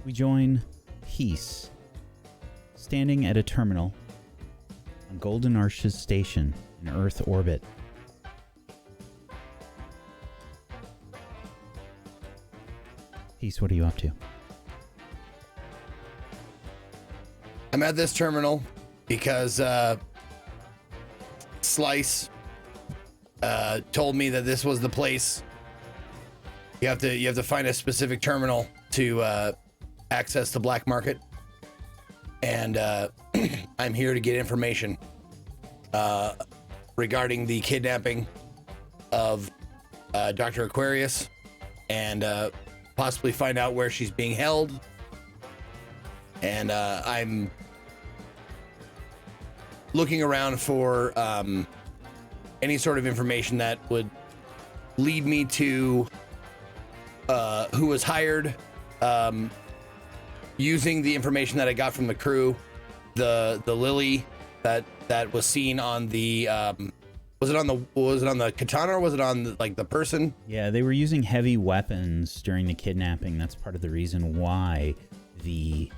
we join Peace, standing at a terminal on Golden Arches Station in Earth orbit. Peace, what are you up to? I'm at this terminal because Slice told me that this was the place. You have to find a specific terminal to access the black market, and I'm here to get information regarding the kidnapping of Dr. Aquarius, and possibly find out where she's being held. And I'm looking around for any sort of information that would lead me to who was hired, using the information that I got from the crew, the Lily that was seen on the was it on the katana, or was it on the person? Yeah, they were using heavy weapons during the kidnapping. That's part of the reason why the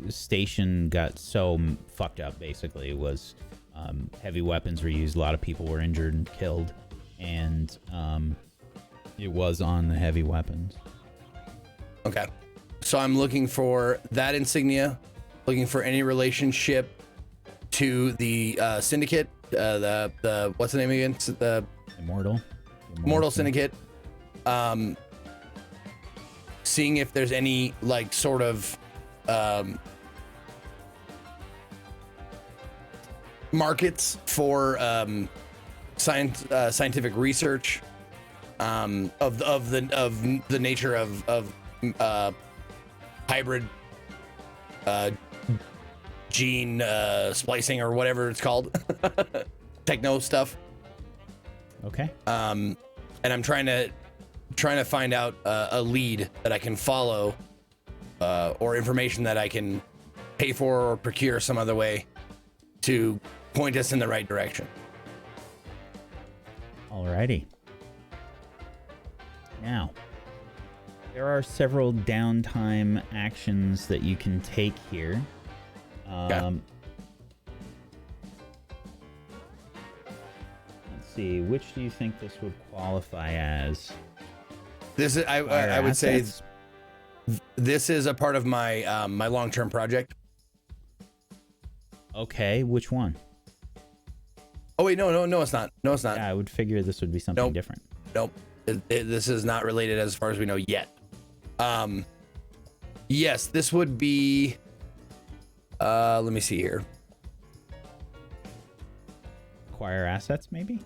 station got so fucked up. Basically, was heavy weapons were used. A lot of people were injured and killed, and it was on the heavy weapons. Okay, so I'm looking for that insignia, looking for any relationship to the syndicate, the what's the name again? The Immortal Syndicate. Seeing if there's any sort of markets for scientific research of the nature of hybrid gene splicing, or whatever it's called. Techno stuff. Okay. And I'm trying to find out a lead that I can follow, or information that I can pay for or procure some other way to point us in the right direction. Alrighty. Now, there are several downtime actions that you can take here. Okay. Let's see, which do you think this would qualify as? This is I would say this is a part of my my long-term project. Okay, which one? Oh wait, no, it's not. No, it's not. Yeah, I would figure this would be something different. Nope. This is not related as far as we know yet. Yes, this would be. Let me see here. Acquire assets, maybe?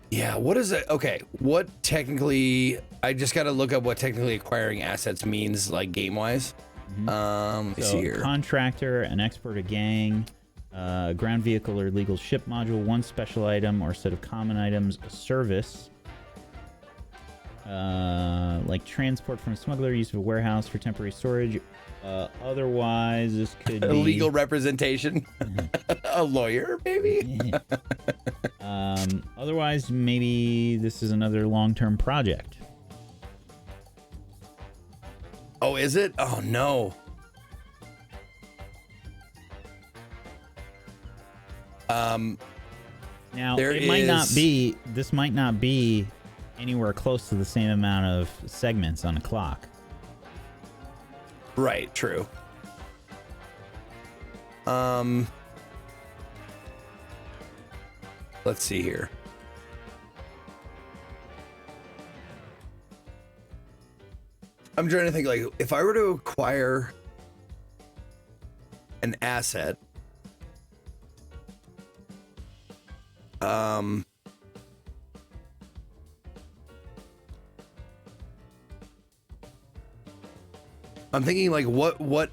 Yeah, what is it? Okay, what technically, I just got to look up what technically acquiring assets means, game-wise. Mm-hmm. Let me see here. Contractor, an expert, a gang, ground vehicle or legal ship module, one special item or set of common items, a service, like transport from a smuggler, use of a warehouse for temporary storage. Otherwise, this could be legal representation. A lawyer, maybe. Otherwise, maybe this is another long-term project. Oh, is it? Oh no. Now it might not be. This might not be anywhere close to the same amount of segments on a clock. Right, true. Let's see here. I'm trying to think, if I were to acquire an asset, I'm thinking what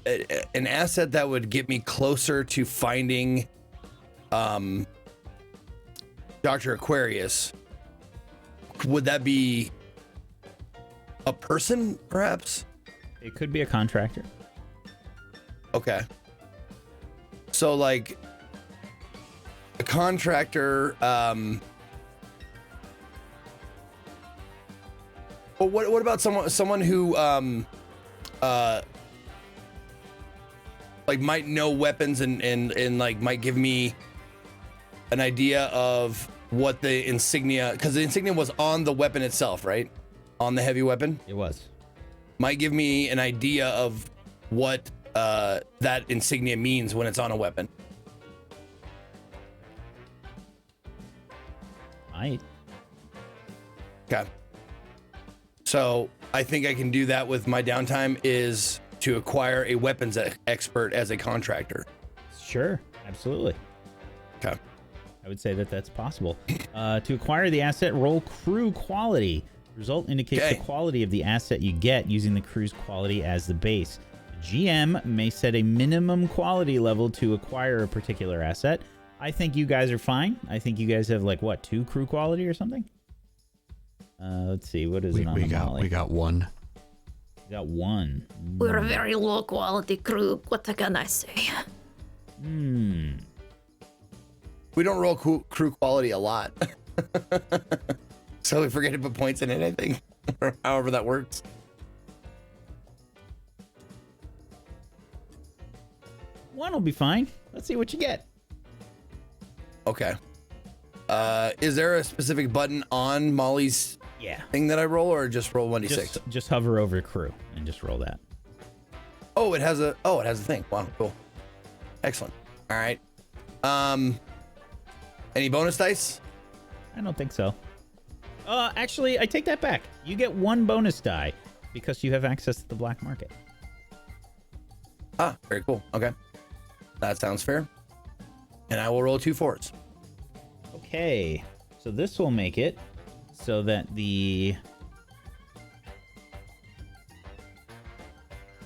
an asset that would get me closer to finding Dr. Aquarius. Would that be a person, perhaps? It could be a contractor. Okay. So a contractor, But what about someone who like might know weapons and like might give me an idea of what the insignia, because the insignia was on the weapon itself, right? On the heavy weapon? It was. Might give me an idea of what that insignia means when it's on a weapon. Might. Okay. So I think I can do that with my downtime, is to acquire a weapons expert as a contractor. Sure, absolutely. Okay. I would say that that's possible. To acquire the asset, roll crew quality. Result indicates the quality of the asset you get using the crew's quality as the base. The GM may set a minimum quality level to acquire a particular asset. I think you guys are fine. I think you guys have like what, 2 crew quality or something? Let's see, what is it on the Molly? We got 1. We got 1. We're a very low quality crew. What can I say? We don't roll crew quality a lot. So we forget to put points in it, I think. Or however that works. One will be fine. Let's see what you get. Okay. Is there a specific button on Molly's thing that I roll, or just roll 1d6? Just hover over crew and just roll that. Oh, it has a thing. Wow, cool. Excellent. All right. Any bonus dice? I don't think so. Actually, I take that back. You get 1 bonus die because you have access to the black market. Ah, very cool. Okay. That sounds fair. And I will roll 2 4s. Okay. So this will make it so that the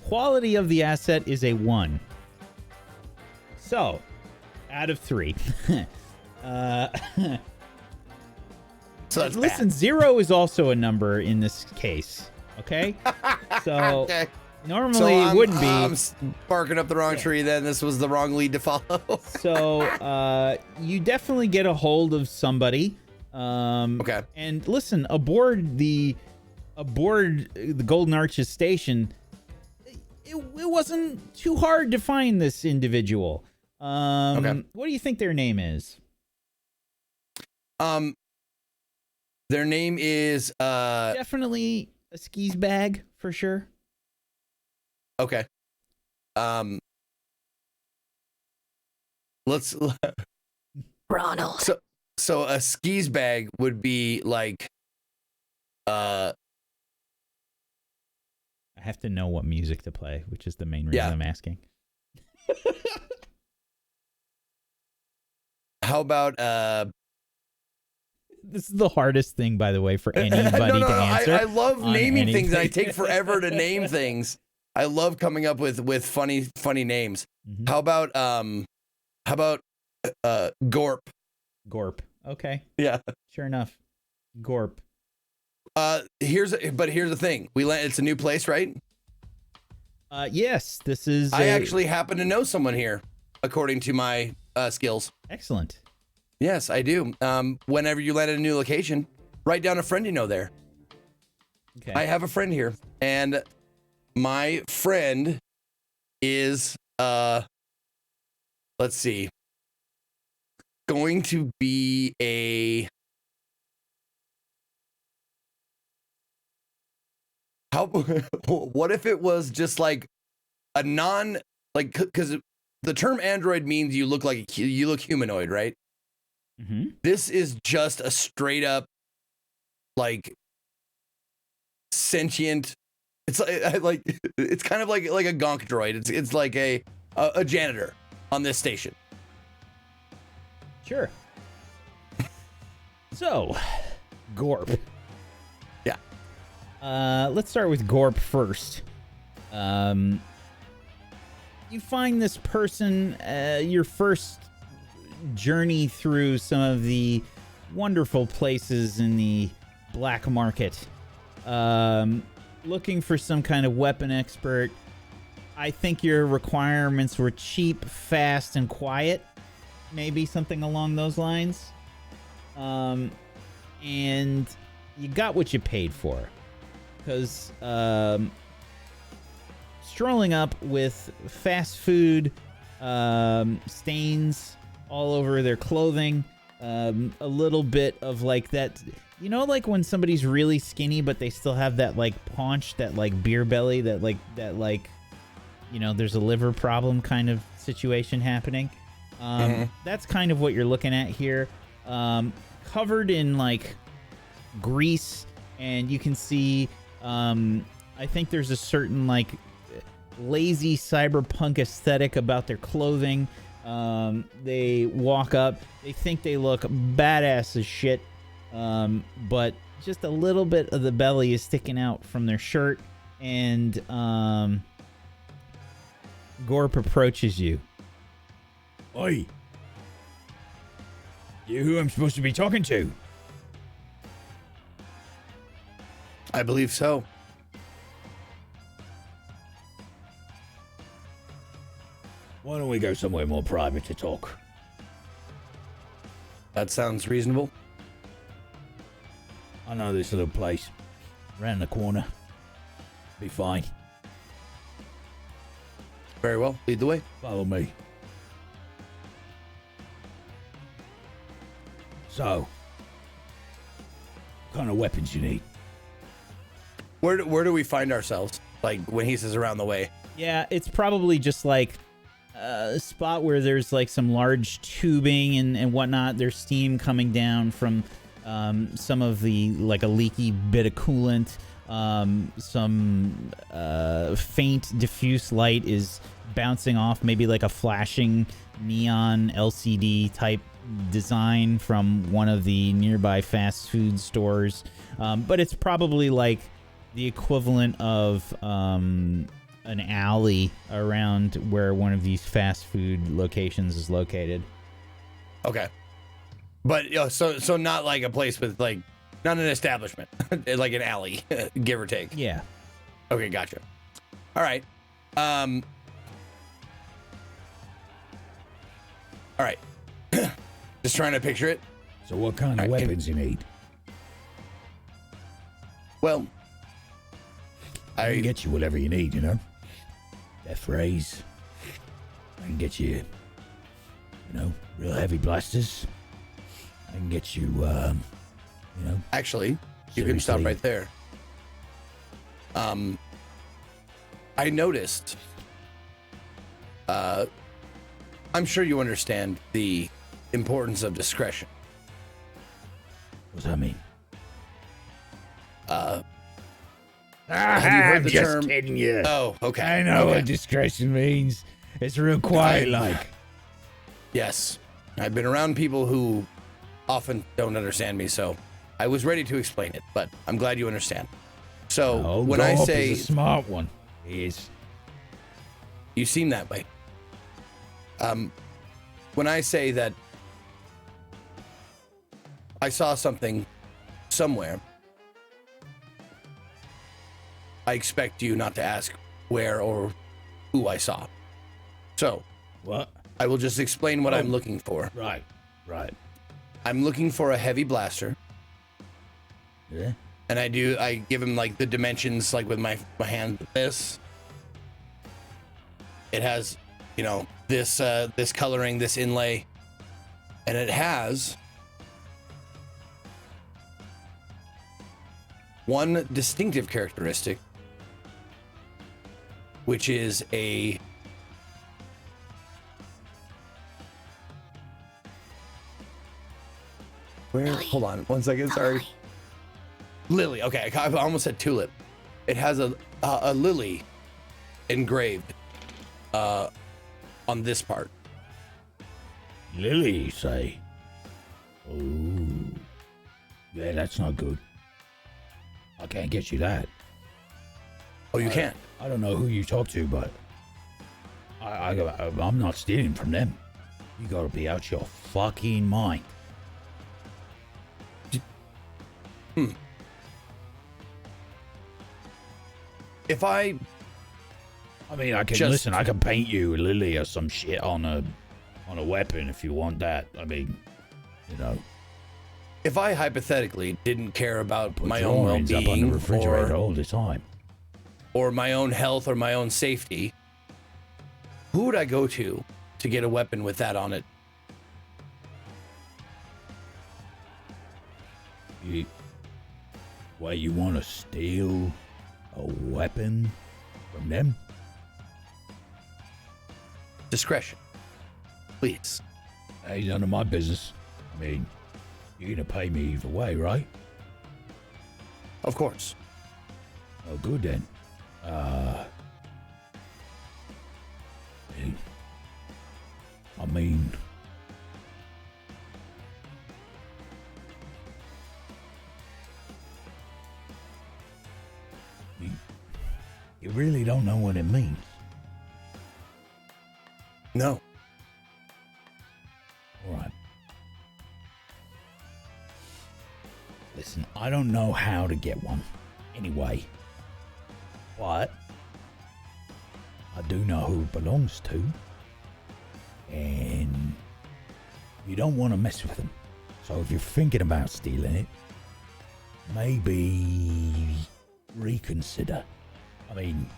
quality of the asset is a 1. So, out of 3. So that's listen, bad. 0 is also a number in this case. Okay? So Okay. normally it wouldn't be. I'm barking up the wrong tree then. This was the wrong lead to follow. So you definitely get a hold of somebody. Okay. And listen, aboard the Golden Arches station, it wasn't too hard to find this individual. Okay. What do you think their name is? Their name is Definitely a skis bag for sure. okay. Let's Ronald. so a skis bag would be like I have to know what music to play, which is the main reason I'm asking. how about This is the hardest thing, by the way, for anybody to answer. I love naming things, and I anything. take forever to name things. I love coming up with funny names. Mhm. How about Gorp? Gorp. Okay. Yeah. Sure enough. Gorp. Here's the thing. It's a new place, right? Yes, this is. I actually happen to know someone here, according to my skills. Excellent. Yes, I do. Whenever you land at a new location, write down a friend you know there. Okay. I have a friend here, and my friend is let's see, going to be a what if it was just like a non, like, because the term android means you look humanoid, right? Mm-hmm. This is just a straight up like sentient. It's like it's kind of like a gonk droid. It's like a janitor on this station. Sure. So, Gorp. Yeah. Let's start with Gorp first. You find this person, your first journey through some of the wonderful places in the black market. Looking for some kind of weapon expert. I think your requirements were cheap, fast, and quiet. Maybe something along those lines. And you got what you paid for. because strolling up with fast food stains all over their clothing, a little bit of like that, you know, like when somebody's really skinny but they still have that like paunch, that like beer belly, that you know, there's a liver problem kind of situation happening. That's kind of what you're looking at here. Covered in like grease, and you can see I think there's a certain like lazy cyberpunk aesthetic about their clothing. They walk up, they think they look badass as shit, but just a little bit of the belly is sticking out from their shirt, and Gorp approaches you. Oi! You who I'm supposed to be talking to? I believe so. Why don't we go somewhere more private to talk? That sounds reasonable. I know this little place. Round the corner. Be fine. Very well. Lead the way. Follow me. So, what kind of weapons you need? Where do we find ourselves? Like when he says around the way. Yeah, it's probably just like a spot where there's like some large tubing and whatnot. There's steam coming down from some of the, like a leaky bit of coolant. Some faint diffuse light is bouncing off, maybe like a flashing neon LCD type design from one of the nearby fast food stores. But it's probably like the equivalent of an alley around where one of these fast food locations is located. Okay. But so not like a place with like, not an establishment, like an alley, give or take. Yeah. Okay, gotcha. All right. All right. Just trying to picture it. So what kind of weapons you need? Well, I can get you whatever you need, you know? Death rays. I can get you, you know, real heavy blasters. I can get you, you know. Actually, you can stop right there. I noticed, I'm sure you understand the importance of discretion. What does that mean? Have you heard I'm the just term? kidding you. Oh, okay. I know Okay. what discretion means. It's real quiet like. Yes. I've been around people who often don't understand me, so I was ready to explain it, but I'm glad you understand. So Oh, when I Gorp say is a smart one. He is. you seem that way. When I say that I saw something somewhere, I expect you not to ask where or who I saw. So What? I will just explain what I'm looking for. Right. Right. I'm looking for a heavy blaster. Yeah. And I give him like the dimensions, like with my hand, this. It has, you know, this coloring, this inlay, and it has one distinctive characteristic, which is a Lily. Hold on, 1 second. Sorry. Lily. Okay, I almost said tulip. It has a lily engraved on this part. Lily, you say? Oh. Yeah, that's not good. I can't get you that. Oh, you can't. I don't know who you talk to, but I'm not stealing from them. You gotta be out your fucking mind. If I mean, I can Just- listen. I can paint you a lily or some shit on a weapon if you want that. I mean, you know. if I hypothetically didn't care about Put my own drawings up on the well-being refrigerator all the time. or my own health or my own safety, who would I go to get a weapon with that on it? Why you want to steal a weapon from them? Discretion, please. Ain't none of my business. I mean, you're gonna pay me either way, right? Of course. Oh, good then. I mean, you really don't know what it means. No. All right. Listen, I don't know how to get one anyway, but I do know who it belongs to, and you don't want to mess with them. So if you're thinking about stealing it, maybe reconsider. I mean,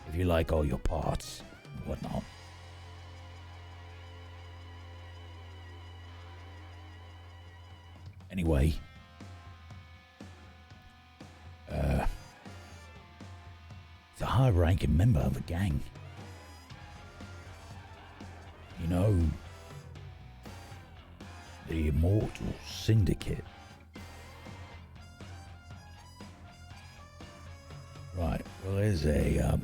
if you like all your parts and whatnot. Anyway, it's a high-ranking member of a gang. You know, the Immortal Syndicate. Right, well, there's a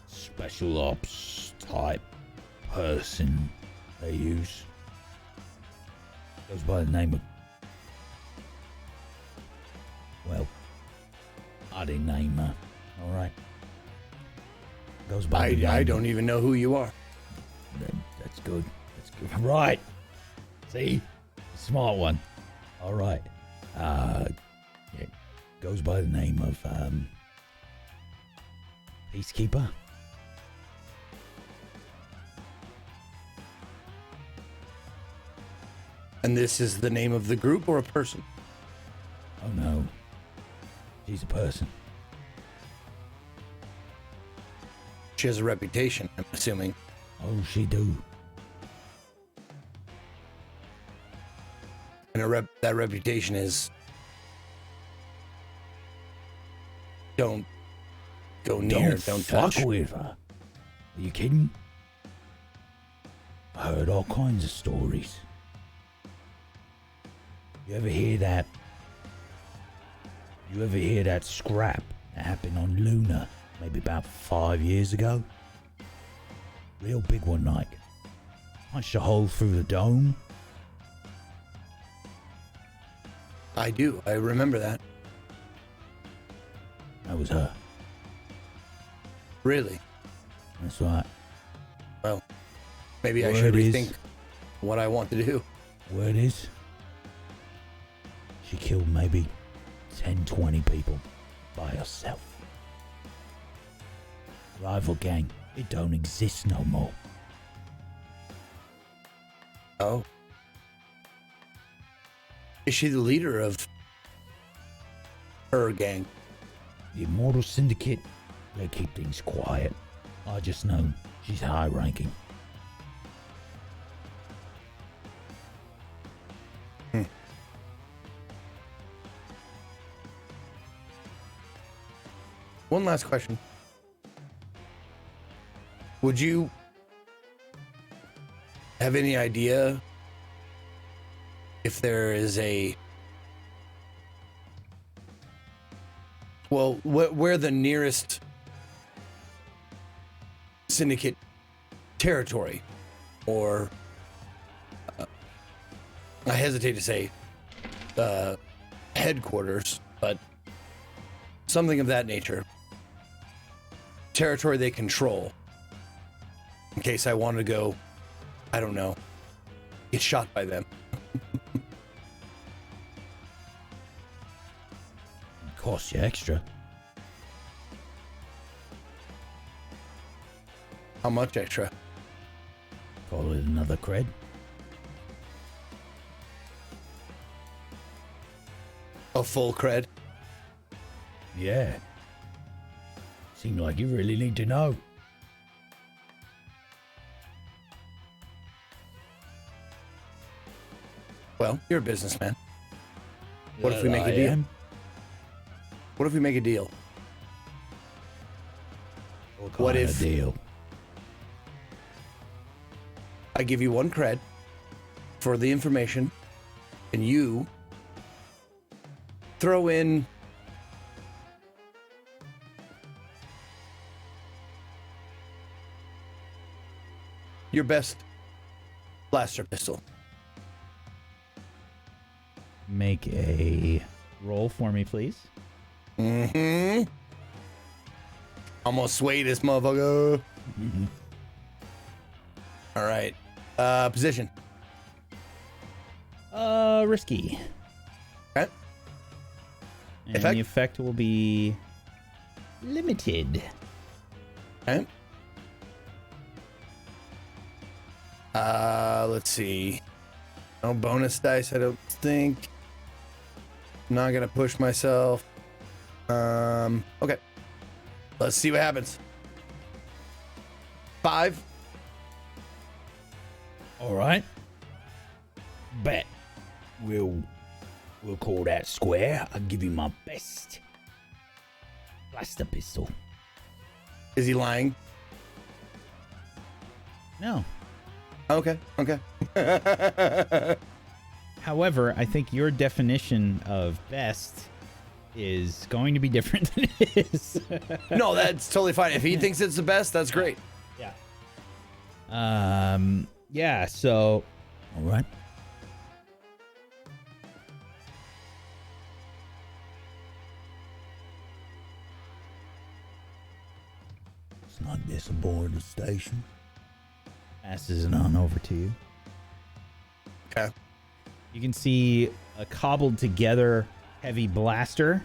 special ops type person they use. Goes by the name of, well, I didn't name her, alright? Goes by the name I don't even know who you are. That's good. That's good. Right. See? Smart one. Alright. It goes by the name of, Peacekeeper. And this is the name of the group or a person? Oh no. She's a person. She has a reputation, I'm assuming. Oh, she do. And that reputation is don't go near, don't fuck touch. with her. Are you kidding? I heard all kinds of stories. You ever hear that scrap that happened on Luna maybe about 5 years ago? Real big one, like. Punched a hole through the dome. I do. I remember that. That was her. Really? That's right. Well, maybe I Word should is- rethink what I want to do. Word is, she killed maybe 10, 20 people by herself. Rival gang, it don't exist no more. Oh. Is she the leader of her gang? The Immortal Syndicate, they keep things quiet. I just know she's high ranking. One last question. Would you have any idea if there is where the nearest syndicate territory, or I hesitate to say headquarters, but something of that nature, territory they control, in case I wanted to go, I don't know, get shot by them? It costs you extra. How much extra? Call it another cred. A full cred. Yeah. Seem like you really need to know. Well, you're a businessman. What if we make a deal? What if we make a deal? What if deal? I give you 1 cred for the information, and you throw in your best blaster pistol. Make a roll for me, please. Mm-hmm. Almost sway this motherfucker. Mm-hmm. All right. Position. Risky. Okay. And Effect? the effect will be limited. Okay. Let's see. No bonus dice, I don't think. Not gonna push myself. Okay. Let's see what happens. 5. All right. Bet. We'll call that square. I'll give you my best blaster pistol. Is he lying? No. Okay. Okay. However, I think your definition of best is going to be different than his. No, that's totally fine. If he thinks it's the best, that's great. Yeah. Yeah, so All right. It's not this aboard the station. passes it on over to you. Okay. You can see a cobbled together heavy blaster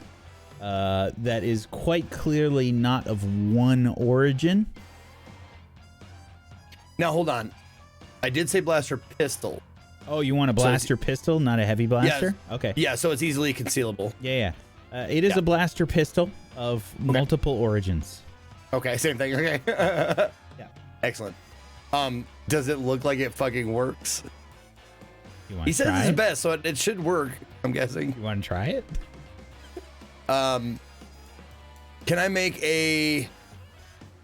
that is quite clearly not of one origin. Now hold on. I did say blaster pistol. Oh, you want a blaster pistol, not a heavy blaster? Okay. Yeah, so it's easily concealable. Yeah. It is a blaster pistol of multiple origins. Okay, same thing. Okay. Yeah. Excellent. Does it look like it fucking works? You want He to says try it's it? best, so it should work, I'm guessing. You want to try it? Can I make a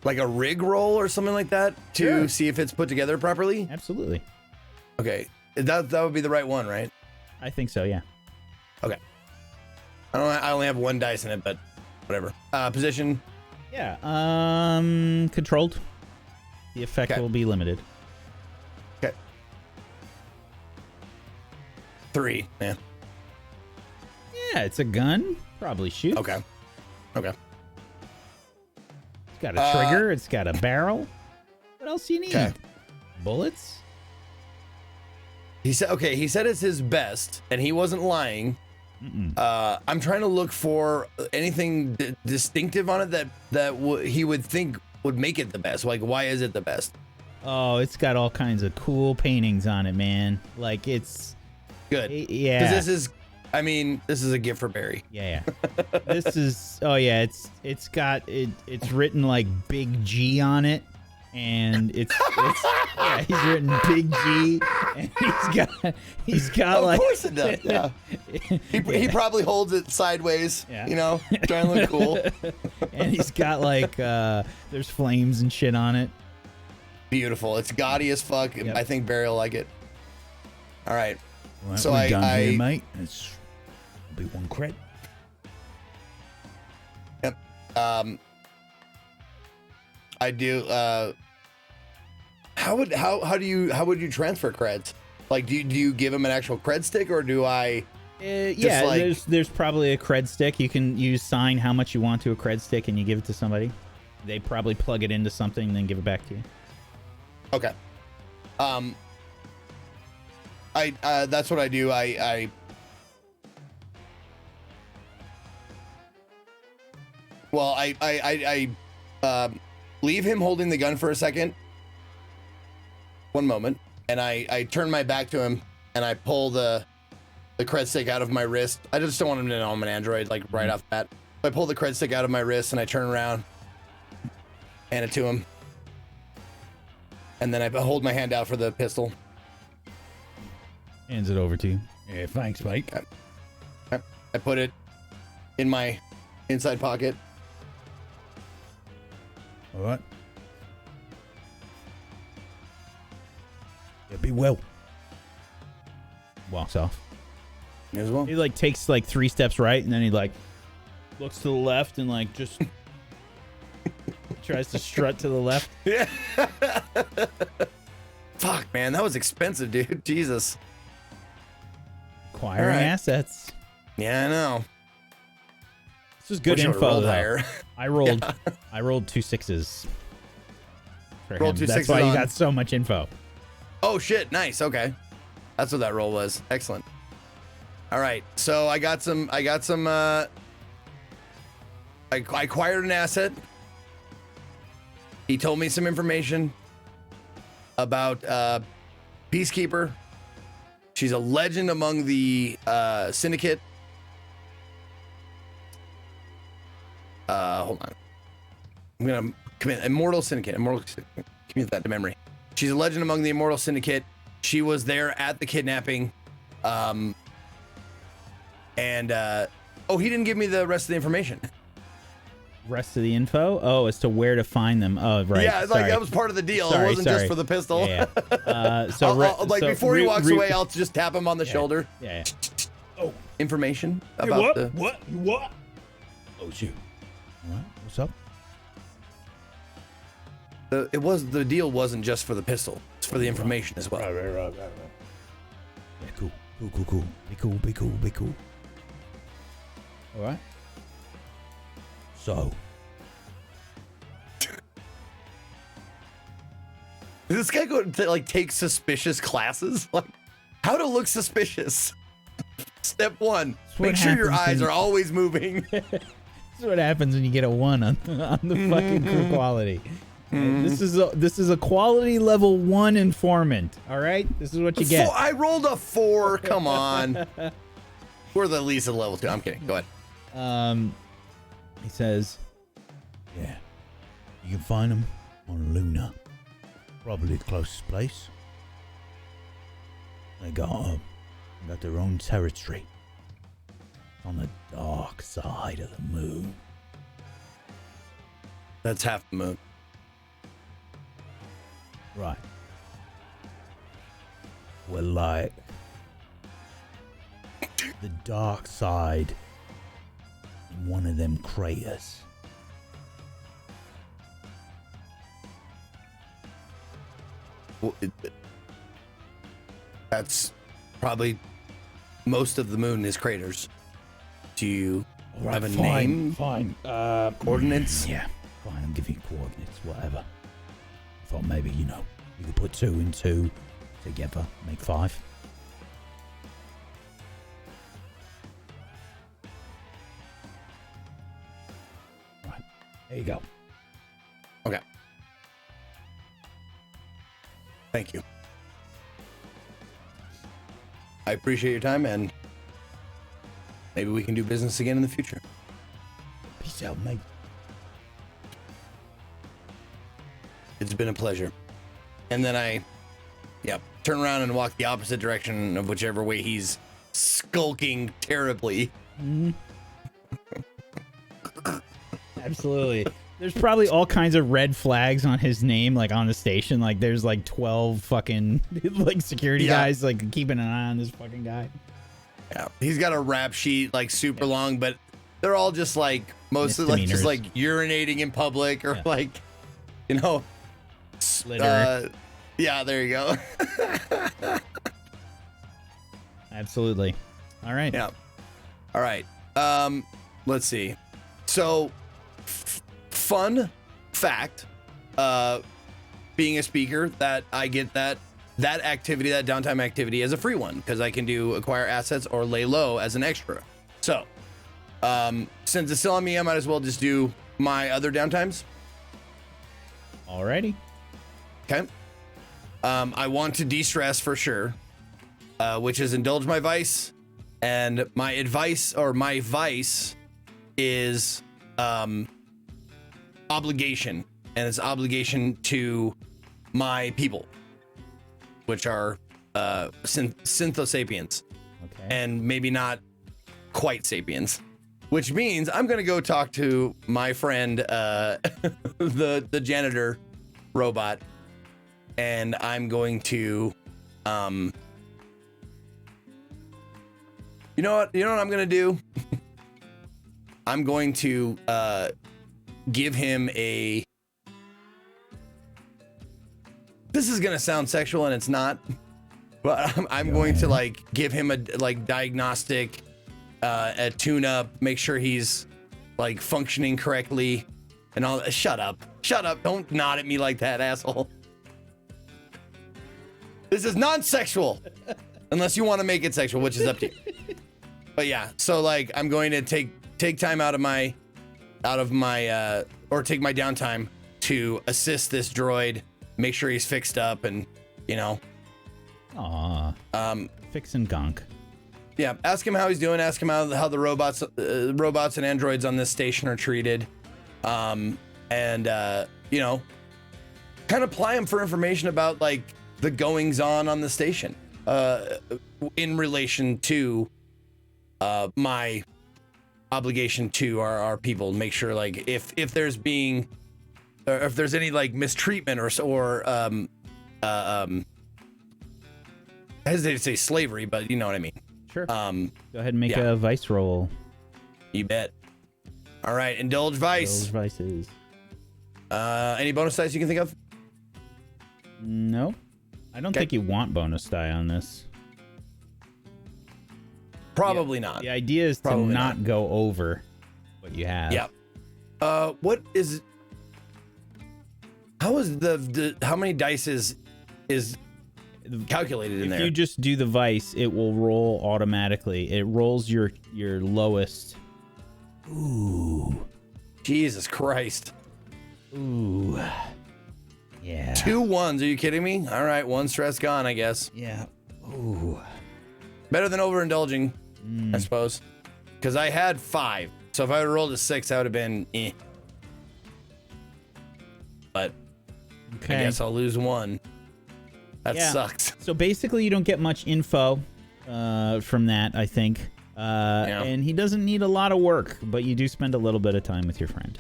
rig roll or something like that to Sure. see if it's put together properly? Absolutely. Okay. That would be the right one, right? I think so, yeah. Okay. I only have 1 dice in it, but whatever. Position. Yeah. Controlled. The effect Okay. will be limited. Okay. 3. Yeah. Yeah, it's a gun. Probably shoot. Okay. Okay. It's got a trigger. It's got a barrel. What else do you need? Okay. Bullets? He said it's his best, and he wasn't lying. I'm trying to look for anything distinctive on it that he would think would make it the best. Like, why is it the best? Oh, it's got all kinds of cool paintings on it, man. Like, it's... Good. Yeah. Because this is a gift for Barry. Yeah. This is... Oh, yeah. It's got... It's written, like, Big G on it. And it's yeah, he's written Big G, and he's got Of like, course it does. Yeah. He probably holds it sideways. Yeah. You know, trying to look cool. and he's got like there's flames and shit on it. Beautiful. It's gaudy as fuck. Yep. I think Barry will like it. All right. Right, So we're done I here, mate. It's be 1 credit. Yep. I do. How would you transfer creds? Like, do you give him an actual cred stick, or do I? Yeah, like- there's probably a cred stick. You can assign how much you want to a cred stick, and you give it to somebody. They probably plug it into something and then give it back to you. Okay. That's what I do. I leave him holding the gun for a second. 1 moment, and I turn my back to him, and I pull the the cred stick out of my wrist. I just don't want him to know I'm an android, like right off the bat. So I pull the cred stick out of my wrist and I turn around, hand it to him, and then I hold my hand out for the pistol. Hands it over to you. Yeah, thanks, mate. I put it in my inside pocket. All right. Yeah, be well. Walks off. As well. He like takes like 3 steps right, and then he like looks to the left and like just tries to strut to the left. Yeah. Fuck, man, that was expensive, dude. Jesus. Acquiring All right. assets. Yeah, I know. This is good Wish I would've info. rolled Though. higher. I rolled 2 6s. For Rolled him. 2 That's 6s why you on- got so much info. Oh shit, nice. Okay. That's what that roll was. Excellent. All right. So I acquired an asset. He told me some information about Peacekeeper. She's a legend among the syndicate. Hold on. I'm gonna commit Immortal Syndicate. Commit that to memory. She's a legend among the Immortal Syndicate. She was there at the kidnapping. Oh, he didn't give me the rest of the information. Rest of the info? Oh, as to where to find them. Oh, right. Yeah, like Sorry. that was part of the deal. Sorry, It wasn't sorry. just for the pistol. Yeah. Before he walks away, I'll just tap him on the shoulder. Yeah. Information about the. What? Oh, shoot. All right, what's up? The deal wasn't just for the pistol. It's for the information as well. Right. Yeah, cool. Be cool. All right. So, Did this guy go to like take suspicious classes? Like how to look suspicious. Step 1, what make sure your happens eyes when- are always moving. This is what happens when you get a 1 on the fucking crew quality. This is a quality level 1 informant. All right, this is what you get. I rolled a 4. Come on. We're the least of level 2. I'm kidding. Go ahead. He says, yeah, you can find them on Luna. Probably the closest place. They got their own territory. On the dark side of the moon. That's half the moon. Right. Well, like the dark side in one of them craters. That's probably most of the moon is craters. Do you have a name? Fine. Coordinates? Yeah, fine. I'm giving you coordinates, whatever. I thought maybe, you could put 2 and 2 together, make 5. Right, there you go. Okay. Thank you. I appreciate your time, and maybe we can do business again in the future. Peace out, mate. It's been a pleasure. And then I, turn around and walk the opposite direction of whichever way he's skulking terribly. absolutely. There's probably all kinds of red flags on his name, like on the station. Like there's like 12 fucking like security guys like keeping an eye on this fucking guy. Yeah, he's got a rap sheet like super long, but they're all just like mostly like just like urinating in public or like, Litter. Yeah, there you go. Absolutely. All right. Yeah. All right. Let's see. So, fun fact, being a speaker, that I get that activity, that downtime activity, as a free one because I can do acquire assets or lay low as an extra. So, since it's still on me, I might as well just do my other downtimes. Alrighty. Okay. I want to de-stress for sure, which is indulge my vice, And my advice or my vice is obligation, and it's obligation to my people, which are synthosapiens, Okay. and maybe not quite sapiens, which means I'm gonna go talk to my friend the janitor robot, and I'm going to you know what I'm gonna do? I'm going to give him a. This is gonna sound sexual, and it's not. But I'm going to like give him a like diagnostic, a tune-up, make sure he's like functioning correctly, and all. Shut up! Don't nod at me like that, asshole. This is non-sexual, unless you want to make it sexual, which is up to you. But yeah, so like I'm going to take time out of my or take my downtime to assist this droid, make sure he's fixed up, and you know. Aw. Fixing Gonk. Yeah, ask him how he's doing. Ask him how the robots and androids on this station are treated, and you know, kind of ply him for information about like the goings on the station, in relation to my obligation to our people. Make sure like if there's any like mistreatment or I hesitate to say slavery, but you know what I mean. Sure. Go ahead and make yeah. a vice roll. You bet. All right, indulge vice. Those vices. Any bonus dice you can think of? No. I don't think you want bonus die on this. Probably not. The idea is Probably to not go over what you have. Yeah. What is? How is how many dice is calculated in there? If you just do the vice, it will roll automatically. It rolls your lowest. Ooh. Jesus Christ. Ooh. Yeah. 2 1s. Are you kidding me? All right, 1 stress gone, I guess. Yeah. Ooh. Better than overindulging, I suppose. Because I had 5. So if I would rolled a 6, that would have been eh. But Okay. I guess I'll lose 1. That sucks. So basically, you don't get much info from that, I think. And he doesn't need a lot of work, but you do spend a little bit of time with your friend.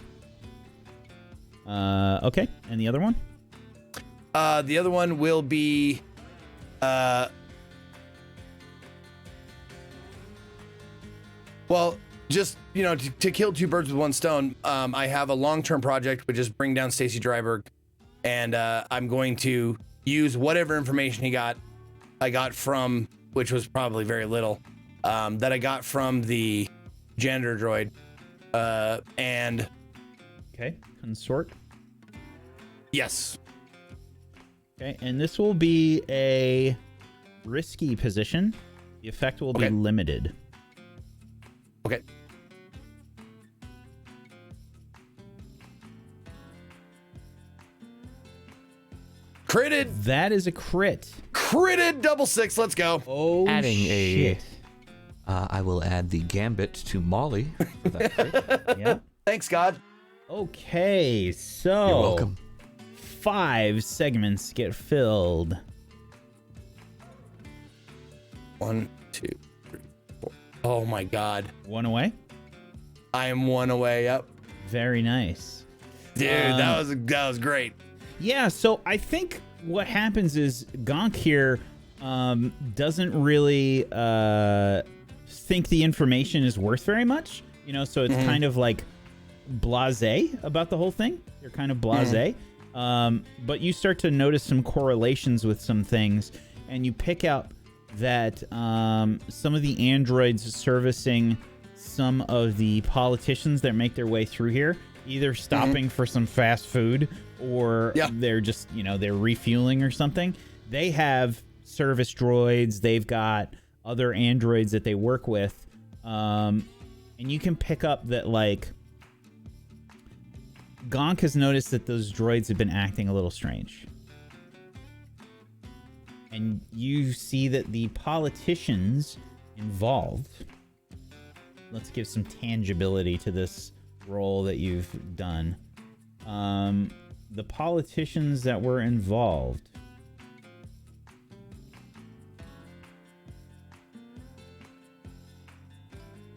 Okay. And the other one? The other one will be well, just, you know, to kill 2 birds with 1 stone, I have a long-term project, which is bring down Stacy Dryberg, and I'm going to use whatever information I got from, which was probably very little, that I got from the janitor droid, and... Okay, consort. Yes. Okay, and this will be a risky position. The effect will be limited. Okay. Critted. That is a crit. Critted double 6. Let's go. Oh, Adding shit. I will add the gambit to Molly for that crit. Yeah. Thanks, God. Okay, so You're welcome. 5 segments get filled. 1, 2, 3, 4. Oh my God. 1 away. I am 1 away. Yep. Very nice. Dude, that was great. Yeah, so I think what happens is Gonk here doesn't really think the information is worth very much. You know, so it's kind of like blasé about the whole thing. You're kind of blasé. But you start to notice some correlations with some things, and you pick out that some of the androids servicing some of the politicians that make their way through here, either stopping for some fast food or they're just, you know, they're refueling or something. They have service droids. They've got other androids that they work with. And you can pick up that, like, Gonk has noticed that those droids have been acting a little strange. And you see that the politicians involved. Let's give some tangibility to this role that you've done. The politicians that were involved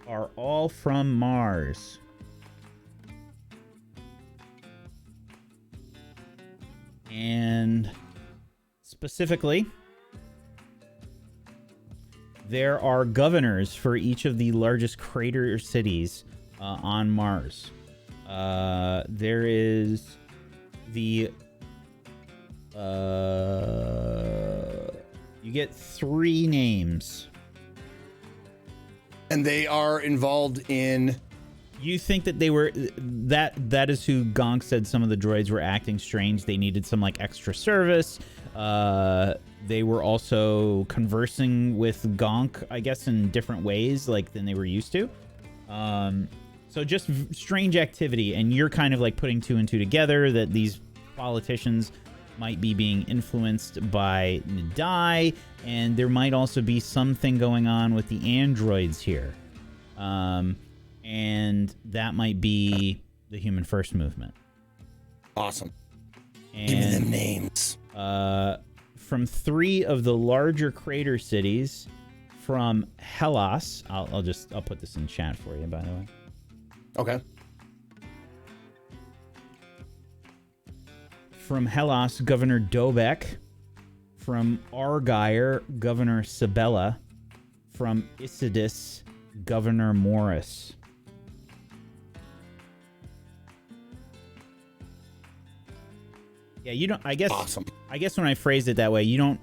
are all from Mars. And specifically, there are governors for each of the largest crater cities on Mars. There is the... you get 3 names. And they are involved in... You think that they were... That is who Gonk said some of the droids were acting strange. They needed some, like, extra service. They were also conversing with Gonk, I guess, in different ways, like, than they were used to. So just strange activity, and you're kind of, like, putting 2 and 2 together that these politicians might be being influenced by Nadai, and there might also be something going on with the androids here. And that might be the Human First movement. Awesome. And, give me them names. From 3 of the larger crater cities, from Hellas, I'll put this in chat for you, by the way. Okay. From Hellas, Governor Dobek. From Argyre, Governor Sabella. From Isidis, Governor Morris. Yeah, you don't. I guess. Awesome. I guess when I phrased it that way, you don't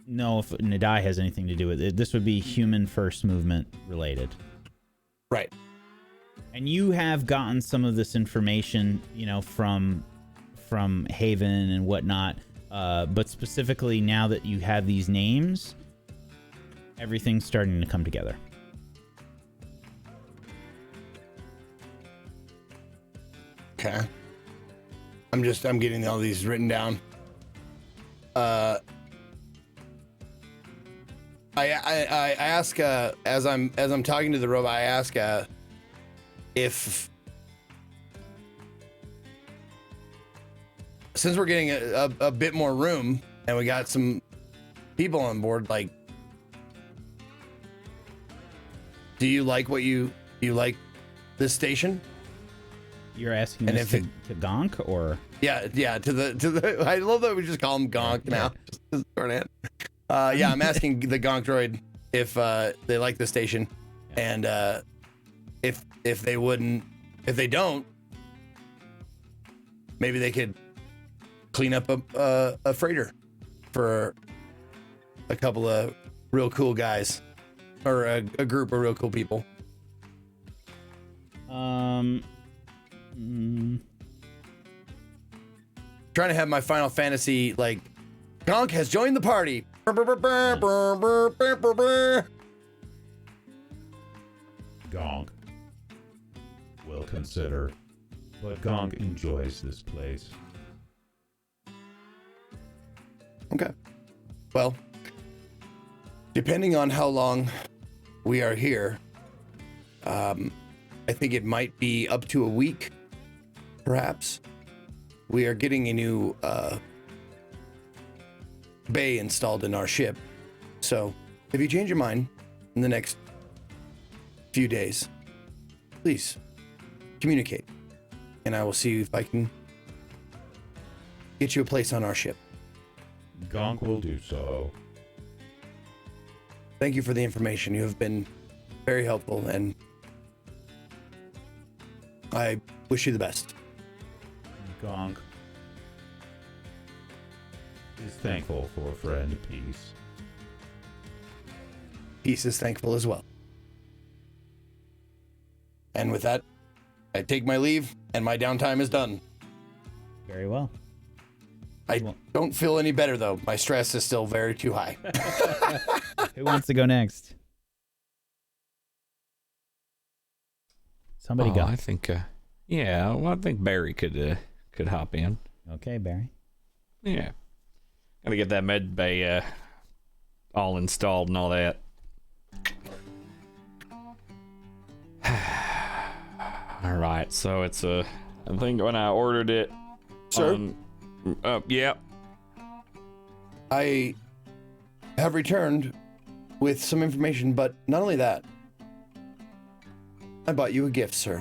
know if Nadai has anything to do with it. This would be Human First movement related, right? And you have gotten some of this information, you know, from Haven and whatnot. But specifically, now that you have these names, everything's starting to come together. Okay. I'm getting all these written down. I ask as I'm talking to the robot, I ask if, since we're getting a bit more room and we got some people on board, like, do you like what you like this station? You're asking this to Gonk, or? Yeah, to the. I love that we just call him Gonk now. Just shorthand. Yeah, I'm asking the Gonk droid if they like the station, and if they don't, maybe they could clean up a freighter for a couple of real cool guys, or a group of real cool people. Trying to have my Final Fantasy, like, Gonk has joined the party. Gonk will consider, but Gonk enjoys this place. Okay. Well, depending on how long we are here, I think it might be up to a week, perhaps. We are getting a new bay installed in our ship. So if you change your mind in the next few days, please communicate, and I will see if I can get you a place on our ship. Gonk will do so. Thank you for the information. You have been very helpful, and I wish you the best. Gonk is thankful for a friend. Peace. Peace is thankful as well. And with that, I take my leave, and my downtime is done. Very well. I don't feel any better, though. My stress is still very too high. Who wants to go next? Somebody go. I think, yeah, well, I think Barry could hop in. Okay, Barry. Yeah. Gotta get that med bay all installed and all that. All right, so it's I think when I ordered it. Sir? Yeah. I have returned with some information, but not only that, I bought you a gift, sir.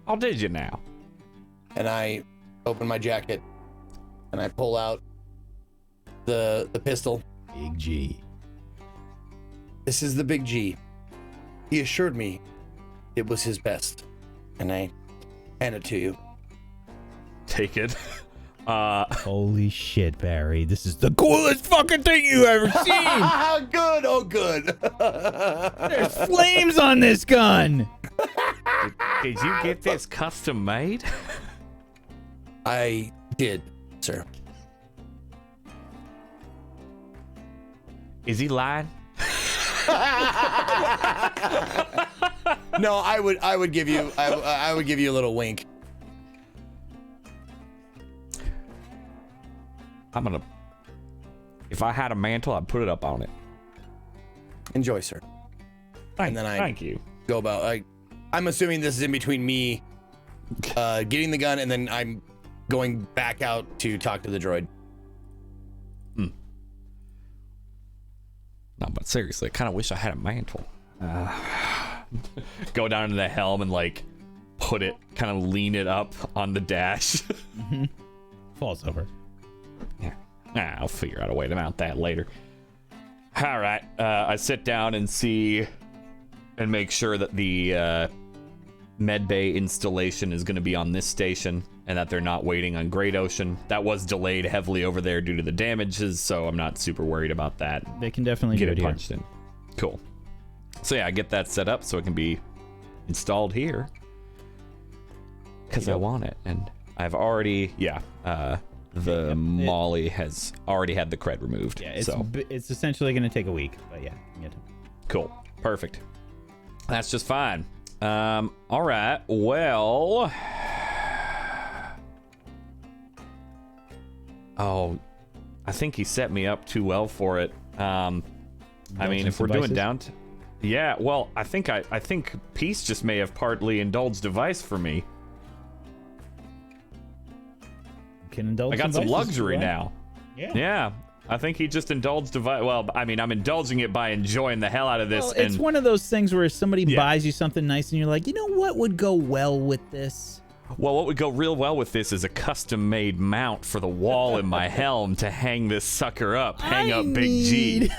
Oh, did you now? And I open my jacket and I pull out the pistol. Big G. This is the Big G. He assured me it was his best, and I hand it to you. Take it. Holy shit, Barry. This is the coolest fucking thing you ever seen. Good, oh good. There's flames on this gun. Did you get this custom made? I did, sir. Is he lying? No, I would give you I would give you a little wink. If I had a mantle, I'd put it up on it. Enjoy, sir. And then Thank you. go about. I'm assuming this is in between me getting the gun and then I'm going back out to talk to the droid. No, but seriously, I kind of wish I had a mantle. Go down to the helm and like put it, kind of lean it up on the dash. Falls over. Yeah. I'll figure out a way to mount that later. All right. I sit down and see and make sure that the med bay installation is going to be on this station and that they're not waiting on Great Ocean. That was delayed heavily over there due to the damages, so I'm not super worried about that. They can definitely Get do it it here. punched in. Cool. So yeah, I get that set up so it can be installed here because I want it, and I've already Molly has already had the cred removed. Yeah, so it's essentially going to take a week, but yeah, you get it. cool, perfect. That's just fine. All right. Well. Oh, I think he set me up too well for it. I mean, if we're doing Downtime, yeah. Well, I think Peace just may have partly indulged a vice for me. Can indulge. I got some luxury now. Yeah. Yeah. I think he just indulged a vice. Well, I mean, I'm indulging it by enjoying the hell out of this. Well, it's one of those things where somebody buys you something nice and you're like, you know what would go well with this? Well, what would go real well with this is a custom-made mount for the wall in my helm to hang this sucker up. Hang up Big G.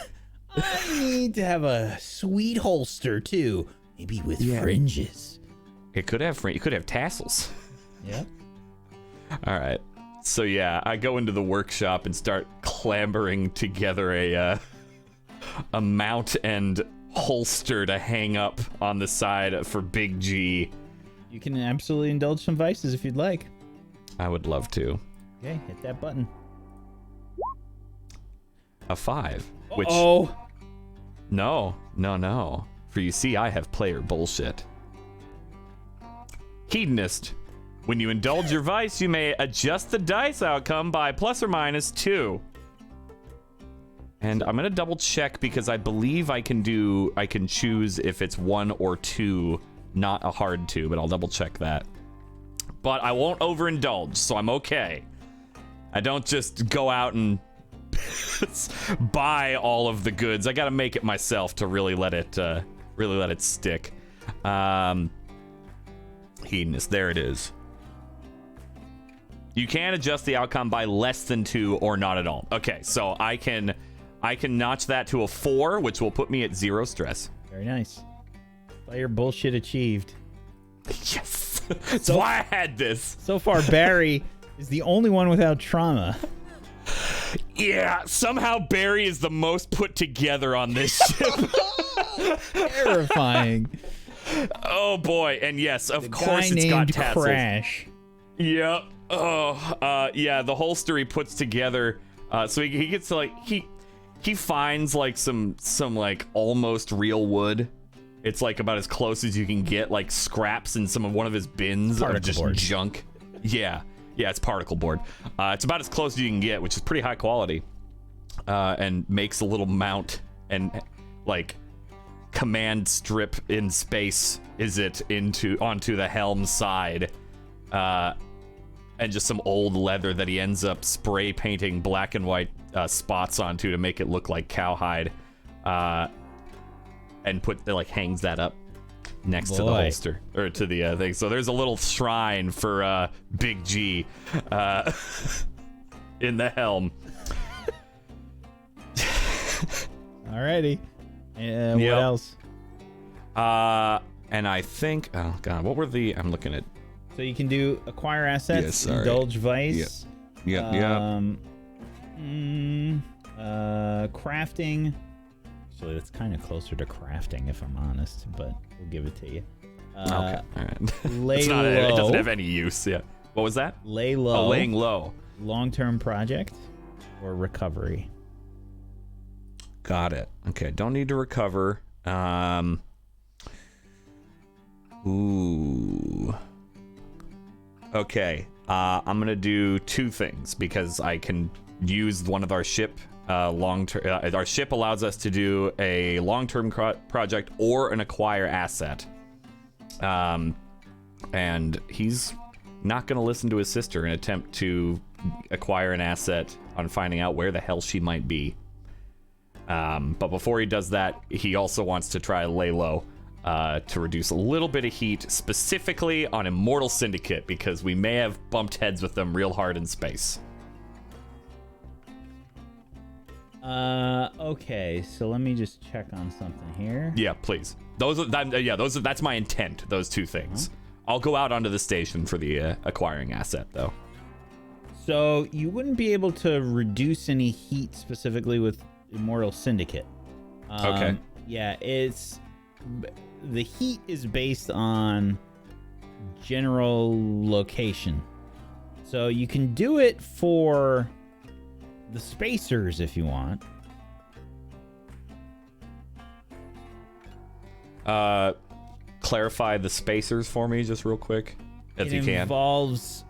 I need to have a sweet holster too, maybe with fringes. It could have it could have tassels. Yep. All right. So yeah, I go into the workshop and start clambering together a mount and holster to hang up on the side for Big G. You can absolutely indulge some vices if you'd like. I would love to. Okay, hit that button. A 5. Which No. For you see, I have player bullshit. Hedonist. When you indulge your vice, you may adjust the dice outcome by ±2. And I'm gonna double check because I believe I can choose if it's 1 or 2, not a hard 2, but I'll double check that. But I won't overindulge, so I'm okay. I don't just go out and buy all of the goods. I gotta make it myself to really let it stick. Hedonist, there it is. You can adjust the outcome by less than 2 or not at all. Okay, so I can notch that to a 4, which will put me at 0 stress. Very nice. Player bullshit achieved. Yes. That's why I had this. So far, Barry is the only one without trauma. Yeah, somehow Barry is the most put together on this ship. Terrifying. Oh boy, and yes, of The course guy it's got named tassels. Crash. Yep. Oh, yeah, the holster he puts together. So he gets to like he finds like some like almost real wood. It's like about as close as you can get, like scraps in one of his bins of just junk. Yeah, it's particle board. It's about as close as you can get, which is pretty high quality. And makes a little mount and like command strip in space is it onto the helm side, and just some old leather that he ends up spray painting black and white spots onto to make it look like cowhide, and hangs that up next to the holster or to the thing. So there's a little shrine for Big G in the helm. Alrighty. What else? And I think, oh god, what were I'm looking at. So you can do acquire assets, Yes, sorry. indulge vice. Yep. Crafting. Actually, that's kind of closer to crafting, if I'm honest, but we'll give it to you. Okay, all right. Lay It's low. it doesn't have any use. Yeah. What was that? Lay low. Oh, laying low. Long-term project or recovery. Got it. Okay, don't need to recover. Ooh. Okay, I'm gonna do two things because I can use one of our ship long-term. Our ship allows us to do a long-term project or an acquire asset. And he's not gonna listen to his sister and attempt to acquire an asset on finding out where the hell she might be. But before he does that, he also wants to try lay low to reduce a little bit of heat, specifically on Immortal Syndicate, because we may have bumped heads with them real hard in space. Okay, so let me just check on something here. Yeah, please. That's my intent, those two things. I'll go out onto the station for the acquiring asset, though. So you wouldn't be able to reduce any heat specifically with Immortal Syndicate. Okay. Yeah, the heat is based on general location. So you can do it for the spacers if you want. Clarify the spacers for me just real quick, if you It can. involves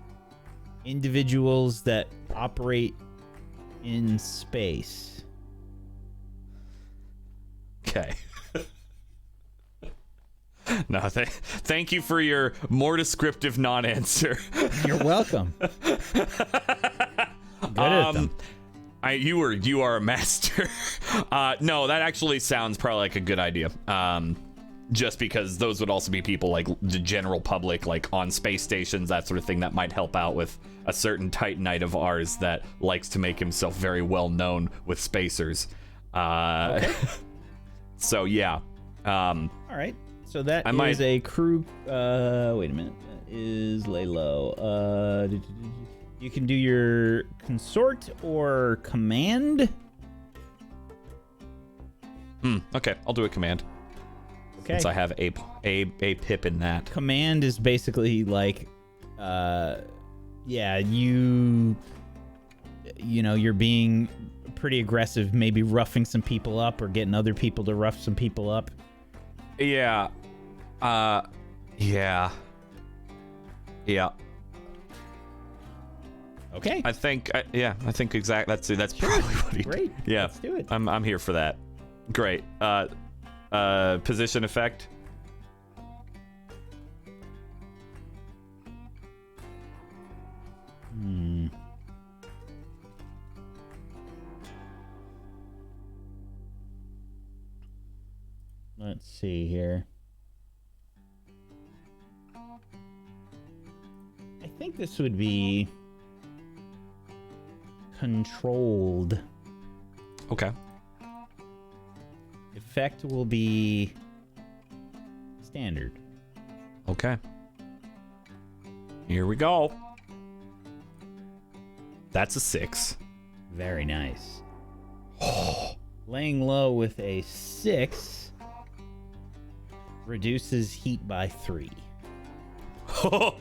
individuals that operate in space. Okay. No, thank you for your more descriptive non-answer. You're welcome. Good at them. You are a master. No, that actually sounds probably like a good idea. Just because those would also be people like the general public, like on space stations, that sort of thing, that might help out with a certain Titanite of ours that likes to make himself very well known with spacers. Okay. So yeah. All right. So that is a crew. Wait a minute. That is lay low. You can do your consort or command. Okay, I'll do a command. Okay. Since I have a pip in that. Command is basically like, you're being pretty aggressive, maybe roughing some people up or getting other people to rough some people up. Yeah. Yeah. Okay. I think exactly. That's probably what he. Great. Yeah. Let's do it. I'm here for that. Great. Position effect. Let's see here. I think this would be controlled. Okay. Effect will be standard. Okay. Here we go. That's a 6. Very nice. Laying low with a 6 reduces heat by 3. All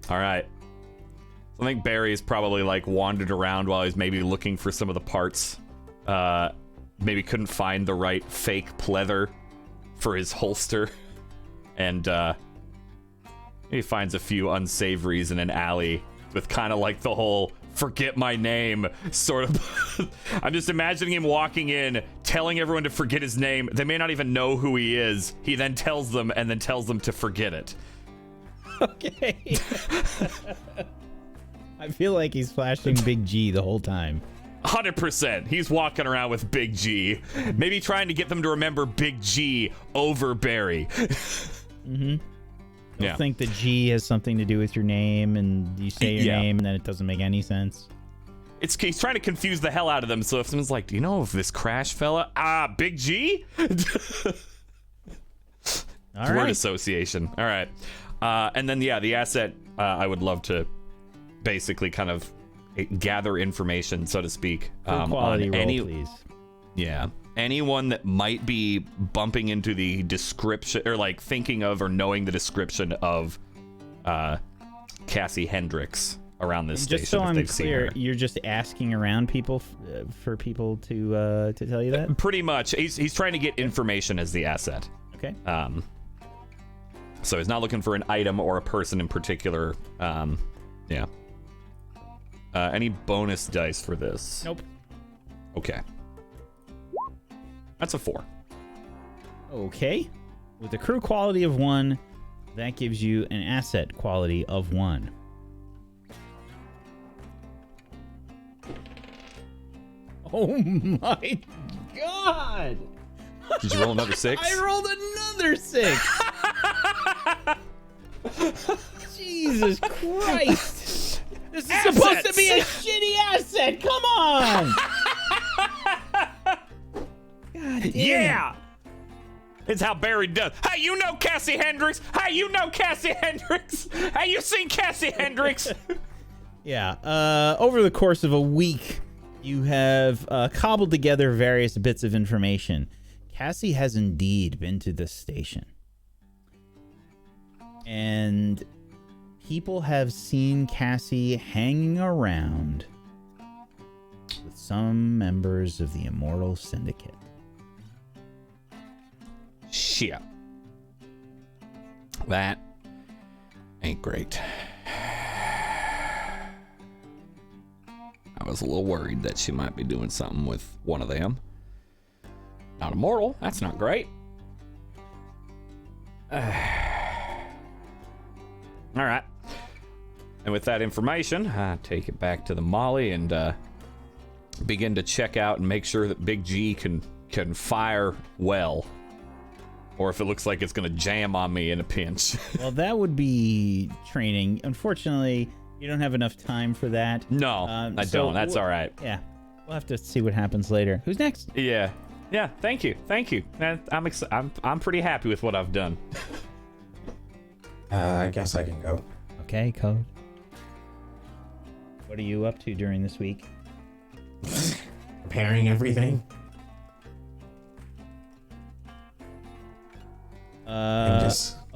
right. So I think Barry's probably like wandered around while he's maybe looking for some of the parts. Maybe couldn't find the right fake pleather for his holster. And he finds a few unsavories in an alley with kind of like the whole forget my name, sort of. I'm just imagining him walking in, telling everyone to forget his name. They may not even know who he is. He then tells them and then tells them to forget it. Okay. I feel like he's flashing Big G the whole time. 100%. He's walking around with Big G. Maybe trying to get them to remember Big G over Barry. Mm-hmm. Yeah. I think the G has something to do with your name, and you say your name, and then it doesn't make any sense. He's trying to confuse the hell out of them, so if someone's like, do you know of this Crash fella? Big G? All Word right. association. All right. And then, yeah, the asset, I would love to basically kind of gather information, so to speak. Full quality on roll, please. Yeah. Anyone that might be bumping into the description, or like thinking of or knowing the description of Cassie Hendricks around this Just station. so if I'm they've seen clear, her. you're just asking around people for people to tell you that? Pretty much. He's trying to get information as the asset. Okay. So he's not looking for an item or a person in particular. Yeah. Any bonus dice for this? Nope. Okay. That's a 4. Okay. With a crew quality of 1, that gives you an asset quality of 1. Oh my god! Did you roll another 6? I rolled another 6! Jesus Christ! This is supposed to be a shitty asset! Come on! God damn. Yeah! It's how Barry does. Hey, you know Cassie Hendricks? Hey, you know Cassie Hendricks? Hey, you seen Cassie Hendricks? Yeah, over the course of a week, you have cobbled together various bits of information. Cassie has indeed been to this station. And people have seen Cassie hanging around with some members of the Immortal Syndicate. Shit. That ain't great. I was a little worried that she might be doing something with one of them. Not immortal. That's not great. All right. And with that information, I take it back to the Molly and begin to check out and make sure that Big G can fire well. Or if it looks like it's going to jam on me in a pinch. Well, that would be training. Unfortunately, you don't have enough time for that. No, I don't. That's all right. Yeah. We'll have to see what happens later. Who's next? Yeah. Yeah, thank you. I'm pretty happy with what I've done. I guess I can go. Okay, Code. What are you up to during this week? Repairing everything.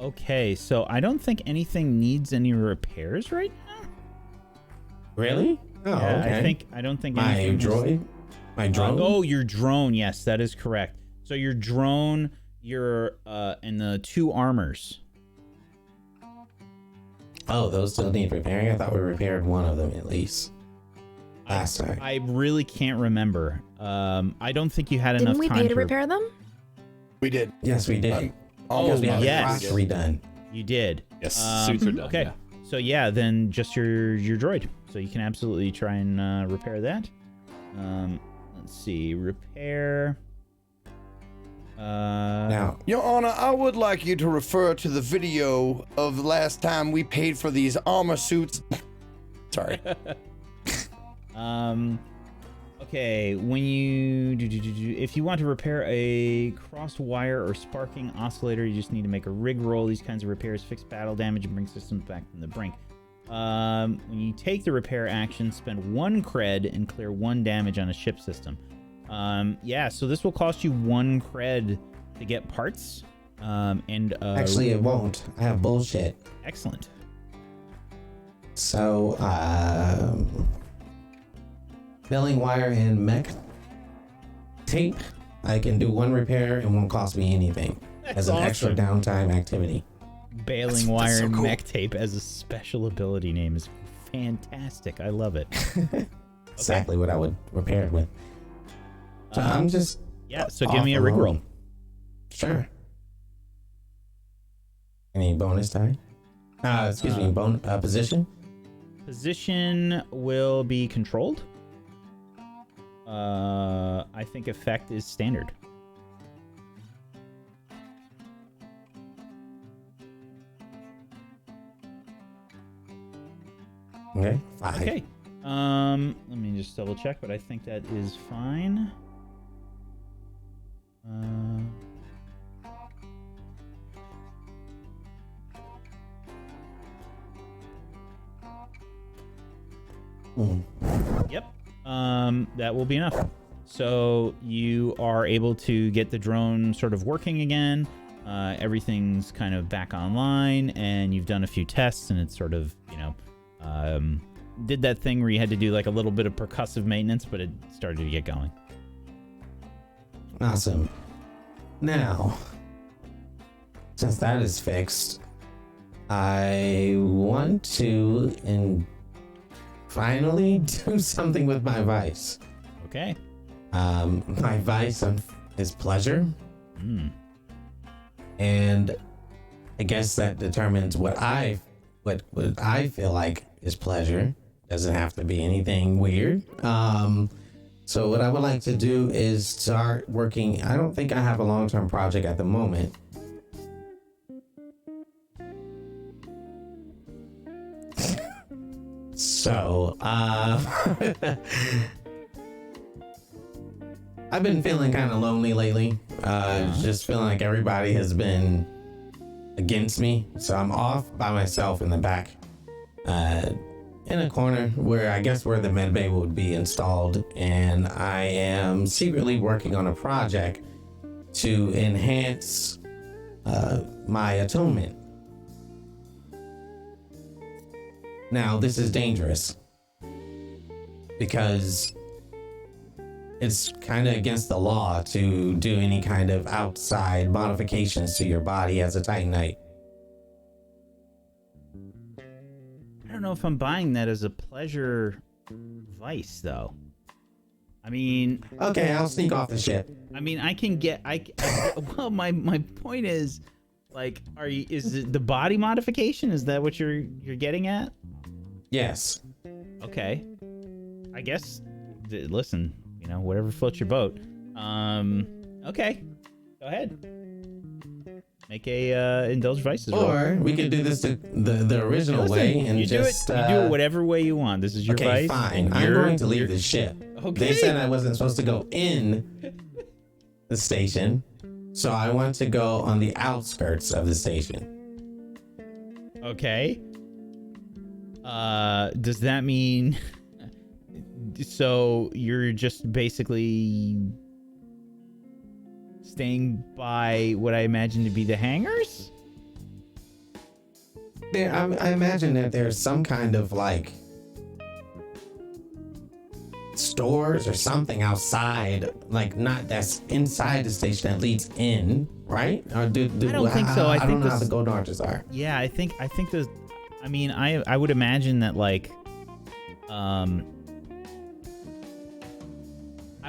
Okay, so I don't think anything needs any repairs right now. Really? Oh, Yeah, okay. I don't think My anything droid? My drone? Oh, your drone. Yes, that is correct. So your drone, your and the 2 armors. Oh, those still need repairing? I thought we repaired one of them at least. Last time. I really can't remember. I don't think you had Didn't enough we time pay to repair them? We did. Yes, we did. Almost we had yes. the rocks redone. You did. Yes, suits are done. Okay. Yeah. So yeah, then just your droid. So you can absolutely try and repair that. Let's see, repair. Now, Your Honor, I would like you to refer to the video of the last time we paid for these armor suits. Sorry. Okay, when you if you want to repair a crossed wire or sparking oscillator, you just need to make a rig roll. These kinds of repairs fix battle damage and bring systems back from the brink. When you take the repair action, spend 1 cred and clear 1 damage on a ship system. Yeah, so this will cost you 1 cred to get parts. actually, it won't. I have bullshit. Excellent. So, milling wire and mech tape. I can do 1 repair and won't cost me anything as an extra downtime activity. Bailing That's wire so and cool. mech tape as a special ability name is fantastic. I love it. Exactly what I would repair it with. So I'm just so give me a rig roll. Sure. Any bonus die? Excuse me, position? Position will be controlled. I think effect is standard. Okay, 5. Okay. Let me just double check, but I think that is fine. Yep. That will be enough. So you are able to get the drone sort of working again. Everything's kind of back online, and you've done a few tests, and it's sort of, did that thing where you had to do like a little bit of percussive maintenance, but it started to get going. Awesome. Now, since that is fixed, I want to finally do something with my vice. Okay. My vice is pleasure. And I guess that determines what I feel like is pleasure. Doesn't have to be anything weird. So what I would like to do is start working. I don't think I have a long-term project at the moment. So, I've been feeling kind of lonely lately. Just feeling like everybody has been against me. So I'm off by myself in the back, in a corner where the med bay would be installed. And I am secretly working on a project to enhance my atonement. Now, this is dangerous because it's kind of against the law to do any kind of outside modifications to your body as a Titanite. I don't know if I'm buying that as a pleasure vice, though. I mean... Okay, I'll sneak off the ship. I mean, I can get... well, my point is, like, is it the body modification? Is that what you're getting at? Yes. Okay. I guess, listen, whatever floats your boat. Okay. Go ahead. Make a indulge vices roll. Or we could do this the original way and you do it whatever way you want. This is your vice. Okay, fine. I'm going to leave the ship. Okay. They said I wasn't supposed to go in the station, so I want to go on the outskirts of the station. Okay. Does that mean so you're just basically staying by what I imagine to be the hangars? I imagine that there's some kind of like stores or something outside, like not that's inside the station that leads in, right? Or I don't think so. I don't think know how the gold arches are. Yeah, I think there's. I mean, I would imagine that like, I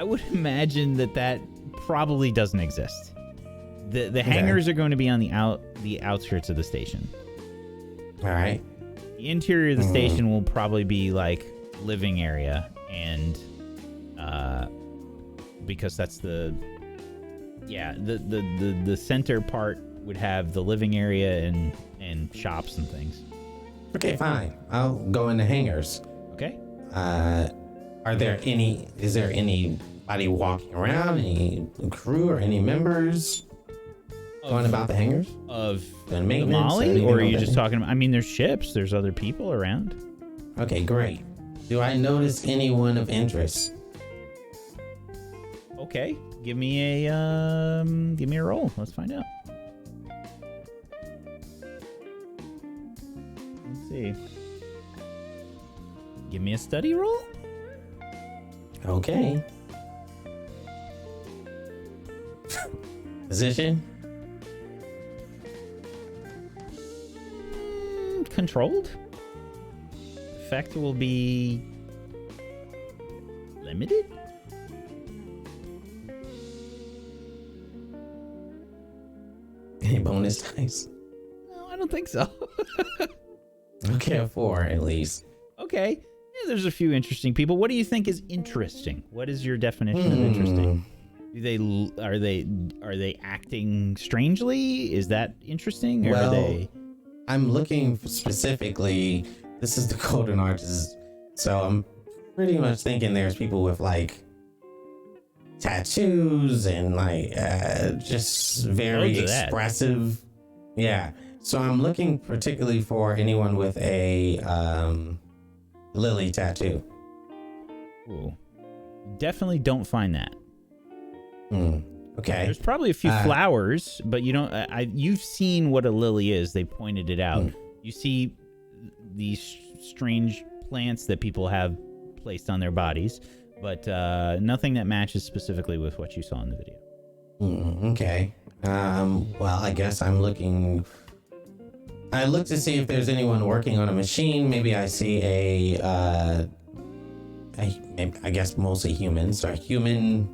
would imagine that probably doesn't exist. The hangars are going to be on the outskirts of the station. All right. The interior of the station will probably be like living area, and because that's the center part would have the living area and shops and things. Okay, fine. I'll go in the hangars. Okay. Is there anybody walking around, any crew or any members going about the hangars? Of the Molly, or are you just talking about, I mean, there's ships, there's other people around. Okay, great. Do I notice anyone of interest? Okay, give me a roll. Let's find out. Let's see. Give me a study roll. Okay. Position? Controlled. effect will be limited. Any bonus dice? No, I don't think so. Okay, a 4 at least. Okay. Yeah, there's a few interesting people. What do you think is interesting? What is your definition of interesting? Are they acting strangely? Is that interesting? Or are they... I'm looking specifically. This is the Golden Arches, so I'm pretty much thinking there's people with like tattoos and like just very expressive. Yeah. So I'm looking particularly for anyone with a lily tattoo. Ooh. Definitely don't find that. Okay. There's probably a few flowers, but you don't. You've seen what a lily is. They pointed it out. You see these strange plants that people have placed on their bodies, but nothing that matches specifically with what you saw in the video. Okay. Well, I guess I'm looking. I look to see if there's anyone working on a machine. Maybe I see I guess mostly humans. So a human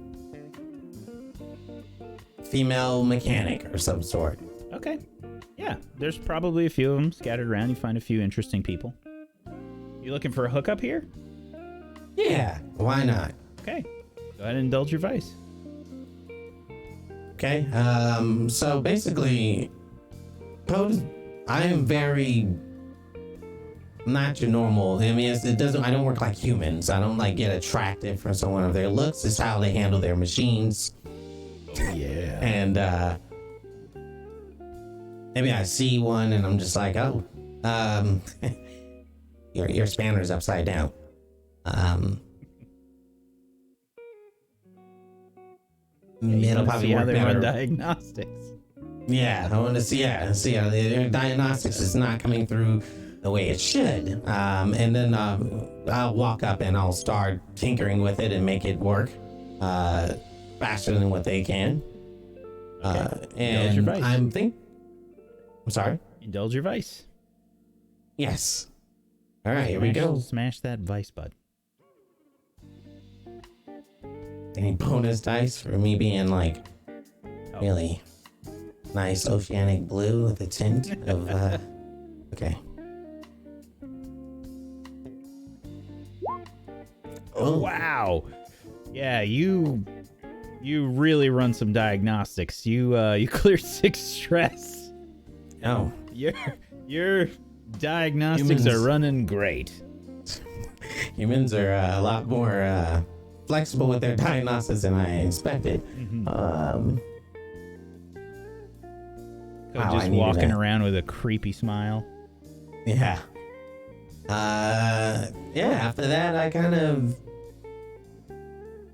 female mechanic or some sort. Okay. Yeah, there's probably a few of them scattered around. You find a few interesting people. You looking for a hookup here? Yeah, why not? Okay. Go ahead and indulge your vice. Okay. So basically, I am very not your normal. I mean, it doesn't. I don't work like humans. I don't like get attracted from someone of their looks. It's how they handle their machines. Oh, yeah. And maybe I see one and I'm just like, oh, your spanner's upside down. It'll probably how work they better. run diagnostics. Yeah, I want to see how their diagnostics is not coming through the way it should. And then I'll walk up and I'll start tinkering with it and make it work faster than what they can. Okay. And your vice. I'm sorry? Indulge your vice. Yes. All right, here we go. Smash that vice, bud. Any bonus dice for me being like really nice oceanic blue with a tint of okay. Oh wow. Yeah, you really run some diagnostics. You cleared 6 stress. Oh. Your diagnostics are running great. Humans are a lot more flexible with their diagnosis than I expected. Just walking around with a creepy smile. Yeah. After that, I kind of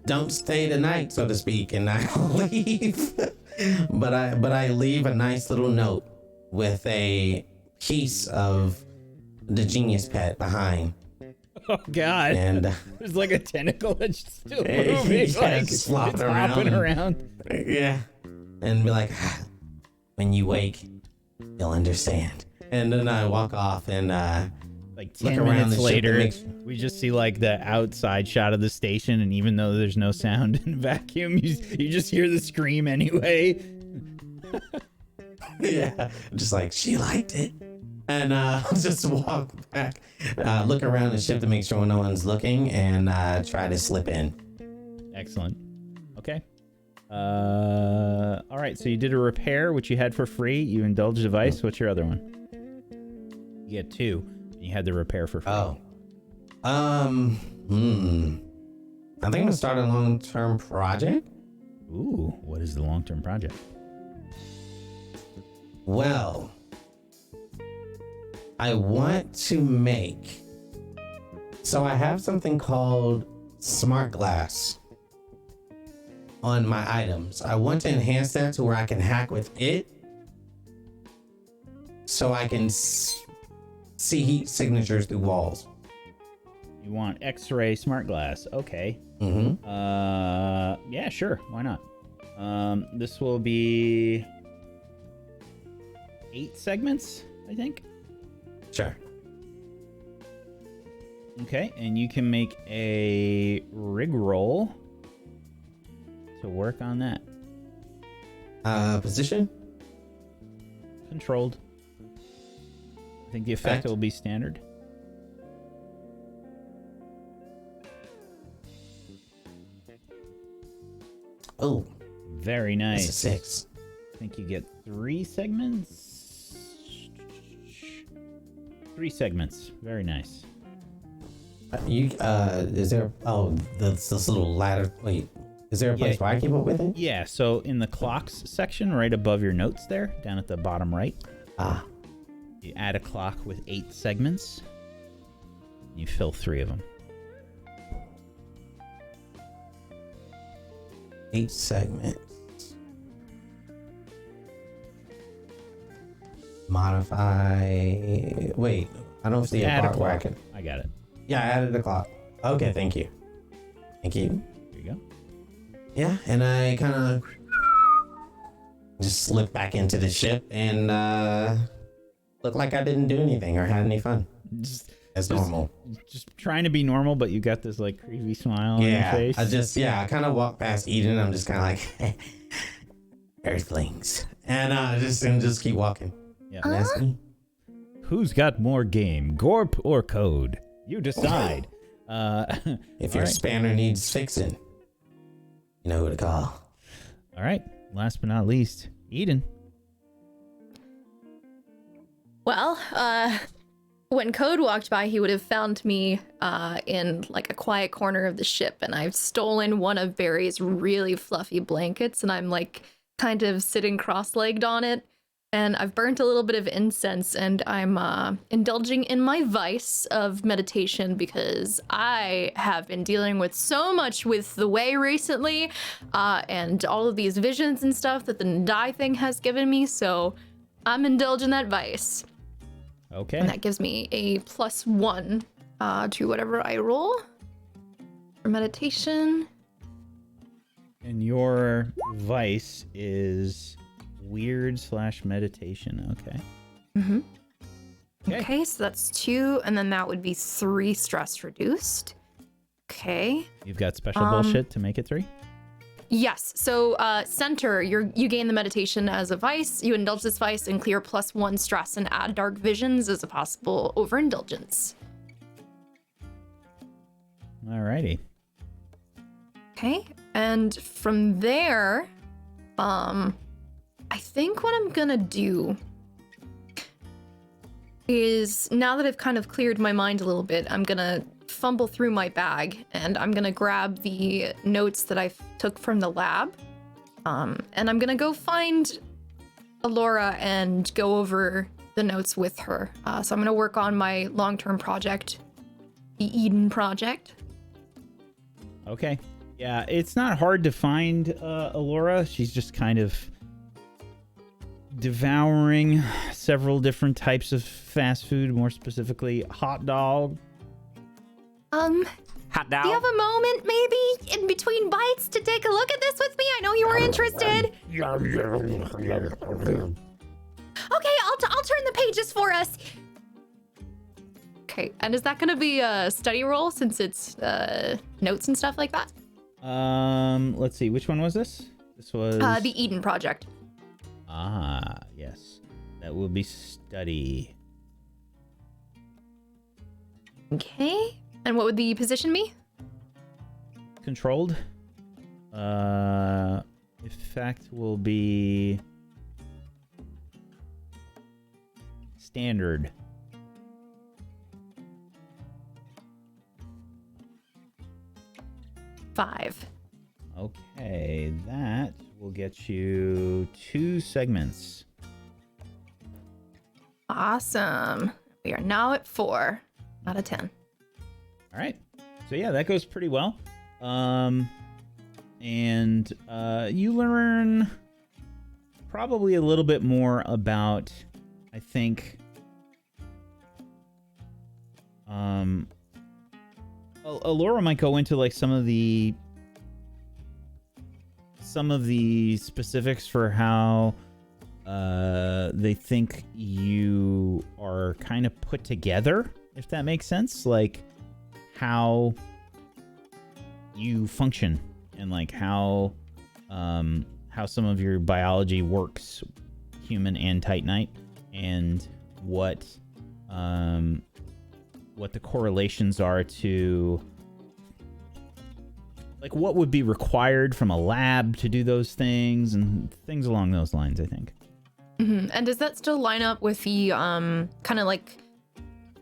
don't stay the night, so to speak, and I leave. but I leave a nice little note with a piece of the genius pet behind. Oh God! And there's like a tentacle that's still yeah, moving, like it's flopping it's hopping around. Yeah, and be like, when you wake, you'll understand. And then I walk off and like 10 look around minutes the later, we just see like the outside shot of the station, and even though there's no sound in the vacuum, you just hear the scream anyway. Yeah, just like she liked it. And just walk back, look around the ship to make sure no one's looking, and try to slip in. Excellent. Okay. All right. So you did a repair, which you had for free. You indulged a vice. What's your other one? You get 2. And you had the repair for free. Oh. I think I'm gonna start a long-term project. Ooh, what is the long-term project? Well, I want to make. So I have something called smart glass on my items. I want to enhance that to where I can hack with it, so I can see heat signatures through walls. You want X-ray smart glass? Okay. Yeah, sure. Why not? This will be 8 segments, I think. Sure. Okay, and you can make a rig roll to work on that. Position? Controlled. I think the effect Effect? will be standard. Oh, Very that's a nice. 6. I think you get 3 segments. 3 segments. Very nice. Is there, this little ladder, wait, is there a place where I keep up with it? Yeah, so in the clocks section, right above your notes there, down at the bottom right, Ah, you add a clock with 8 segments. You fill 3 of them. 8 segments. Modify, wait, I don't see a Add a part where I clock. can, I got it. yeah, I added a clock. Okay, thank you. Thank you. There you go. Yeah, and I kind of just slip back into the ship and look like I didn't do anything or had any fun. Just As normal. trying to be normal, but you got this like creepy smile on your Yeah, face. I kind of walk past Eden. I'm just kind of like, Earthlings, and just keep walking. Yeah. And that's me. Who's got more game, Gorp or Code? You decide. If your spanner needs fixing, you know who to call. All right. Last but not least, Eden. Well, when Code walked by, he would have found me in like a quiet corner of the ship, and I've stolen one of Barry's really fluffy blankets, and I'm like kind of sitting cross-legged on it, and I've burnt a little bit of incense, and I'm indulging in my vice of meditation because I have been dealing with so much with the way recently, and all of these visions and stuff that the Ndai thing has given me, so I'm indulging that vice. Okay. And that gives me a +1 to whatever I roll for meditation. And your vice is weird/meditation. Okay. Mm-hmm. Okay. Okay, so that's 2, and then that would be 3 stress reduced. Okay. You've got special bullshit to make it 3? Yes. So center, you gain the meditation as a vice. You indulge this vice and clear +1 stress and add dark visions as a possible overindulgence. Alrighty. Okay. And from there, I think what I'm gonna do is, now that I've kind of cleared my mind a little bit, I'm gonna fumble through my bag and I'm gonna grab the notes that I took from the lab, and I'm gonna go find Alora and go over the notes with her. So I'm gonna work on my long-term project, the Eden project. Okay. Yeah, it's not hard to find Alora. She's just kind of devouring several different types of fast food, more specifically hot dog. Hot Do you have a moment, maybe, in between bites to take a look at this with me? I know you were interested. Okay, I'll turn the pages for us. Okay, and is that going to be a study roll since it's notes and stuff like that? Let's see. Which one was this? This was The Eden Project. Ah, yes. That will be study. Okay, and what would the position be? Controlled. Effect will be standard. Five. Okay, that will get you 2 segments. Awesome. We are now at 4 out of 10. All right. So yeah, that goes pretty well. And you learn probably a little bit more about, I think, Alora might go into like some of the specifics for how they think you are kind of put together, if that makes sense. Like how you function and like how some of your biology works, human and Titanite, and what the correlations are to, like, what would be required from a lab to do those things and things along those lines, I think. Mm-hmm. And does that still line up with the kind of like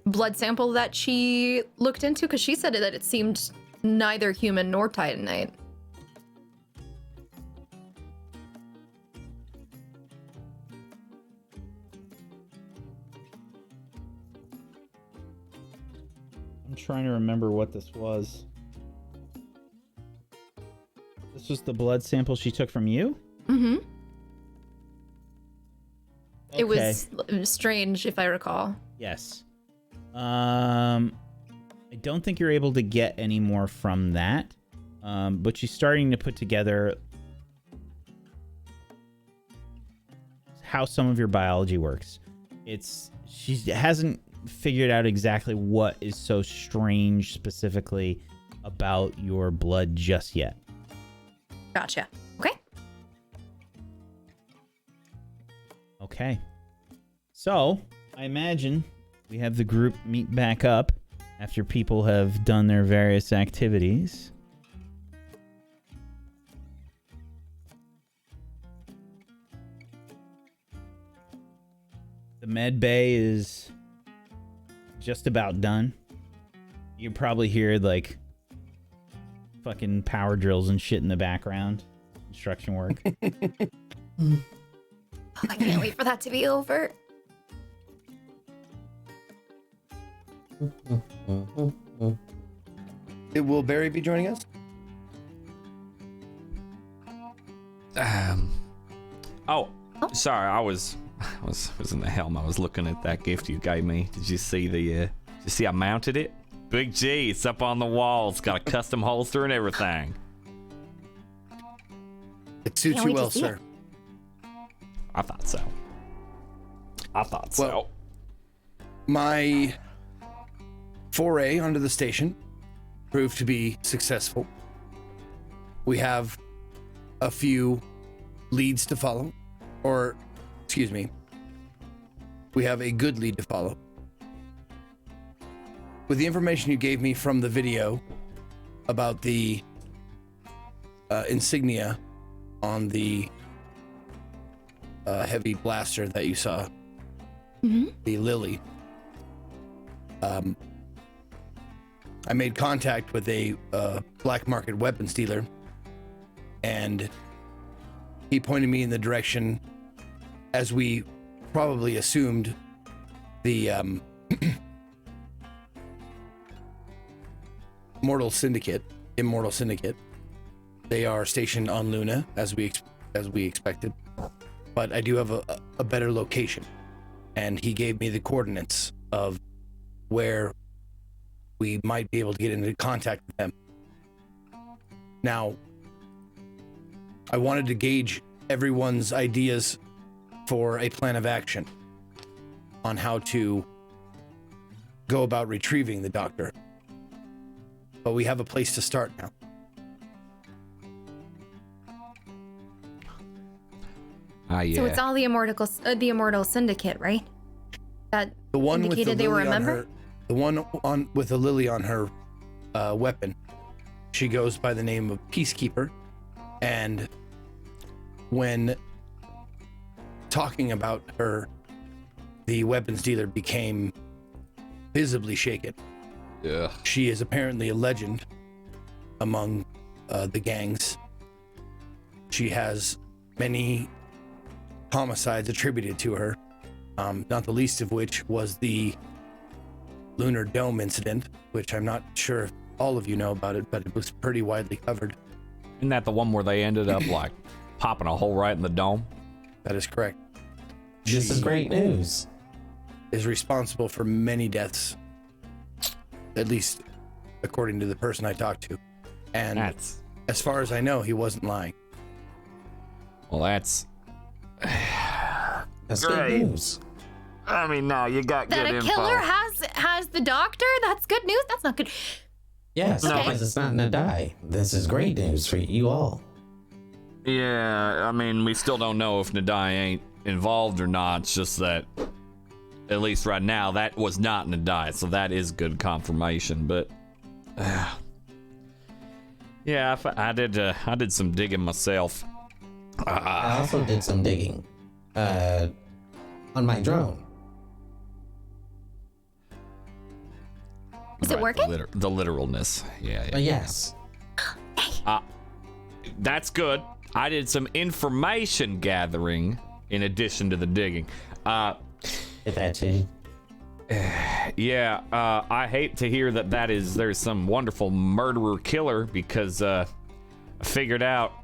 blood sample that she looked into? Because she said that it seemed neither human nor Titanite. I'm trying to remember what this was. This was the blood sample she took from you? Mm-hmm. Okay. It was strange, if I recall. Yes. I don't think you're able to get any more from that. But she's starting to put together how some of your biology works. She hasn't figured out exactly what is so strange specifically about your blood just yet. Gotcha. Okay. Okay. So, I imagine we have the group meet back up after people have done their various activities. The med bay is just about done. You probably hear like fucking power drills and shit in the background. Construction work. Oh, I can't wait for that to be over. Will Barry be joining us? Oh, sorry. I was in the helm. I was looking at that gift you gave me. Did you see Did you see I mounted it? Big G. It's up on the wall. It's got a custom holster and everything. It suits Can't you wait to well, see sir. I thought so. Well, my foray onto the station proved to be successful. We have a few leads to follow, or excuse me, we have a good lead to follow. With the information you gave me from the video about the insignia on the heavy blaster that you saw, the Lily, I made contact with a black market weapons dealer, and he pointed me in the direction, as we probably assumed, the Immortal Syndicate. They are stationed on Luna, as we expected, but I do have a better location, and he gave me the coordinates of where we might be able to get into contact with them. Now, I wanted to gauge everyone's ideas for a plan of action on how to go about retrieving the doctor. But we have a place to start now. Yeah. So it's all the Immortal Syndicate, right? That The one with the indicated they were a lily on member? her, the one on with the lily on her weapon. She goes by the name of Peacekeeper, and when talking about her, the weapons dealer became visibly shaken. Yeah. She is apparently a legend among the gangs. She has many homicides attributed to her, not the least of which was the Lunar Dome incident, which I'm not sure if all of you know about it, but it was pretty widely covered. Isn't that the one where they ended up like popping a hole right in the dome? That is correct. This is She great news. is responsible for many deaths, at least according to the person I talked to. And That's as far as I know, he wasn't lying. well. That's That's Great. good news. I mean, no, you got That good a info. killer has the doctor? That's good news. That's not good. Yes, No, because it's not Nadai. This is great news for you all. Yeah, I mean, we still don't know if Nadai ain't involved or not. It's just that, at least right now, that was not Nadai, so that is good confirmation. But yeah, I did some digging myself. I also did some digging on my drone. Is it working? The literalness. Yeah. Yes. That's good. I did some information gathering in addition to the digging. If that too. Yeah, I hate to hear there's some wonderful murderer killer because I figured out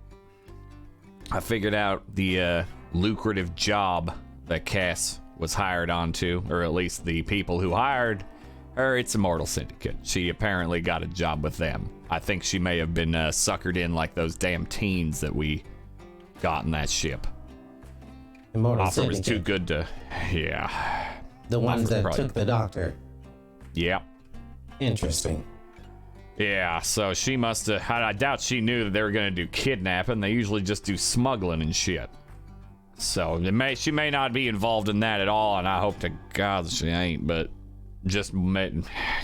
the lucrative job that Cass was hired onto, or at least the people who hired her. It's Immortal Syndicate. She apparently got a job with them. I think she may have been suckered in like those damn teens that we got in that ship. Immortal Offer was Syndicate. too good to, yeah. The ones that probably- took the doctor. Yep. Interesting. Yeah, so she must have. I doubt she knew that they were going to do kidnapping. They usually just do smuggling and shit. So she may not be involved in that at all, and I hope to God she ain't, but just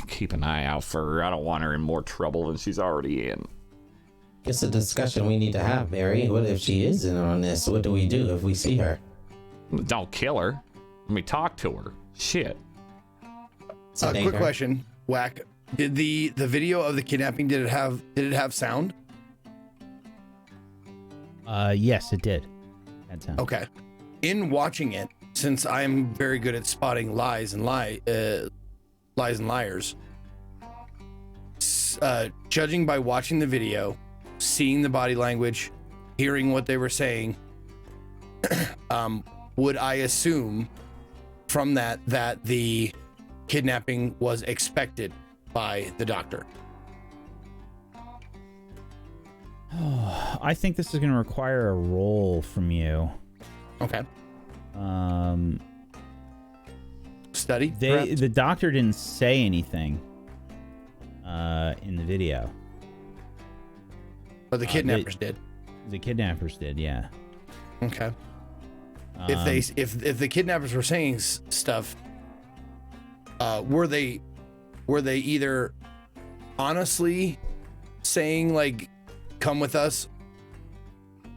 keep an eye out for her. I don't want her in more trouble than she's already in. It's a discussion we need to have, Barry. What if she is in on this? What do we do if we see her? Don't kill her. Let me talk to her. Shit. Quick question, Whack. Did the video of the kidnapping, did it have sound? Yes, it did. Had sound. Okay. In watching it, since I'm very good at spotting lies and liars, judging by watching the video, seeing the body language, hearing what they were saying, would I assume from that the kidnapping was expected by the doctor? I think this is going to require a roll from you. Okay. Study? The doctor didn't say anything in the video. But the kidnappers did. The kidnappers did, yeah. Okay. If the kidnappers were saying stuff, were they either honestly saying like, "Come with us,"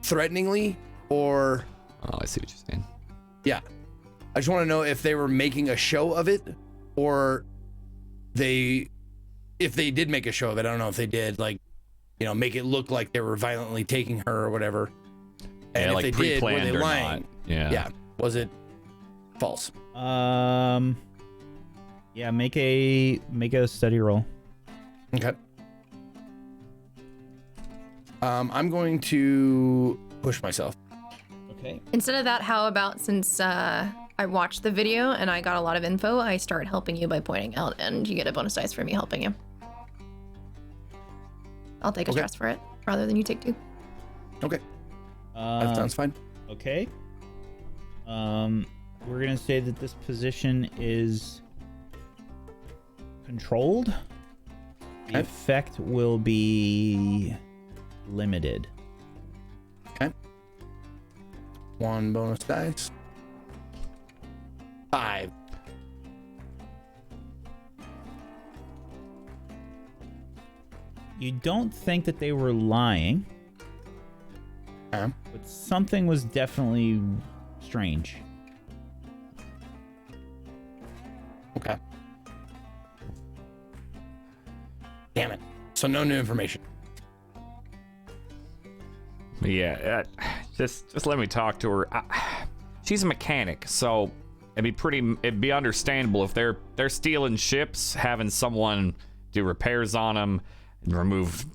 threateningly, or? Oh, I see what you're saying. Yeah, I just want to know if they were making a show of it, or if they did make a show of it. I don't know if they did, like, make it look like they were violently taking her or whatever. And Yeah, if like they did, were pre-planned they or lying? not. Yeah. Yeah. Was it false? Yeah, make a study roll. Okay. I'm going to push myself. Okay. Instead of that, how about since I watched the video and I got a lot of info, I start helping you by pointing out, and you get a bonus dice for me helping you. I'll take a stress for it rather than you take 2. Okay. That sounds fine. Okay. We're gonna say that this position is controlled. The effect will be limited. Okay. 1 bonus dice. 5. You don't think that they were lying, but something was definitely strange. Okay. Damn it. So no new information. Yeah, just let me talk to her. She's a mechanic, so it'd be understandable if they're stealing ships, having someone do repairs on them and remove,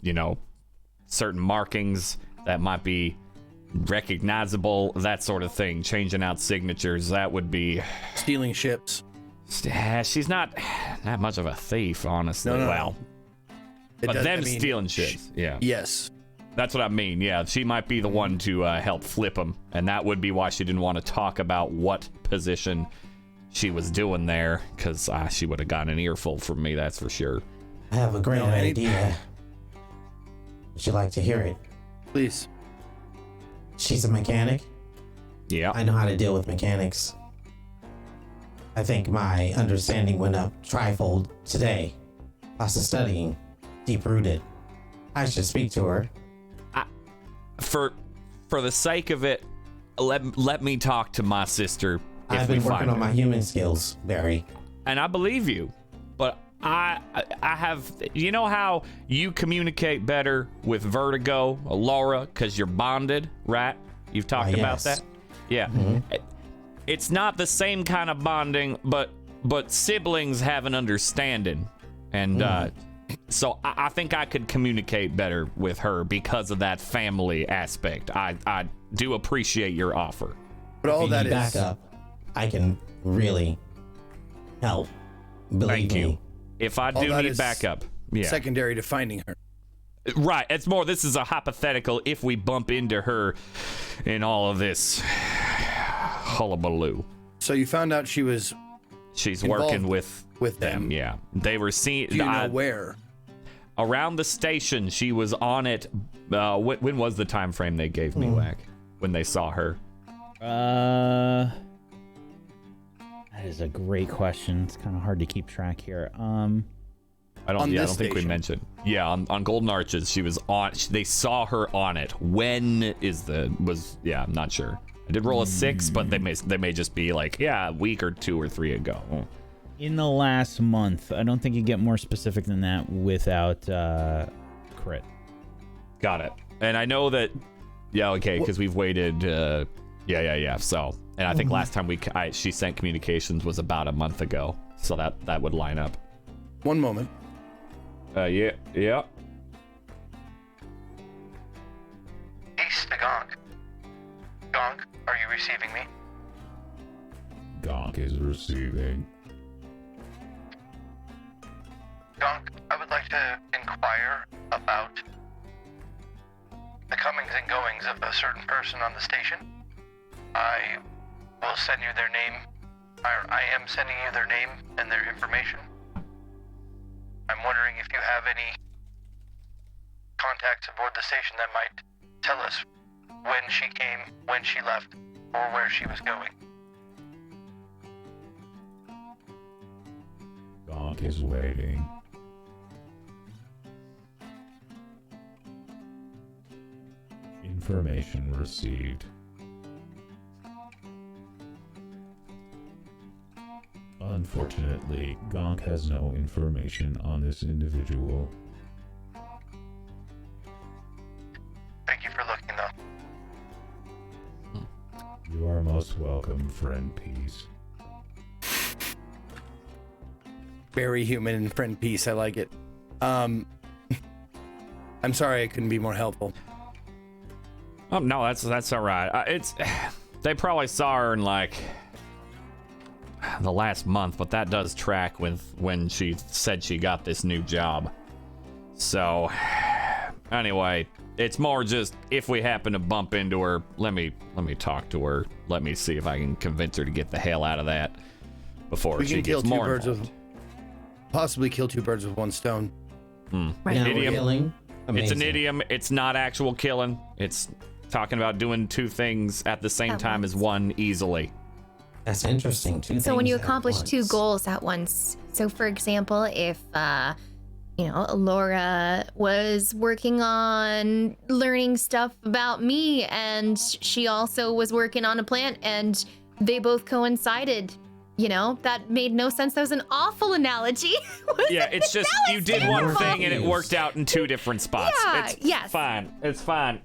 certain markings that might be recognizable, that sort of thing, changing out signatures. That would be stealing ships. She's not that much of a thief, honestly. No. Well, but them stealing ships, yeah. Yes. That's what I mean. Yeah, she might be the one to help flip them, and that would be why she didn't want to talk about what position she was doing there, because she would have gotten an earful from me, that's for sure. I have a great idea. Would you like to hear it? Please. She's a mechanic. Yeah. I know how to deal with mechanics. I think my understanding went up trifold today. Lots of studying. Deep-rooted. I should speak to her. For the sake of it, let me talk to my sister. I've been working on my human skills, Barry. And I believe you, but I have, you know how you communicate better with Vertigo, Laura, because you're bonded, right? You've talked about that? Yeah. Mm-hmm. It's not the same kind of bonding, but siblings have an understanding. And so I think I could communicate better with her because of that family aspect. I do appreciate your offer. But all that is... back up, I can really help. Believe me. If I do need backup, secondary to finding her. Right. It's more, this is a hypothetical if we bump into her in all of this hullabaloo. So you found out she's working with them. Yeah. They were seen. Do you know where? Around the station. She was on it. When was the time frame they gave me, Whack? When they saw her? That is a great question. It's kind of hard to keep track here. I don't think we mentioned. Yeah, on Golden Arches, she was on. They saw her on it. When I'm not sure. I did roll a 6, but they may just be like, a week or 2 or 3 ago. In the last month. I don't think you get more specific than that without crit. Got it. And I know that. Yeah, okay, because we've waited. So, and I think last time she sent communications was about a month ago, so that would line up. One moment. Yeah. East to Gonk. Gonk, are you receiving me? Gonk is receiving. Gonk, I would like to inquire about the comings and goings of a certain person on the station. I will send you their name. I am sending you their name and their information. I'm wondering if you have any contacts aboard the station that might tell us when she came, when she left, or where she was going. Gonk is waiting. Information received. Unfortunately, Gonk has no information on this individual. Thank you for looking, though. You are most welcome, friend Peace. Very human and friend Peace. I like it. I'm sorry I couldn't be more helpful. Oh no, that's all right. They probably saw her in like the last month, but that does track with when she said she got this new job. So anyway, it's more just if we happen to bump into her, let me talk to her. Let me see if I can convince her to get the hell out of that before she gets more involved. Possibly kill 2 birds with 1 stone. Right. Now Idiom. killing. It's an idiom. It's not actual killing. It's talking about doing 2 things at the same time as one easily. That's interesting. So when you accomplish 2 goals at once, so for example, if Laura was working on learning stuff about me and she also was working on a plant and they both coincided, that made no sense. That was an awful analogy. Yeah, it's just you did one thing and it worked out in 2 different spots. Yeah, Fine. It's fine.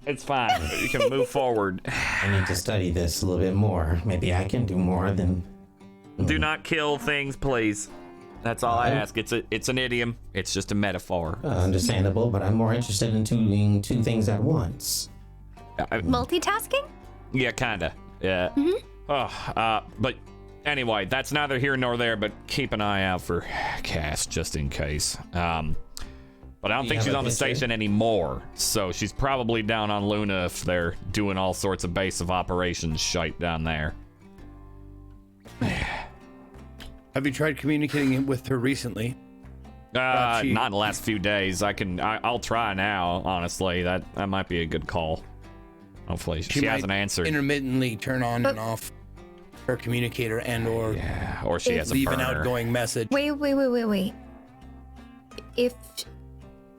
You can move forward. I need to study this a little bit more. Maybe I can do more than... Do not kill things, please. That's all I ask. It's an idiom. It's just a metaphor. Understandable, but I'm more interested in doing 2 things at once. Multitasking? Yeah, kinda. Yeah. But anyway, that's neither here nor there, but keep an eye out for Cass just in case. But I don't think she's on the station anymore, so she's probably down on Luna if they're doing all sorts of base of operations shite down there. Have you tried communicating with her recently? Not in the last few days. I'll try now. Honestly, that might be a good call. Hopefully, she hasn't answered. Intermittently turn on and off her communicator or or she has a leave an burner. outgoing message. Wait.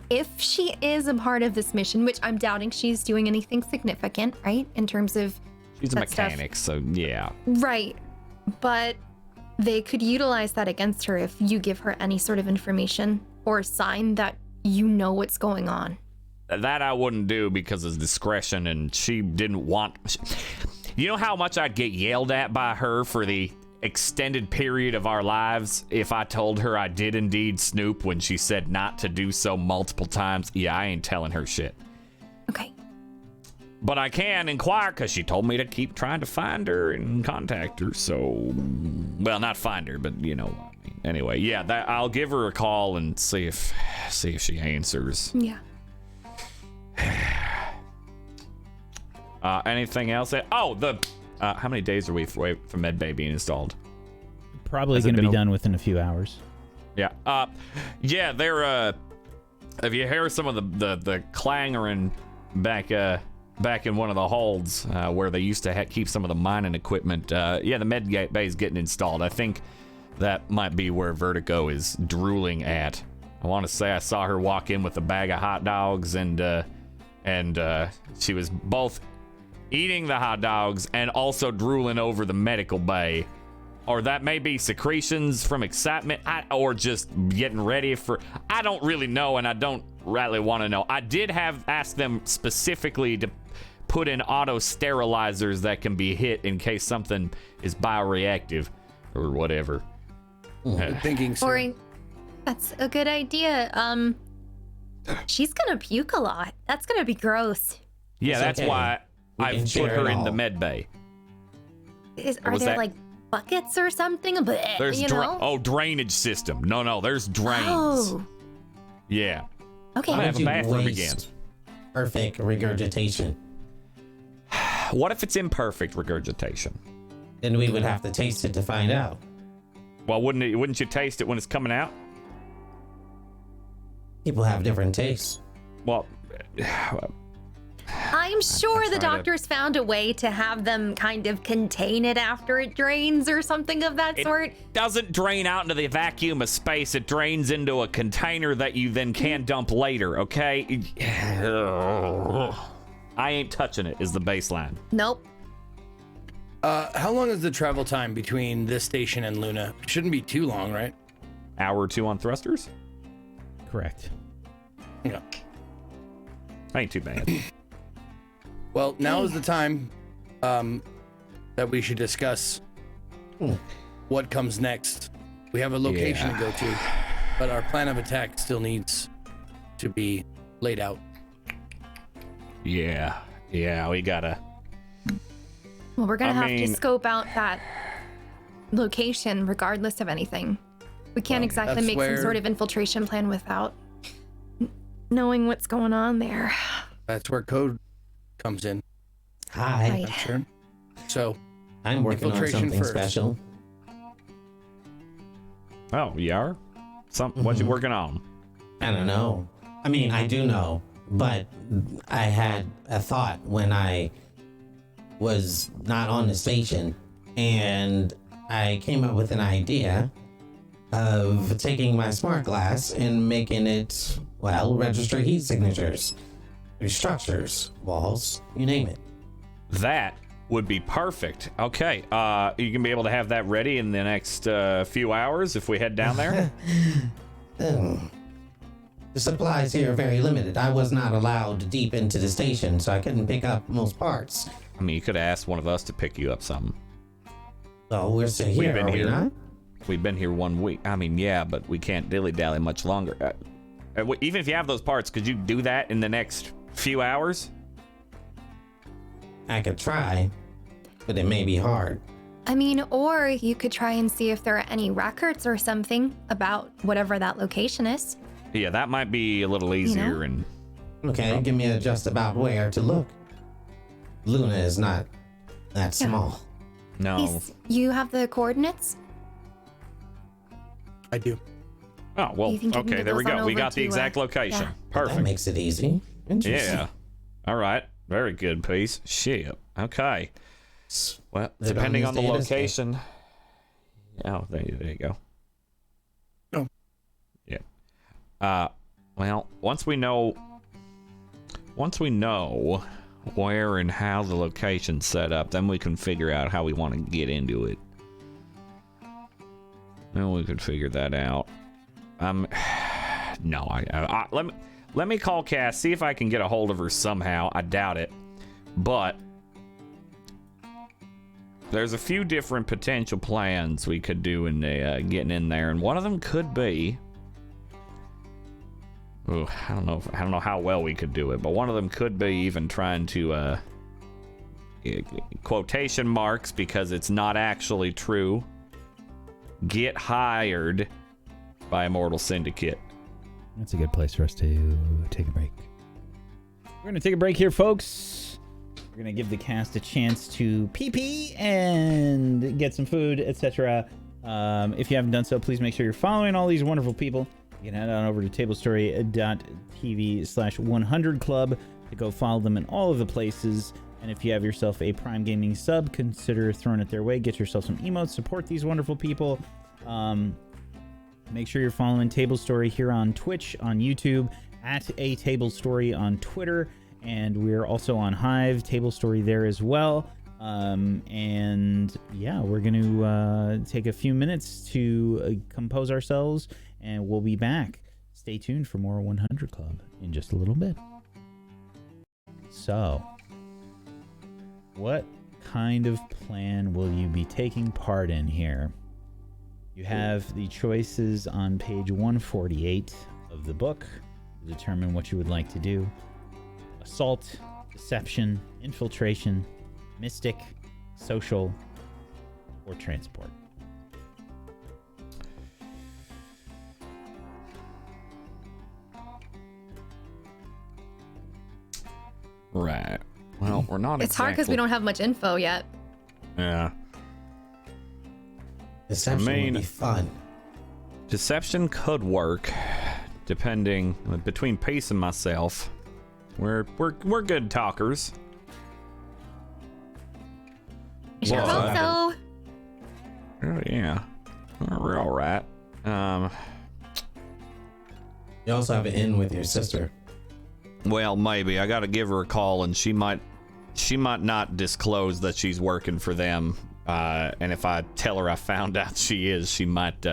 If she is a part of this mission, which I'm doubting she's doing anything significant, right? In terms of She's a that stuff. mechanic, so yeah. Right. But they could utilize that against her if you give her any sort of information or sign that you know what's going on. That I wouldn't do because of discretion, and she didn't want... You know how much I'd get yelled at by her for the extended period of our lives if I told her I did indeed snoop when she said not to do so multiple times? Yeah, I ain't telling her shit. Okay. But I can inquire because she told me to keep trying to find her and contact her. So, well, not find her, but you know what I mean. Anyway, yeah, I'll give her a call and see if she answers. Yeah. Anything else? How many days are we away from Medbay being installed? Probably going to be done within a few hours. Yeah. Yeah, they're if you hear some of the clangering back in one of the holds where they used to keep some of the mining equipment, the med bay is getting installed. I think that might be where Vertigo is drooling at. I want to say I saw her walk in with a bag of hot dogs and she was both eating the hot dogs and also drooling over the medical bay. Or that may be secretions from excitement, or just getting ready for... I don't really know, and I don't really want to know. I did ask them specifically to put in auto sterilizers that can be hit in case something is bioreactive or whatever. Good thinking, sir. Or that's a good idea. She's gonna puke a lot. That's gonna be gross. Yeah, that's okay. why I've put her in the med bay. Are there like buckets or something? But There's you know? Drainage system. No, there's drains. Oh. Yeah. Okay. I have a bathroom again. Waste perfect regurgitation. What if it's imperfect regurgitation? Then we would have to taste it to find out. Well, wouldn't you taste it when it's coming out? People have different tastes. Well, I'm sure the trying to- doctors found a way to have them kind of contain it after it drains or something of that sort. It doesn't drain out into the vacuum of space. It drains into a container that you then can dump later, okay? I ain't touching it, is the baseline. Nope. How long is the travel time between this station and Luna? Shouldn't be too long, right? Hour or two on thrusters? Correct. Yeah. Ain't too bad. Well, now is the time that we should discuss what comes next. We have a location to go to, but our plan of attack still needs to be laid out. Yeah, we gotta... Well, we're gonna I have mean- to scope out that location regardless of anything. We can't exactly that's make where- some sort of infiltration plan without knowing what's going on there. That's where code comes in. Hi. Right. Sure. So, I'm working on Infiltration something first. special. Oh, you are? What you working on? I don't know. I mean, I do know, but I had a thought when I was not on the station, and I came up with an idea of taking my smart glass and making it, well, register heat signatures, structures, walls, you name it. That would be perfect. Okay, you can be able to have that ready in the next few hours if we head down there? The supplies here are very limited. I was not allowed deep into the station, so I couldn't pick up most parts. I mean, you could have asked one of us to pick you up something. So we're still here, been are we here. not? We've been here 1 week. I mean, yeah, but we can't dilly-dally much longer. Even if you have those parts, could you do that in the next few hours? I could try, but it may be hard. I mean, or you could try and see if there are any records or something about whatever that location is. Yeah, that might be a little easier. And Okay, give me a just about where to look. Luna is not that small. no, You have the coordinates? I do. Oh, well, You can give me okay, there we those on go. We over got the to, exact location. yeah. Perfect. That makes it easy. Interesting. Yeah. All right. Very good piece. Shit. Okay. Well, They don't depending use on the data, so- location. Oh, there you go. Oh. Yeah. Well, once we know where and how the location's set up, then we can figure out how we want to get into it. Then we could figure that out. No, let me call Cass, see if I can get a hold of her somehow. I doubt it, but there's a few different potential plans we could do in getting in there, and one of them could be. Ooh, I don't know how well we could do it, but one of them could be even trying to quotation marks, because it's not actually true, get hired by Immortal Syndicate. That's a good place for us to take a break. We're going to take a break here, folks. We're going to give the cast a chance to pee and get some food, etc. If you haven't done so, please make sure you're following all these wonderful people. You can head on over to tablestory.tv/100club to go follow them in all of the places. And if you have yourself a Prime Gaming sub, consider throwing it their way. Get yourself some emotes. Support these wonderful people. Make sure you're following Tablestory here on Twitch, on YouTube, at a Tablestory on Twitter, and we're also on Hive, Tablestory there as well. And yeah, we're going to take a few minutes to compose ourselves, and we'll be back. Stay tuned for more 100 Club in just a little bit. So, what kind of plan will you be taking part in here? You have the choices on page 148 of the book to determine what you would like to do. Assault, deception, infiltration, mystic, social, or transport. Right. Well, we're not. It's hard because we don't have much info yet. Yeah. Deception would be fun. Deception could work, depending between Pace and myself. We're good talkers. I sure hope so. Oh yeah, we're all right. You also have an in with your sister. Well, maybe I got to give her a call, and she might not disclose that she's working for them. And if I tell her I found out she is, she might.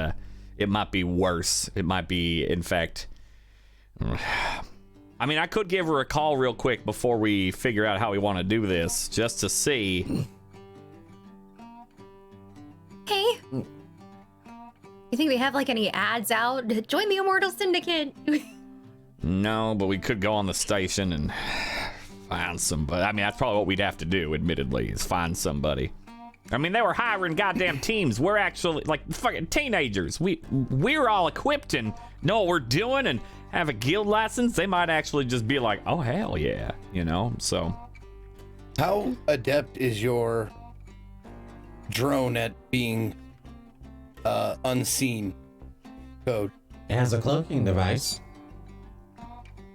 It might be worse. It might be, in fact. I mean, I could give her a call real quick before we figure out how we want to do this, just to see. Hey. You think they have like any ads out? Join the Immortal Syndicate. No, but we could go on the station and find somebody. I mean, that's probably what we'd have to do, admittedly, is find somebody. I mean, they were hiring goddamn teams. We're actually like fucking teenagers. We're all equipped and know what we're doing and have a guild license. They might actually just be like, oh hell yeah, you know. So, how adept is your drone at being unseen? Code. It has a cloaking device.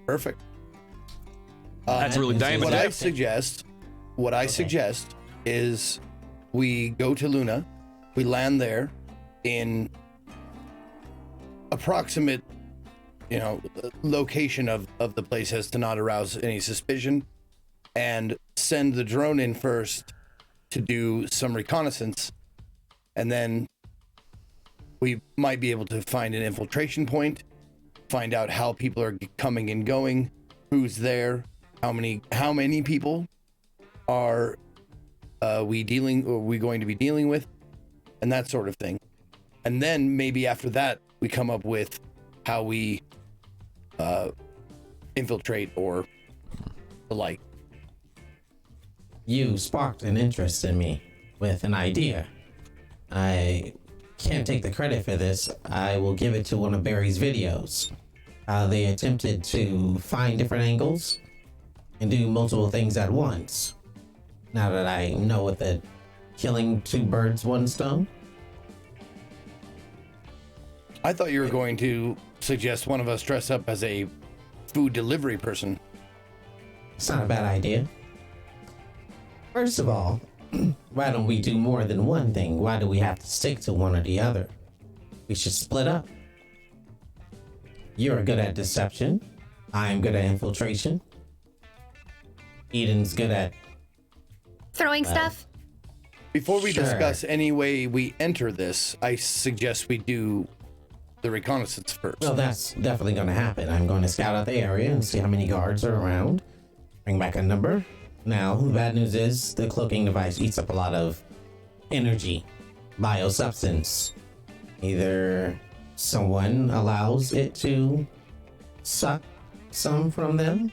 Perfect. That's really damaging. What I suggest is we go to Luna, we land there in approximate, location of the place as to not arouse any suspicion, and send the drone in first to do some reconnaissance, and then we might be able to find an infiltration point, find out how people are coming and going, who's there, how many people are we going to be dealing with, and that sort of thing. And then maybe after that we come up with how we infiltrate or the like. You sparked an interest in me with an idea. I can't take the credit for this. I will give it to one of Barry's videos. They attempted to find different angles and do multiple things at once. Now that I know what the killing two birds, one stone. I thought you were going to suggest one of us dress up as a food delivery person. It's not a bad idea. First of all, why don't we do more than one thing? Why do we have to stick to one or the other? We should split up. You're good at deception. I'm good at infiltration. Eden's good at Throwing stuff? Before we Sure. discuss any way we enter this, I suggest we do the reconnaissance first. Well, that's definitely going to happen. I'm going to scout out the area and see how many guards are around. Bring back a number. Now, the bad news is the cloaking device eats up a lot of energy, biosubstance. Either someone allows it to suck some from them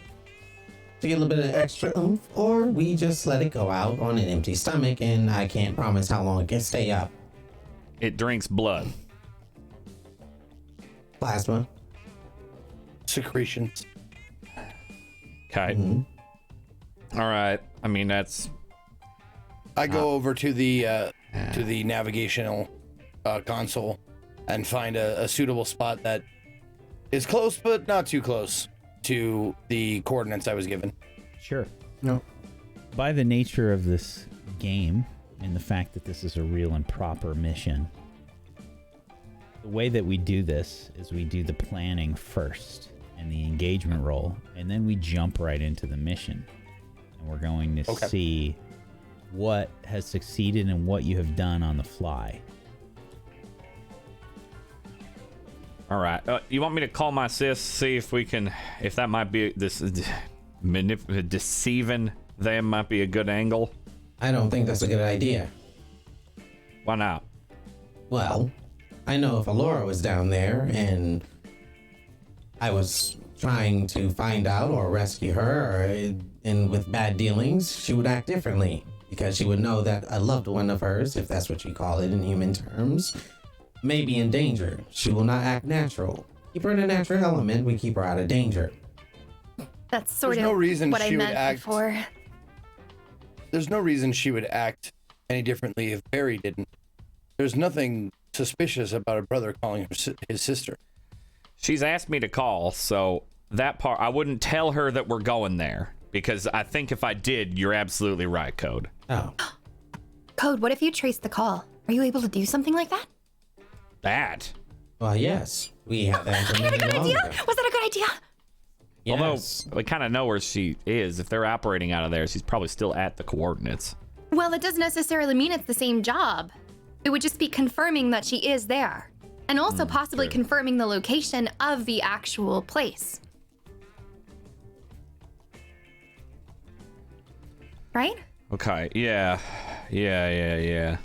to get a little bit of extra oomph, or we just let it go out on an empty stomach, and I can't promise how long it can stay up. It drinks blood. Plasma. Secretions. Okay. All right. I mean, that's I go over to the navigational console and find a suitable spot that is close but not too close to the coordinates I was given. Sure. No. By the nature of this game and the fact that this is a real and proper mission, the way that we do this is we do the planning first and the engagement roll, and then we jump right into the mission. And we're going to see what has succeeded and what you have done on the fly. all right. You want me to call my sis, see if we can, if that might be this deceiving them might be a good angle? I don't think that's a good idea. Why not? Well, I know if Alora was down there and I was trying to find out or rescue her, and with bad dealings, she would act differently because she would know that a loved one of hers, if that's what you call it in human terms, may be in danger. She will not act natural. Keep her in a natural element, we keep her out of danger. That's sort There's of no reason what I she would meant act- before. There's no reason she would act any differently if Barry didn't. There's nothing suspicious about a brother calling her his sister. She's asked me to call, so that part, I wouldn't tell her that we're going there, because I think if I did, you're absolutely right, Code. Oh. Code, what if you trace the call? Are you able to do something like that? That? Well, yes. We have that I had a good information idea? long ago. Was that a good idea? Yes. Although, we kind of know where she is. If they're operating out of there, she's probably still at the coordinates. Well, it doesn't necessarily mean it's the same job. It would just be confirming that she is there. And also possibly confirming the location of the actual place. Right? Okay, yeah. Yeah.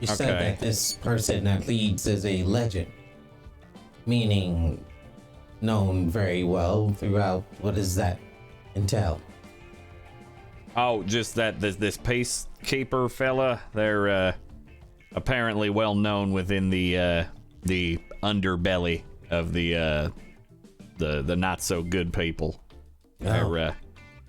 You said Okay. that this person that leads is a legend, meaning known very well throughout. What does that entail? Oh, just that this peacekeeper fella, they're apparently well known within the underbelly of the not so good people. Oh.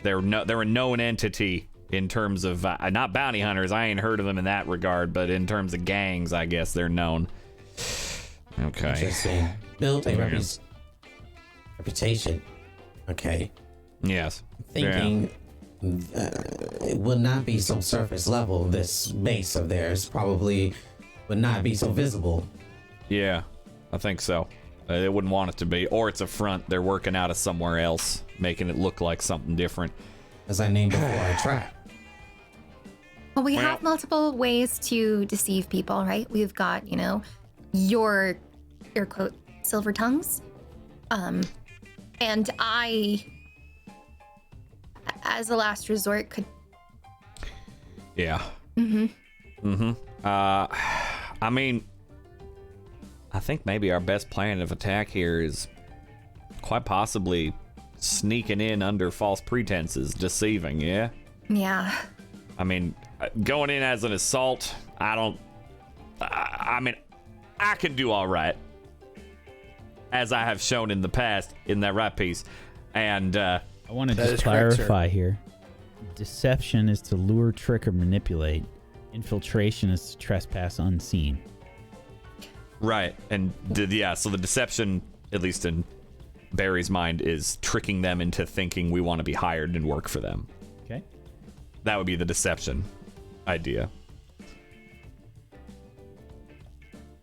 They're a known entity in terms of not bounty hunters. I ain't heard of them in that regard, but in terms of gangs, I guess they're known. Okay. Interesting. Built a reputation. Okay. Yes. Thinking it would not be so surface level. This base of theirs probably would not be so visible. Yeah, I think so. They wouldn't want it to be, or it's a front. They're working out of somewhere else, making it look like something different. As I named before, I trap. Well, we have multiple ways to deceive people, right? We've got, your air quote silver tongues. And I, as a last resort, could. Yeah. I mean, I think maybe our best plan of attack here is quite possibly sneaking in under false pretenses, deceiving, yeah? Yeah. I mean, going in as an assault, I mean, I can do all right, as I have shown in the past in that rap piece. And I want to That just is correct, sir. clarify here. Deception is to lure, trick, or manipulate. Infiltration is to trespass unseen. Right. And so the deception, at least in Barry's mind, is tricking them into thinking we want to be hired and work for them. Okay. That would be the deception idea.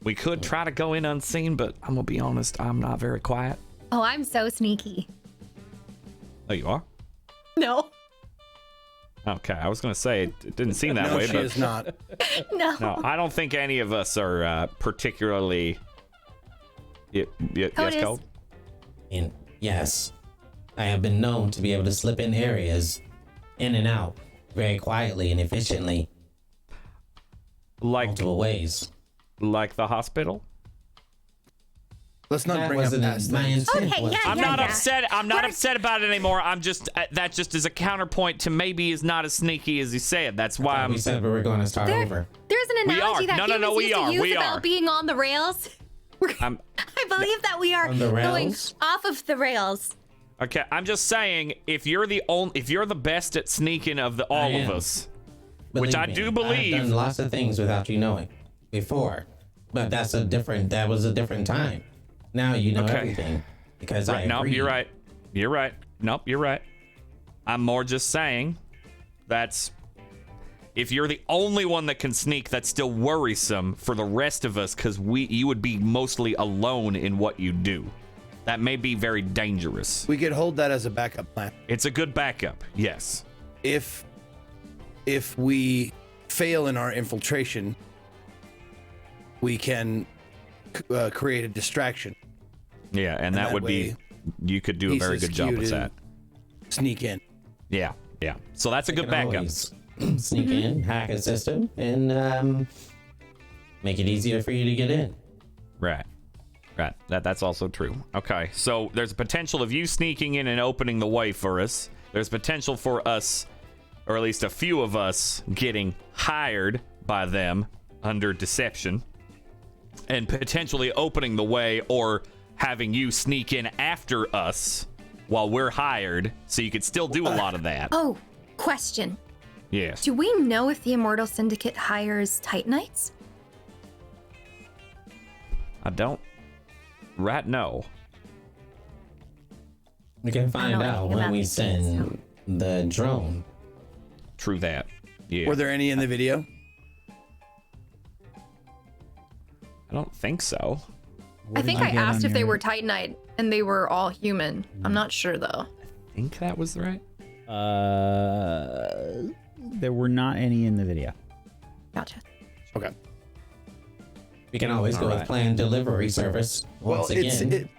We could try to go in unseen, but I'm going to be honest, I'm not very quiet. Oh, I'm so sneaky. Oh, you are? No. Okay, I was going to say, it didn't seem that No, way, she but is not. No. no, I don't think any of us are particularly... yes, Cole? And yes, I have been known to be able to slip in areas in and out very quietly and efficiently. Multiple ways. Like the hospital? Let's not That bring up wasn't past my things. intent. Okay, was yeah, to I'm do not that. upset. I'm not upset about it anymore. I'm just that just is a counterpoint to maybe is not as sneaky as you said. That's why I'm. We said we were going to start over. There's an We analogy are. that No, humans we used are. to use We about are. being on the rails. I'm I believe that we are On the going rails? off of the rails. okay. I'm just saying if you're the best at sneaking of all of am. us, Believe which I me, do I've believe. done lots of things without you knowing before, but that was a different time. Now you know Okay. everything because I No, agree. you're right. You're right. Nope, you're right. I'm more just saying that's if you're the only one that can sneak, that's still worrisome for the rest of us because you would be mostly alone in what you do. That may be very dangerous. We could hold that as a backup plan. It's a good backup, yes. If we fail in our infiltration, we can create a distraction. Yeah, and that that would be way you could do a very he's good job with askew that. to Sneak in. Yeah. So that's a You good can backup. always sneak in, hack a system, and make it easier for you to get in. Right. That's also true. Okay, so there's a potential of you sneaking in and opening the way for us. There's potential for us, or at least a few of us, getting hired by them under deception, and potentially opening the way or having you sneak in after us while we're hired, so you could still do a lot of that. Oh, question. Yes. Do we know if the Immortal Syndicate hires Titanites? I don't. Right, no. We can find know out anything when about we these things, send the drone. True that. Yeah. Were there any in the video? I don't think so. I think I get on asked if they your- were Titanite and they were all human. I'm not sure though. I think that was right. There were not any in the video. Gotcha. Okay. We can always go with Alright. planned delivery service. Once again,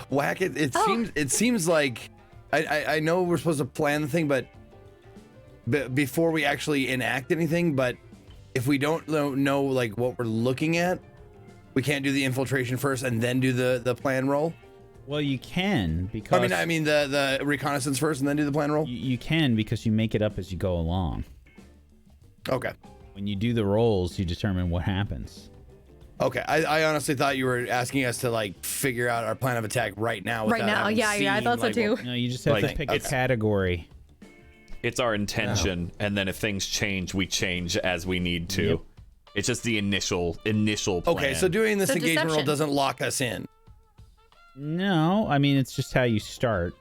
Whack it. It seems like I know we're supposed to plan the thing, but before we actually enact anything, but if we don't know like what we're looking at, we can't do the infiltration first and then do the plan roll. Well, you can because I mean the reconnaissance first and then do the plan roll. you can because you make it up as you go along. Okay. When you do the rolls, you determine what happens. Okay. I honestly thought you were asking us to like figure out our plan of attack right now. Right without now, having yeah, I seen, thought so like, too. No, you just have Like, to pick a it's- category. It's our intention, and then if things change, we change as we need to. Yep. It's just the initial plan. Okay, so doing this So engagement roll deception. doesn't lock us in. No, I mean it's just how you start.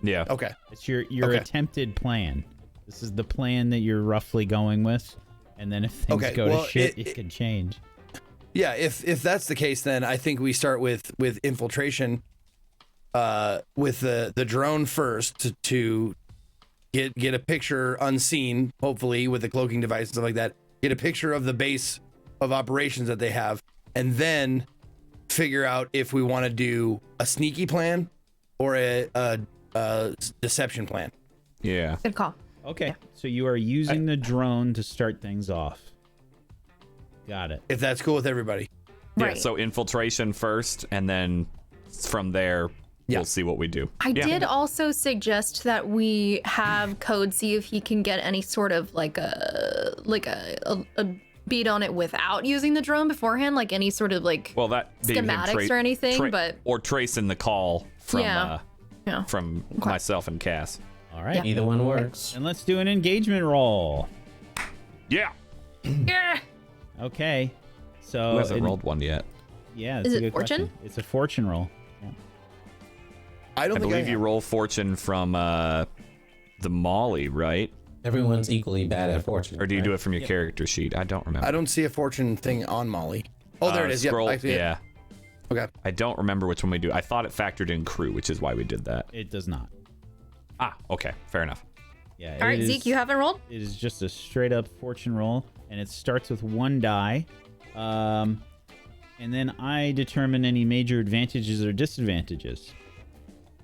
Yeah. Okay. It's your Okay. attempted plan. This is the plan that you're roughly going with, and then if things Okay, go well, to shit, it it could change. Yeah, if that's the case, then I think we start with infiltration, with the drone first to get a picture unseen, hopefully with the cloaking device and stuff like that. Get a picture of the base of operations that they have, and then figure out if we want to do a sneaky plan or a deception plan. Yeah. Good call. Okay, so you are using the drone to start things off. Got it. If that's cool with everybody. Yeah. Right. So infiltration first, and then from there we'll see what we do. I did also suggest that we have Code see if he can get any sort of like a beat on it without using the drone beforehand, like any sort of like Well, that being him schematics or anything, but or tracing the call from Yeah. from myself and Cass. All All right. Either one works. And let's do an engagement roll. Yeah. Yeah. Okay. So Who hasn't rolled one yet? Yeah, that's Is a it good fortune? question. It's a fortune roll. Yeah. I don't I think believe you have. roll fortune from the Molly, right? Everyone's equally bad at fortune. Or do you right? do it from your character sheet? I don't remember. I don't see a fortune thing on Molly. Oh, there it is. Scroll, Yep, I see it. yeah. Okay. I don't remember which one we do. I thought it factored in crew, which is why we did that. It does not. Ah, okay. Fair enough. Yeah. All right, it Zeke, is- you haven't rolled? It is just a straight up fortune roll, and it starts with 1 die. And then I determine any major advantages or disadvantages.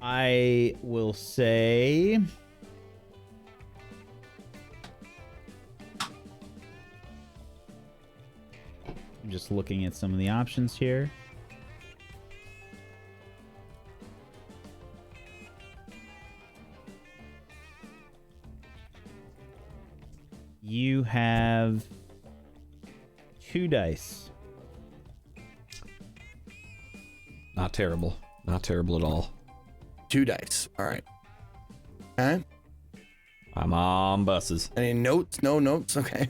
I will say. I'm just looking at some of the options here. You have 2 dice. Not terrible. Not terrible at all. 2 dice. All right. Okay. I'm on buses. Any notes? No notes. Okay.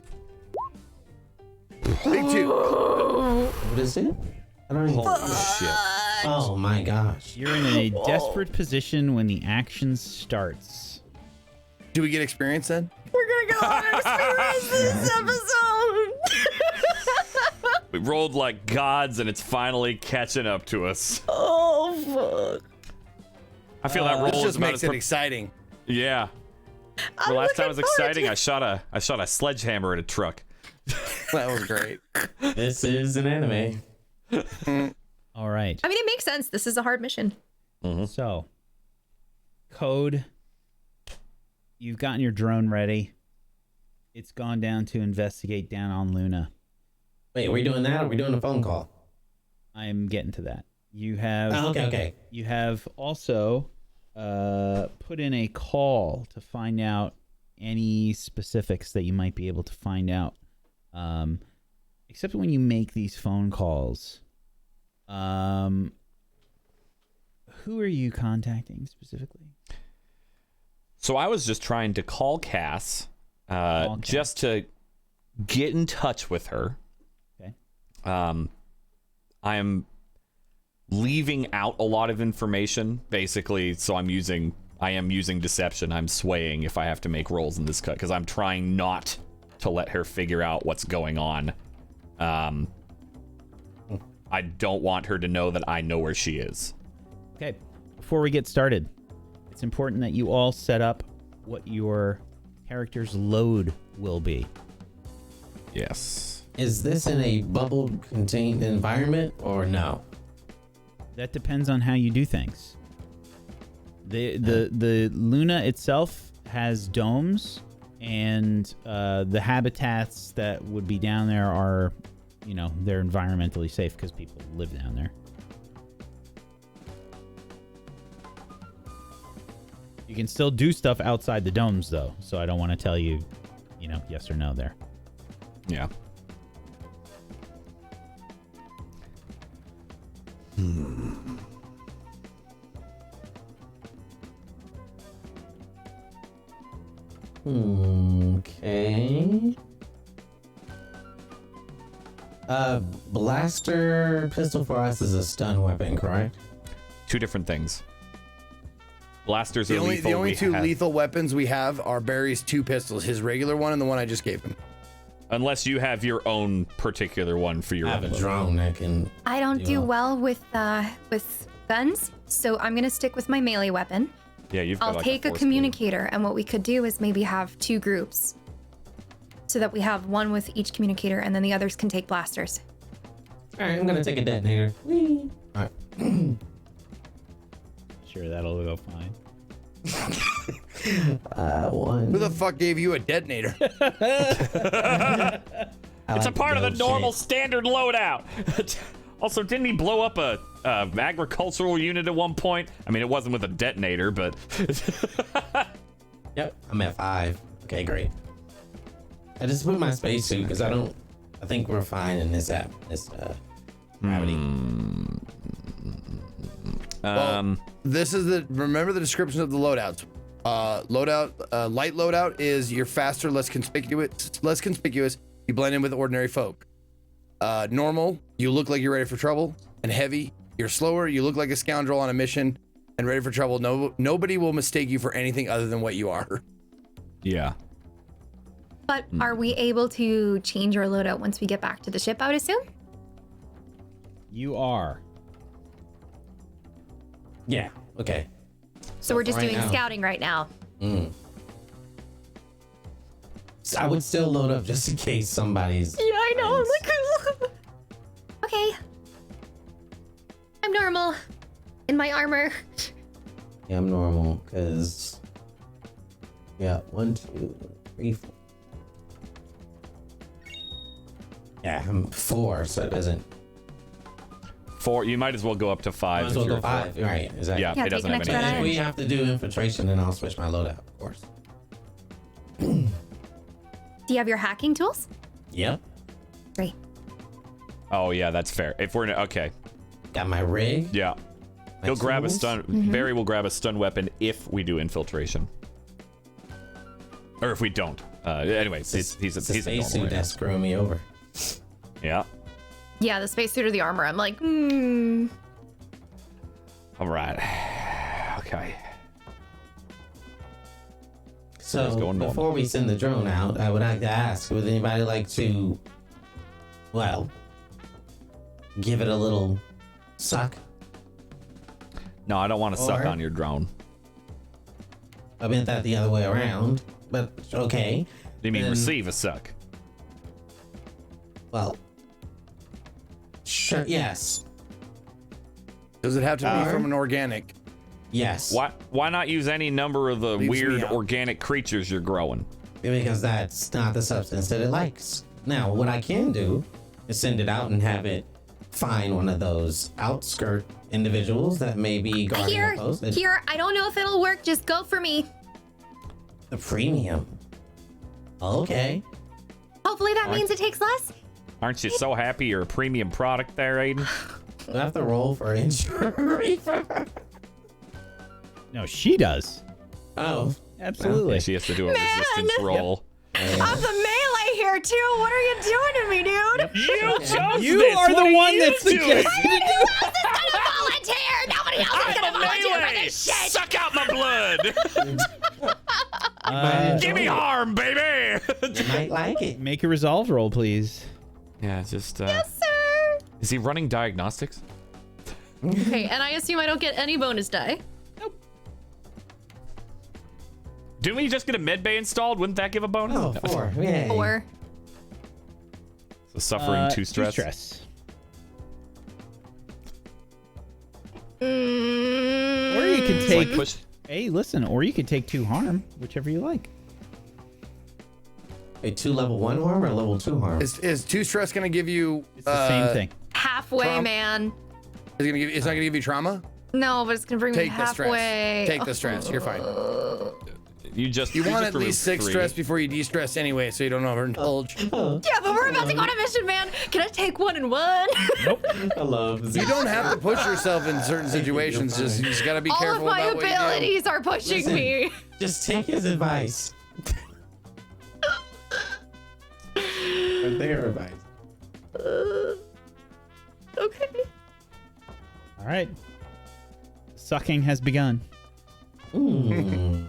Big 2. What is it? I don't even. Shit. Oh my gosh. You're in a desperate position when the action starts. Do we get experience then? We're gonna go on experience this episode. We rolled like gods, and it's finally catching up to us. Oh fuck! I feel that roll This is just about makes as it exciting. Yeah. The I'm last time was looking forward exciting. to I shot a sledgehammer at a truck. That was great. This is an anime. All right. I mean, it makes sense. This is a hard mission. So, Code, you've gotten your drone ready. It's gone down to investigate down on Luna. Wait, are we doing that or are we doing a phone call? I am getting to that. You have Oh, okay. you have also put in a call to find out any specifics that you might be able to find out. Except when you make these phone calls, who are you contacting specifically? So I was just trying to call Cass, just to get in touch with her. Okay. I am leaving out a lot of information, basically. So I am using deception. I'm swaying if I have to make rolls in this cut because I'm trying not to let her figure out what's going on. I don't want her to know that I know where she is. Okay. Before we get started, it's important that you all set up what your character's load will be. Yes. Is this in a bubble contained environment or no? That depends on how you do things. The Luna itself has domes, and the habitats that would be down there are, they're environmentally safe because people live down there. You can still do stuff outside the domes, though, so I don't want to tell you, yes or no there. Yeah. Okay. Blaster pistol for us is a stun weapon, correct? Two different things. Blasters The are only, lethal. the only We two have- lethal weapons we have are Barry's 2 pistols, his regular one and the one I just gave him. Unless you have your own particular one for your I have own a load. drone that can. I don't do Yeah. well with guns, so I'm gonna stick with my melee weapon. Yeah, you've got I'll like take a force communicator, and what we could do is maybe have 2 groups, so that we have one with each communicator, and then the others can take blasters. All right, I'm gonna take a detonator. Whee! All right. Sure, that'll go fine. One. Who the fuck gave you a detonator? It's a part of the normal standard loadout. Also, didn't he blow up a agricultural unit at one point? I mean, it wasn't with a detonator, but Yep, I'm at 5. Okay, great. I just put my spacesuit because I think we're fine in this gravity. Well, this is remember the description of the loadouts. Loadout, light loadout is you're faster, less conspicuous. You blend in with ordinary folk. Normal, you look like you're ready for trouble. And heavy, you're slower. You look like a scoundrel on a mission and ready for trouble. Nobody will mistake you for anything other than what you are. Yeah. But are we able to change our loadout once we get back to the ship, I would assume? You are. Yeah. Okay. So we're just right doing now. scouting right now. So I would still load up just in case somebody's. Yeah, I know. I'm like, okay. I'm normal. In my armor. Yeah, I'm normal because. Yeah, 1, 2, 3, 4. Yeah, I'm 4, so it doesn't. 4. You might as well go up to 5. Might as well go 5. Right, exactly. Yeah, Yeah, it doesn't take have an any. extra If we have to do infiltration, then I'll switch my loadout, of course. Do you have your hacking tools? Yep. Great. Oh yeah, that's fair. If we're okay, Got my rig. yeah, my he'll grab a tools. stun. Barry will grab a stun weapon if we do infiltration, or if we don't. Anyways, he's It's a a spacesuit normal. that's screwing me over. Yeah. Yeah, the spacesuit or the armor. I'm like, All right. Okay. So going normal. before we send the drone out, I would like to ask, would anybody like to, well, give it a little suck? No, I don't want to suck Or- on your drone. I meant that the other way around, but okay. You mean Then- receive a suck? Well, sure, yes. Does it have to be from an organic? Yes. Why not use any number of the Leaves me weird out. organic creatures you're growing? Because that's not the substance that it likes. Now, what I can do is send it out and have it find one of those outskirt individuals that may be guarding a post. here. I don't know if it'll work. Just go for me. The premium. Okay. Hopefully that means it takes less. Aren't you so happy you're a premium product there, Aiden? Do I have to roll for injury? No, she does. Oh. Absolutely. Yeah, she has to do a resistance roll. I'm the melee here too. What are you doing to me, dude? You chose You this. are What the one you that's doing? suggested Who else is gonna volunteer? Nobody else is gonna I'm a volunteer for melee. this shit. Suck out my blood. Give me harm, baby. You might like it. Make a resolve roll, please. Yeah, just. Yes, sir. Is he running diagnostics? Okay, and I assume I don't get any bonus die. Didn't we just get a med bay installed? Wouldn't that give a bonus? Oh, 4. Yay. 4. So suffering 2 stress. 2 stress. Or you can It's take. like push. Hey, listen. Or you could take 2 harm, whichever you like. A 2 level 1 harm or level 2 harm? Is 2 stress going to give you? It's the same thing. Halfway, man. Is it gonna give? It's not going to give you trauma. No, but it's gonna bring me Take the stress. halfway. Take the stress. You're fine. You want at least 6 stress before you de-stress anyway, so you don't overindulge. Yeah, but we're about to go on a mission, man. Can I take 1 and 1? I love You don't have to push yourself in certain situations. You just got to be All of careful my about what you do. abilities are pushing Listen. me. Just take his advice. Or their advice. Okay. All right. Sucking has begun. Mm.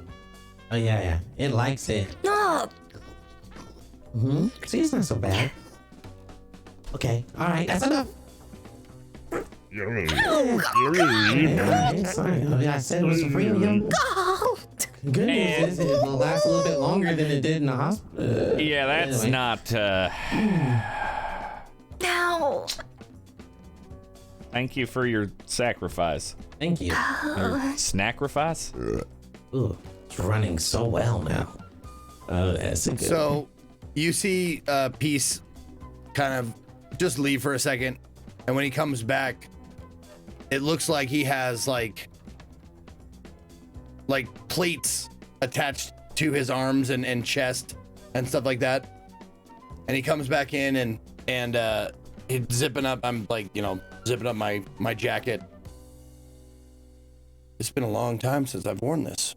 Oh, yeah. It likes it. No. See, it's not so bad. Okay. All right. That's enough. Sorry. I said it was a premium. Good news is it will last a little bit longer than it did in the hospital. Yeah, that's Anyway. not. No. Thank you for your sacrifice. Thank you. Your snacrifice? Ooh, it's running so well now. That's a good. So you see Peace kind of just leave for a second, and when he comes back, it looks like he has like plates attached to his arms and chest and stuff like that. And he comes back in and he's zipping up. I'm like, zipping up my jacket. It's been a long time since I've worn this.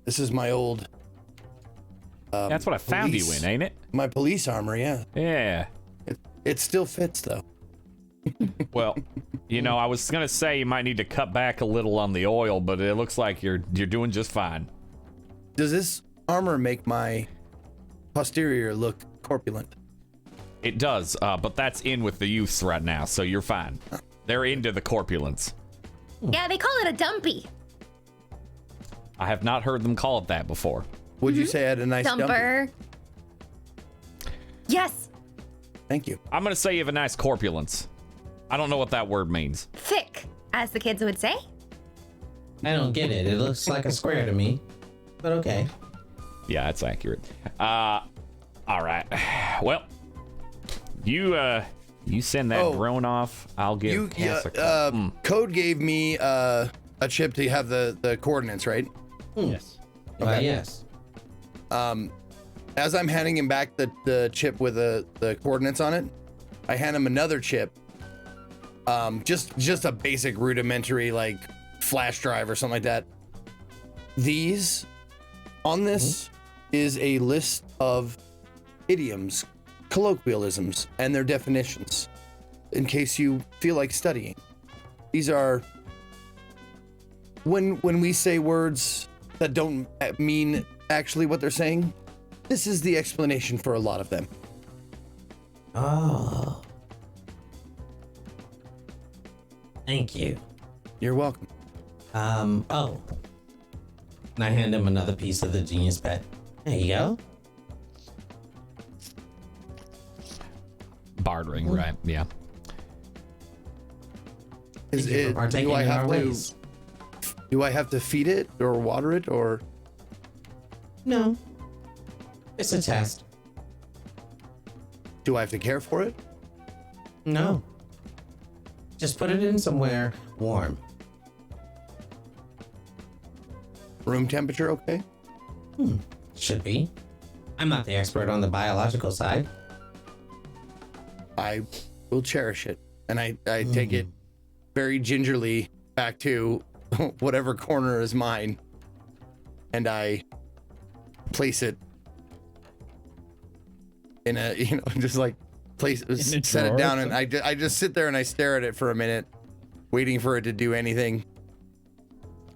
This is my old. That's what I found you in, ain't it? My police armor, yeah. Yeah. It still fits though. Well, I was gonna say you might need to cut back a little on the oil, but it looks like you're doing just fine. Does this armor make my posterior look corpulent? It does, but that's in with the youths right now, so you're fine. They're into the corpulence. Yeah, they call it a dumpy. I have not heard them call it that before. Would you say I had a nice Dumper. Yes. Thank you. I'm gonna say you have a nice corpulence. I don't know what that word means. Thick, as the kids would say. I don't get it. It looks like a square to me, but okay. Yeah, that's accurate. All right. Well, you send that drone off. I'll give Cass a call. Code gave me a chip to have the coordinates, right? Yes. Okay. Yes. As I'm handing him back the chip with the coordinates on it, I hand him another chip. Just a basic rudimentary like flash drive or something like that. These on this is a list of idioms, colloquialisms, and their definitions in case you feel like studying. These are when we say words that don't mean actually what they're saying, this is the explanation for a lot of them. Oh. Thank you. You're welcome. Oh. And I hand him another piece of the genius pet. There you go. Bartering, right? Yeah. Is Thank you for it, partaking do I in have our to ways. do I have to feed it or water it or No. It's a test. do I have to care for it? No. Just put it in somewhere warm. Room temperature, okay? Should be. I'm not the expert on the biological side. I will cherish it. And I take it very gingerly back to whatever corner is mine. And I place it in a, just like set it down. And I just sit there and I stare at it for a minute, waiting for it to do anything.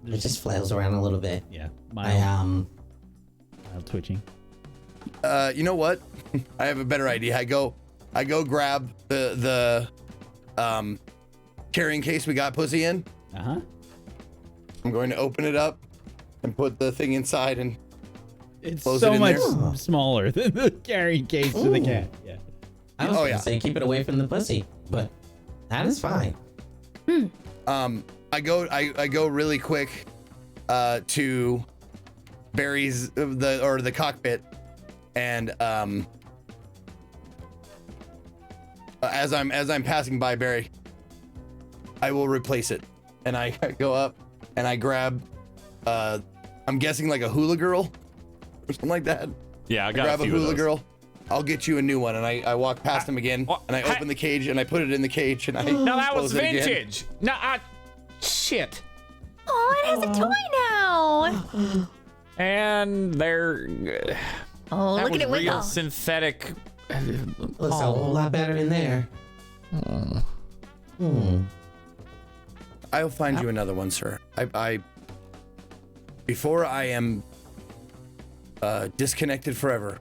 It just flails around a little bit. Yeah. I Mild twitching. You know what? I have a better idea. I go grab the carrying case we got pussy in. Uh-huh. I'm going to open it up and put the thing inside and It's close so it in much there. smaller than the carrying case for the cat. Yeah. I was gonna say keep it away from the pussy, but that is fine. I go really quick to Barry's the cockpit, and as I'm passing by Barry, I will replace it, and I go up and I grab I'm guessing like a hula girl or something like that. Yeah, I got grab a few hula of those. girl. I'll get you a new one, and I walk past him again, and I open the cage and I put it in the cage, and I No, that was close it again. vintage. No, shit. Oh, it has a toy now. And they're Oh, that look was at it real wiggle. synthetic. Looks a whole lot better in there. I'll find you another one, sir. I before I am disconnected forever,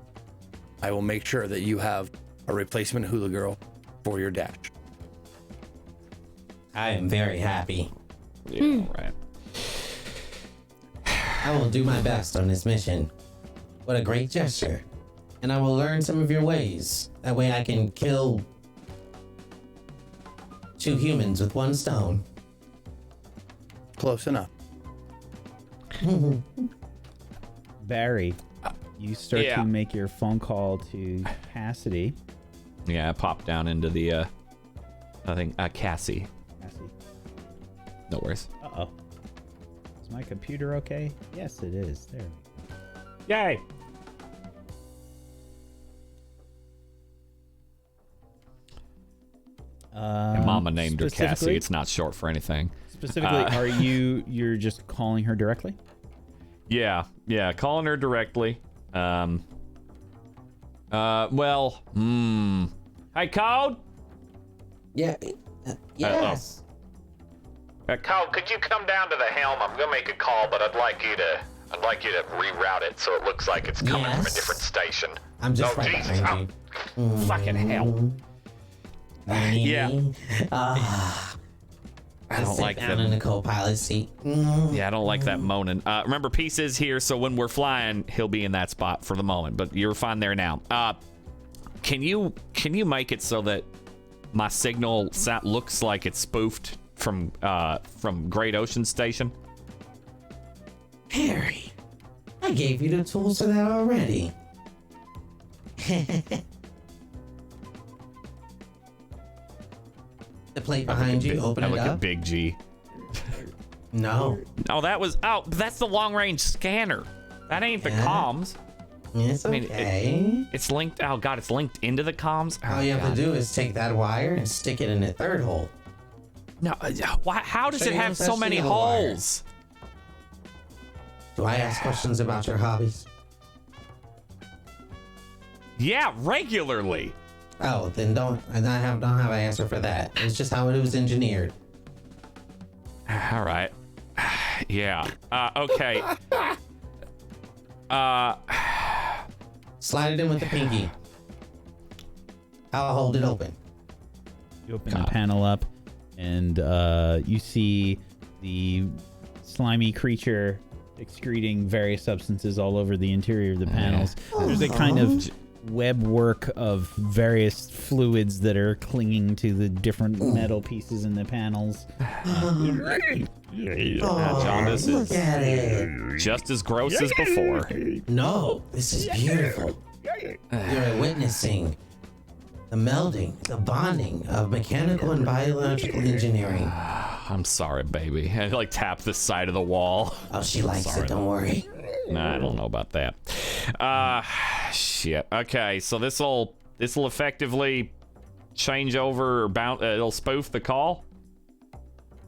I will make sure that you have a replacement hula girl for your dash. I am very happy. Yeah, right. I will do my best on this mission. What a great gesture. And I will learn some of your ways. That way I can kill 2 humans with 1 stone. Close enough. Barry, you start Yeah. to make your phone call to Cassidy. Yeah, I popped down into the I think Cassie. Cassidy. No worries. Uh-oh. Is my computer okay? Yes, it is. There. Yay. And Mama named her Cassie. specifically- It's not short for anything. Specifically, you're just calling her directly? Yeah, calling her directly. Hey, Code? Yeah. Yes. Cole, could you come down to the helm? I'm gonna make a call, but I'd like you to reroute it so it looks like it's coming from a different station. I'm just oh, right Jesus. behind you. Fucking hell. Yeah. I don't like down that. in the co-pilot seat. Yeah, I don't like that moaning. Remember, Peace is here, so when we're flying, he'll be in that spot for the moment. But you're fine there now. Can you make it so that my signal looks like it's spoofed from Great Ocean Station? Harry, I gave you the tools for that already. The plate behind you, open it like up. a big G. No. Oh, that's the long range scanner. That ain't the comms. It's okay. It's linked. Oh god, it's linked into the comms. All you have to do is take that wire and stick it in the third hole. No, how does Show it you have how so to many steal the wire. holes? Do I ask questions about your hobbies? Yeah, regularly. Oh, then don't have an answer for that. It's just how it was engineered. All right. Yeah. Okay. Slide it in with the pinky. I'll hold it open. You open the panel up, and you see the slimy creature excreting various substances all over the interior of the panels. There's a kind of web work of various fluids that are clinging to the different metal pieces in the panels. John, this is just as gross as before. No, this is beautiful. You're witnessing the melding, the bonding of mechanical and biological engineering. I'm sorry, baby. I like tap the side of the wall. Oh, she likes it, don't worry. Nah, I don't know about that. Shit. Okay, so this'll effectively change over or it'll spoof the call.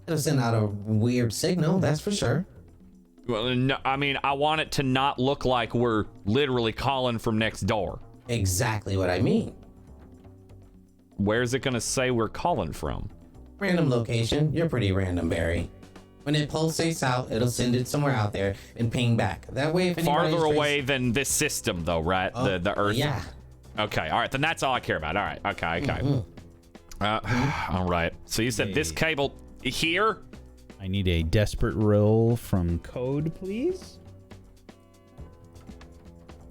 It'll send out a weird signal, that's for sure. Well, no, I mean, I want it to not look like we're literally calling from next door. Exactly what I mean. Where's it gonna say we're calling from? Random location. You're pretty random, Barry. When it pulsates out, it'll send it somewhere out there and ping back. That way, if anybody's Farther away than this system, though, right? The Earth. Yeah. Okay. All right. Then that's all I care about. All right. Okay. All right. So you said this cable here? I need a desperate roll from Code, please.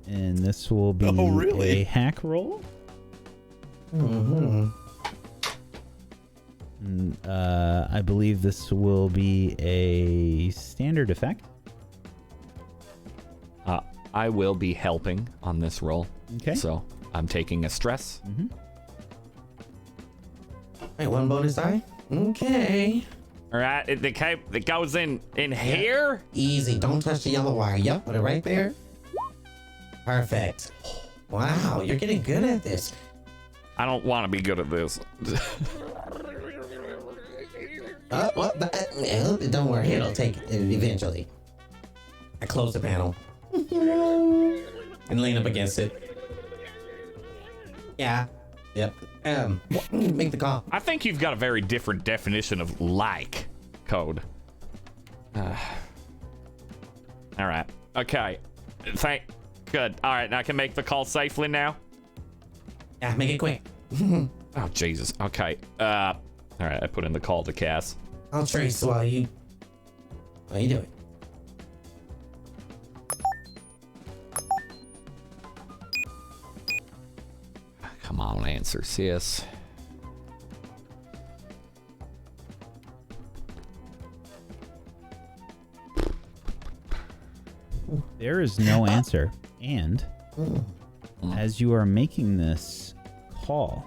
And this will be a hack roll. And, I believe this will be a standard effect. I will be helping on this roll. Okay. So I'm taking a stress. Wait, one bonus die? Okay. All right. It goes in here? Easy. Don't touch the yellow wire. Yep, put it right there. Perfect. Wow, you're getting good at this. I don't want to be good at this. Don't worry, it'll take it eventually. I close the panel and lean up against it. Yeah. Yep. Make the call. I think you've got a very different definition of like Code. All right. Okay. Good. All right. Now I can make the call safely now. Yeah, make it quick. Oh Jesus. Okay. All right. I put in the call to Cass. I'll trace while you do it. Come on, answer, sis. There is no answer. And as you are making this call,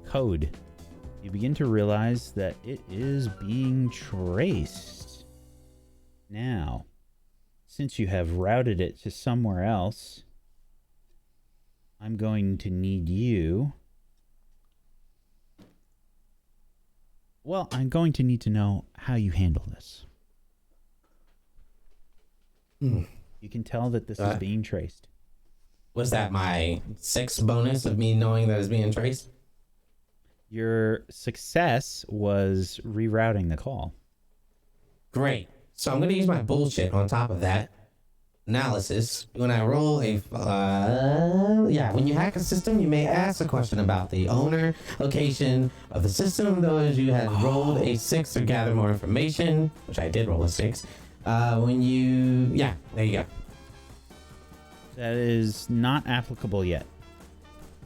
Code, you begin to realize that it is being traced. Now, since you have routed it to somewhere else, I'm going to need you. Well, I'm going to need to know how you handle this. You can tell that this is being traced. Was that my 6 bonus of me knowing that it's being traced? Your success was rerouting the call. Great. So I'm going to use my bullshit on top of that. Analysis. When I roll when you hack a system, you may ask a question about the owner, location of the system. Those you had rolled a 6 or gather more information, which I did roll a 6. There you go. That is not applicable yet.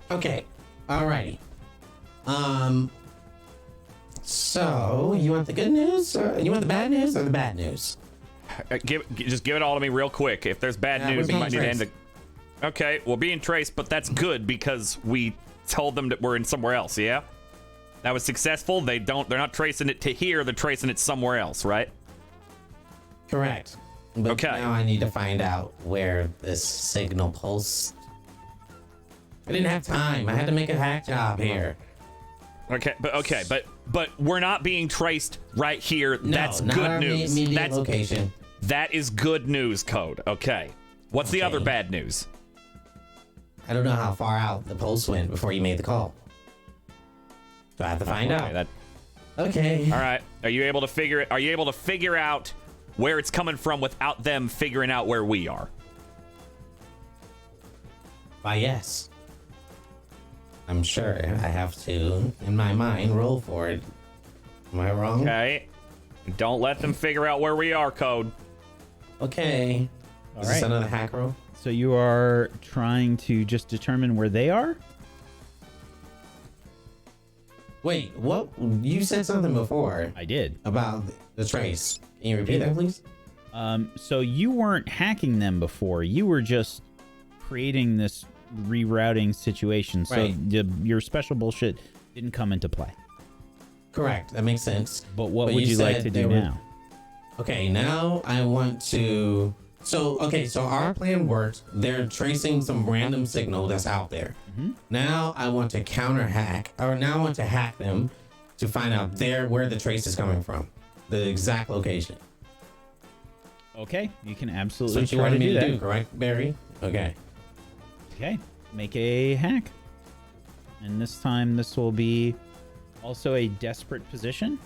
Okay. Alrighty. So you want the good news, or you want the bad news, or the bad news? Just give it all to me real quick. If there's bad news, we might need to end it. Okay, we're being traced, but that's good because we told them that we're in somewhere else. Yeah, that was successful. They're not tracing it to here. They're tracing it somewhere else, right? Correct. But okay. Now I need to find out where this signal pulse. I didn't have time. I had to make a hack job here. But we're not being traced right here. No, that's not good our news. That's location. That is good news, Code. Okay. What's the other bad news? I don't know how far out the pulse went before you made the call. So I have to find out. Okay. All right. Are you able to figure out where it's coming from without them figuring out where we are? Why, yes. I'm sure I have to, in my mind, roll for it. Am I wrong? Okay. Don't let them figure out where we are, Code. Okay. Is this another hack roll? So you are trying to just determine where they are? Wait, what? You said something before. I did. About the trace. Can you repeat that, please? So you weren't hacking them before. You were just creating this rerouting situation. So your special bullshit didn't come into play. Correct. That makes sense. But what would you like to do now? Okay, now I want to... So our plan worked. They're tracing some random signal that's out there. Mm-hmm. Now I want to hack them to find out where the trace is coming from. The exact location. Okay, you can absolutely That's what you wanted me to do, correct, Barry? Okay. Okay, make a hack. And this time this will be also a desperate position.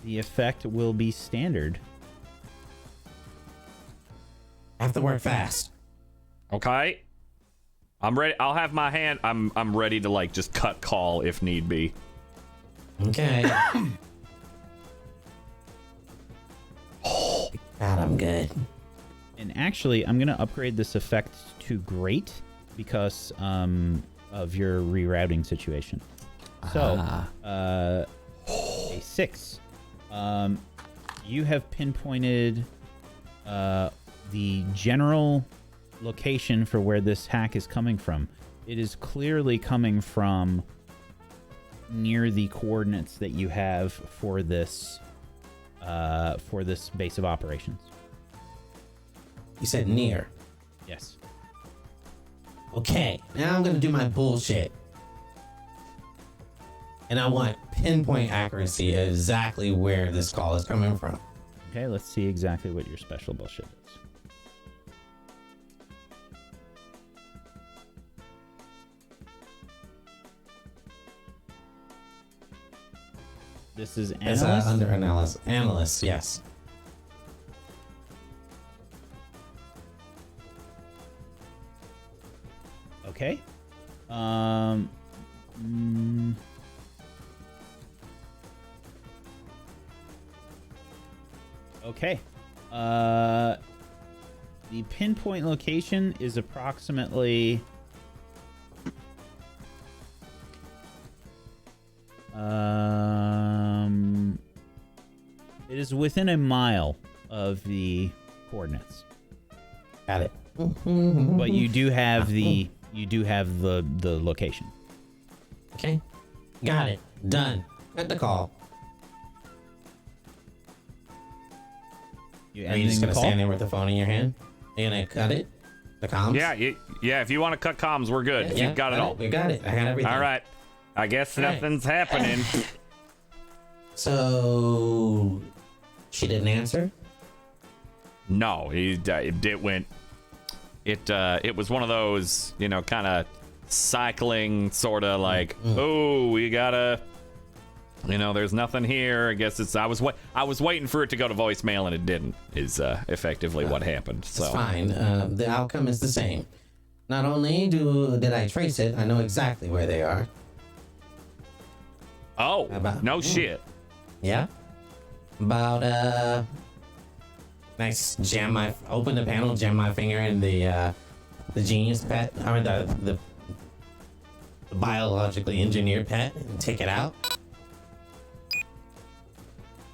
The effect will be standard. I have to work fast. Okay. I'm ready. I'll have my hand. I'm ready to just cut call if need be. Okay. God, I'm good. And actually, I'm going to upgrade this effect to great because of your rerouting situation. So, a 6. You have pinpointed the general location for where this hack is coming from. It is clearly coming from near the coordinates that you have for this base of operations. You said near. Yes. Okay, now I'm gonna do my bullshit. And I want pinpoint accuracy of exactly where this call is coming from. Okay, let's see exactly what your special bullshit is. This is analyst? It's under analyst. Analyst, yes. Okay. Okay. The pinpoint location is approximately it is within a mile of the coordinates. Got it. But you do have the location. Okay. Got it. Done. Got the call. Are you just gonna stand there with the phone in your hand? Are you gonna cut it? The comms? Yeah. If you want to cut comms, we're good. You've got it all. We got it. I got everything. All right. I guess nothing's happening. So she didn't answer? No, it went. It was one of those, you know, kind of cycling, sort of like, oh, we gotta, you know, there's nothing here. I guess it's. I was waiting for it to go to voicemail and it didn't. Is effectively what happened. So It's fine. The outcome is the same. Not only did I trace it, I know exactly where they are. Oh, no shit. Yeah. About nice open the panel, jam my finger in the genius pet, or the biologically engineered pet, and take it out.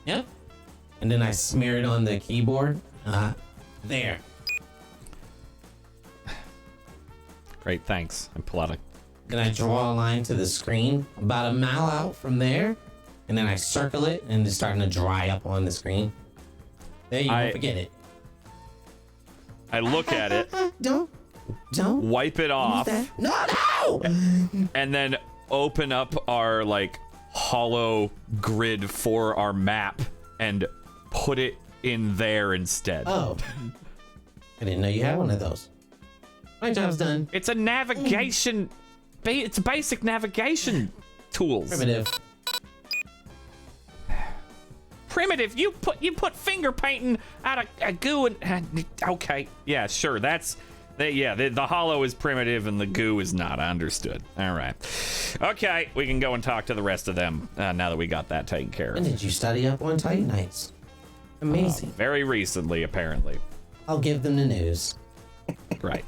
Yep. And then I smear it on the keyboard. There. Great, thanks. I pull out a. Then I draw a line to the screen about a mile out from there, and then I circle it, and it's starting to dry up on the screen. There you go, forget it. I look at it. Don't. Wipe it off. No! And then open up our like hollow grid for our map and put it in there instead. Oh. I didn't know you had one of those. My job's done. It's a navigation. It's basic navigation tools. Primitive. You put finger painting out of a goo and okay. Yeah, sure. The hollow is primitive and the goo is not. I understood. All right. Okay, we can go and talk to the rest of them now that we got that taken care of. When did you study up on Titanites? Amazing. Very recently, apparently. I'll give them the news. Right.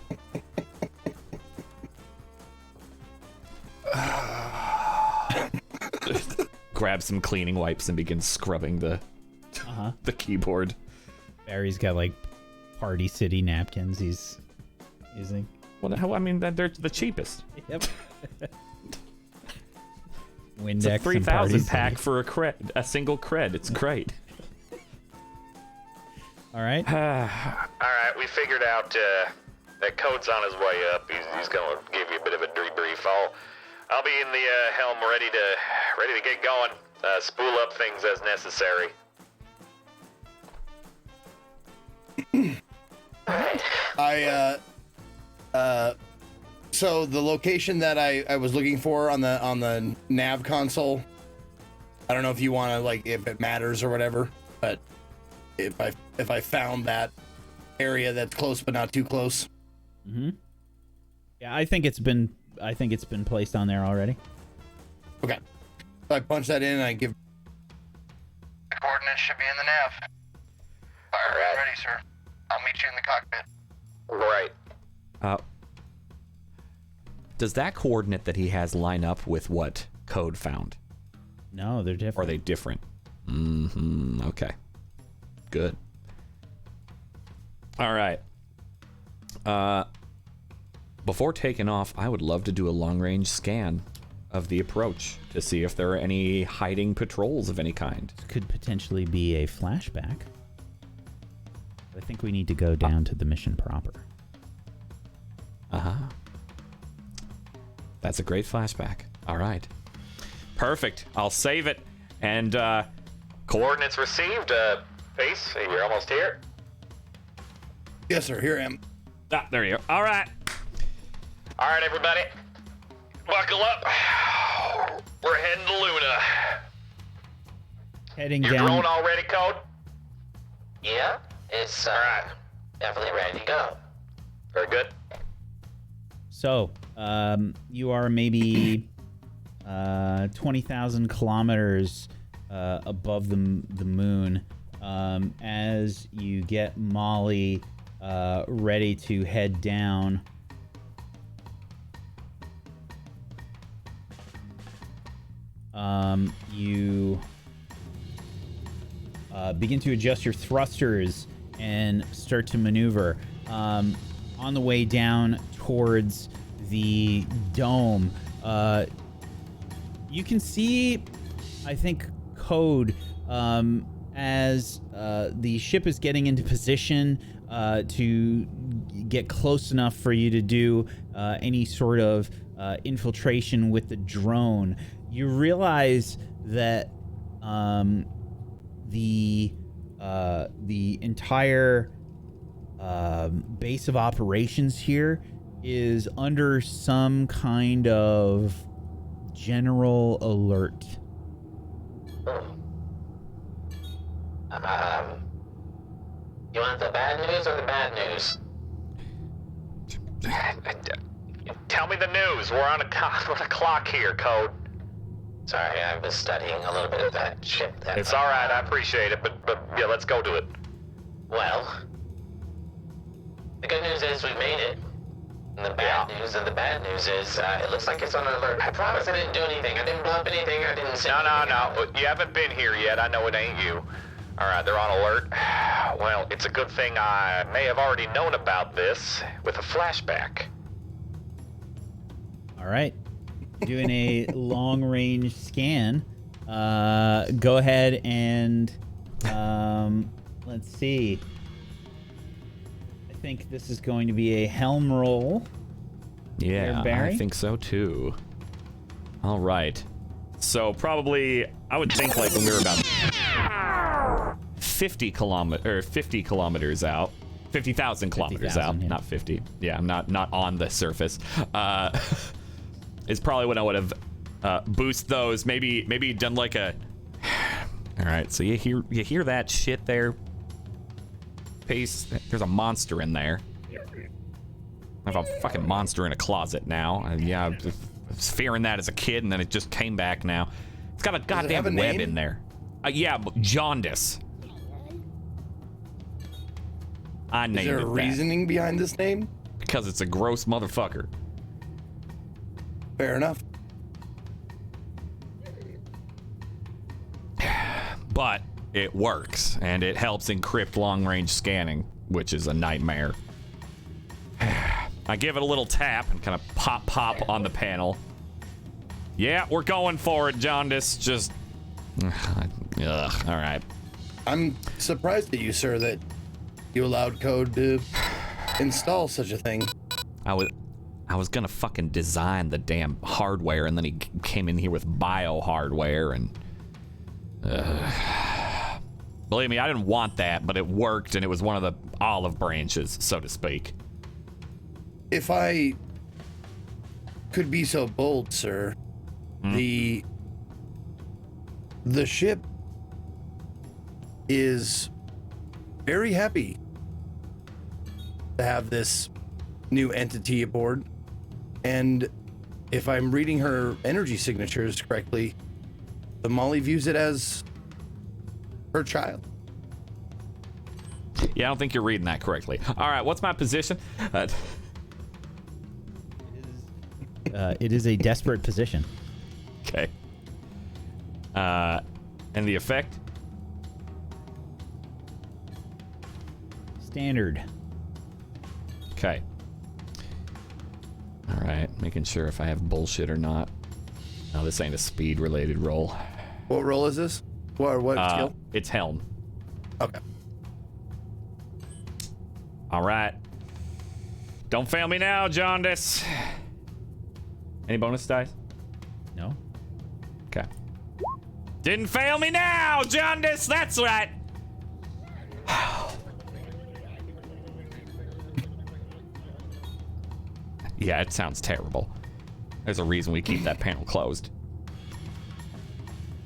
Grab some cleaning wipes and begin scrubbing the keyboard. Barry's got like Party City napkins he's using. Well, I mean, they're the cheapest. Yep. It's a 3,000 pack for a single cred. It's great. All right. All right, we figured out that Code's on his way up. He's gonna give you a bit of a debrief. I'll be in the helm, ready to get going. Spool up things as necessary. So the location that I was looking for on the nav console, I don't know if you want to, like, if it matters or whatever, but if I found that area that's close but not too close. Mm-hmm. Yeah, I think it's been placed on there already. Okay. So I punch that in and I give. The coordinates should be in the nav. Fire is ready, sir. I'll meet you in the cockpit. Right. Does that coordinate that he has line up with what Code found? No, they're different. Or are they different? Mm-hmm. Okay. Good. All right. Before taking off, I would love to do a long-range scan of the approach to see if there are any hiding patrols of any kind. This could potentially be a flashback. I think we need to go down to the mission proper. Uh-huh. That's a great flashback. All right. Perfect. I'll save it. And, coordinates received. Base, you're almost here. Yes, sir. Here I am. Ah, there you go. All right. All right, everybody. Buckle up. We're heading to Luna. Heading Your down. drone all ready, Code? Yeah, it's definitely ready to go. Very good. So, you are maybe 20,000 kilometers above the moon. As you get Molly ready to head down, you begin to adjust your thrusters and start to maneuver. On the way down towards the dome, you can see, I think, Code as the ship is getting into position to get close enough for you to do any sort of infiltration with the drone. You realize that the entire base of operations here is under some kind of general alert. You want the bad news or the bad news? Tell me the news. We're on a clock here, Code. Sorry, I was studying a little bit of that ship. It's all right. I appreciate it, but yeah, let's go to it. Well, the good news is we made it. And the bad news and the bad news is it looks like it's on alert. I promise I didn't do anything. I didn't blow up anything. I didn't say No. You haven't been here yet. I know it ain't you. All right, they're on alert. Well, it's a good thing I may have already known about this with a flashback. All right. Doing a long-range scan. Go ahead and let's see. I think this is going to be a helm roll. Yeah, Barry? I think so too. All right. So probably, I would think like when we were about 50 kilometers out. 50,000 kilometers out, yeah. not 50. Yeah, I'm not on the surface. Is probably when I would have boost those. Maybe done like a. All right, so you hear that shit there? Pace. There's a monster in there. I have a fucking monster in a closet now. Yeah, I was fearing that as a kid, and then it just came back now. It's got a goddamn web in there. Yeah, jaundice. I named it. Is there a reasoning behind this name? Because it's a gross motherfucker. Fair enough. But it works, and it helps encrypt long-range scanning, which is a nightmare. I give it a little tap and kind of pop on the panel. Yeah, we're going for it, Jaundice. Just... all right. I'm surprised at you, sir, that you allowed Code to install such a thing. I was gonna fucking design the damn hardware, and then he came in here with bio hardware, and believe me, I didn't want that, but it worked, and it was one of the olive branches, so to speak. If I could be so bold, sir, the ship is very happy to have this new entity aboard. And if I'm reading her energy signatures correctly, the Molly views it as her child. Yeah, I don't think you're reading that correctly. All right, what's my position? It is a desperate position. Okay. And the effect? Standard. Okay. All right, making sure if I have bullshit or not. No, this ain't a speed-related roll. What roll is this? What skill? It's helm. Okay. All right. Don't fail me now, Jaundice. Any bonus dice? No. Okay. Didn't fail me now, Jaundice. That's right. Yeah, it sounds terrible. There's a reason we keep that panel closed.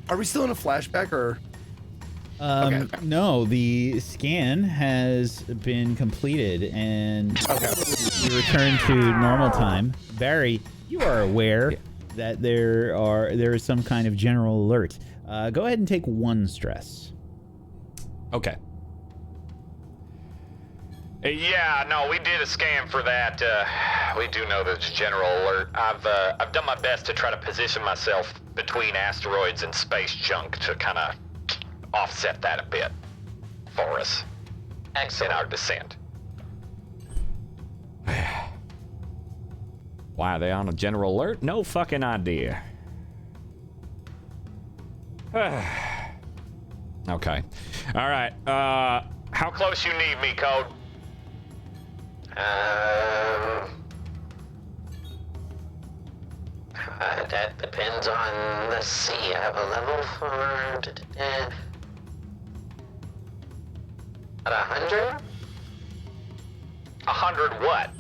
Are we still in a flashback or? Okay. No, the scan has been completed, and we return to normal time. Barry, you are aware that there is some kind of general alert. Go ahead and take 1 stress. Okay. Yeah, no, we did a scan for that. We do know there's general alert. I've done my best to try to position myself between asteroids and space junk to kind of offset that a bit for us. Excellent. In our descent. Why are they on a general alert? No fucking idea. Okay. All right. How close you need me, Code? That depends on the sea. I have a level for at 100. 100 what?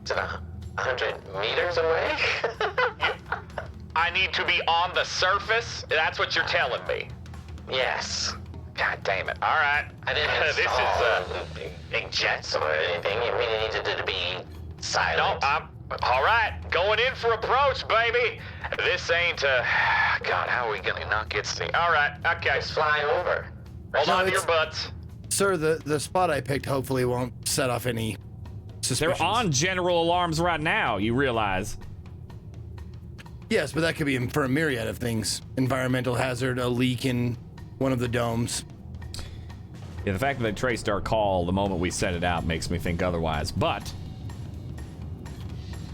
Is it 100 meters away? I need to be on the surface? That's what you're telling me. Yes. God damn it. All right. I didn't install big jets or anything. It really needed to be silent. No, I'm... All right. Going in for approach, baby. This ain't, God, how are we gonna not get seen? All right. Okay. Just fly over. Hold on to your butts. Sir, the spot I picked hopefully won't set off any suspicions. They're on general alarms right now, you realize. Yes, but that could be for a myriad of things. Environmental hazard, a leak in one of the domes. Yeah, the fact that they traced our call the moment we set it out makes me think otherwise, but...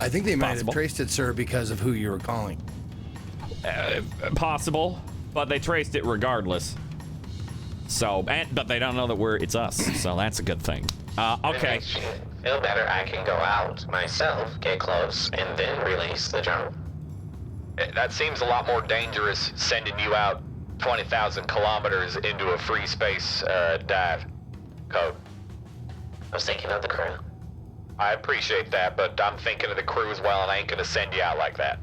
I think they might have traced it, sir, because of who you were calling. Possible, but they traced it regardless. So, but they don't know that it's us, so that's a good thing. Okay. If it makes you feel better, I can go out myself, get close, and then release the drone. That seems a lot more dangerous sending you out 20,000 kilometers into a free space dive. Code. I was thinking of the crew. I appreciate that, but I'm thinking of the crew as well, and I ain't gonna send you out like that.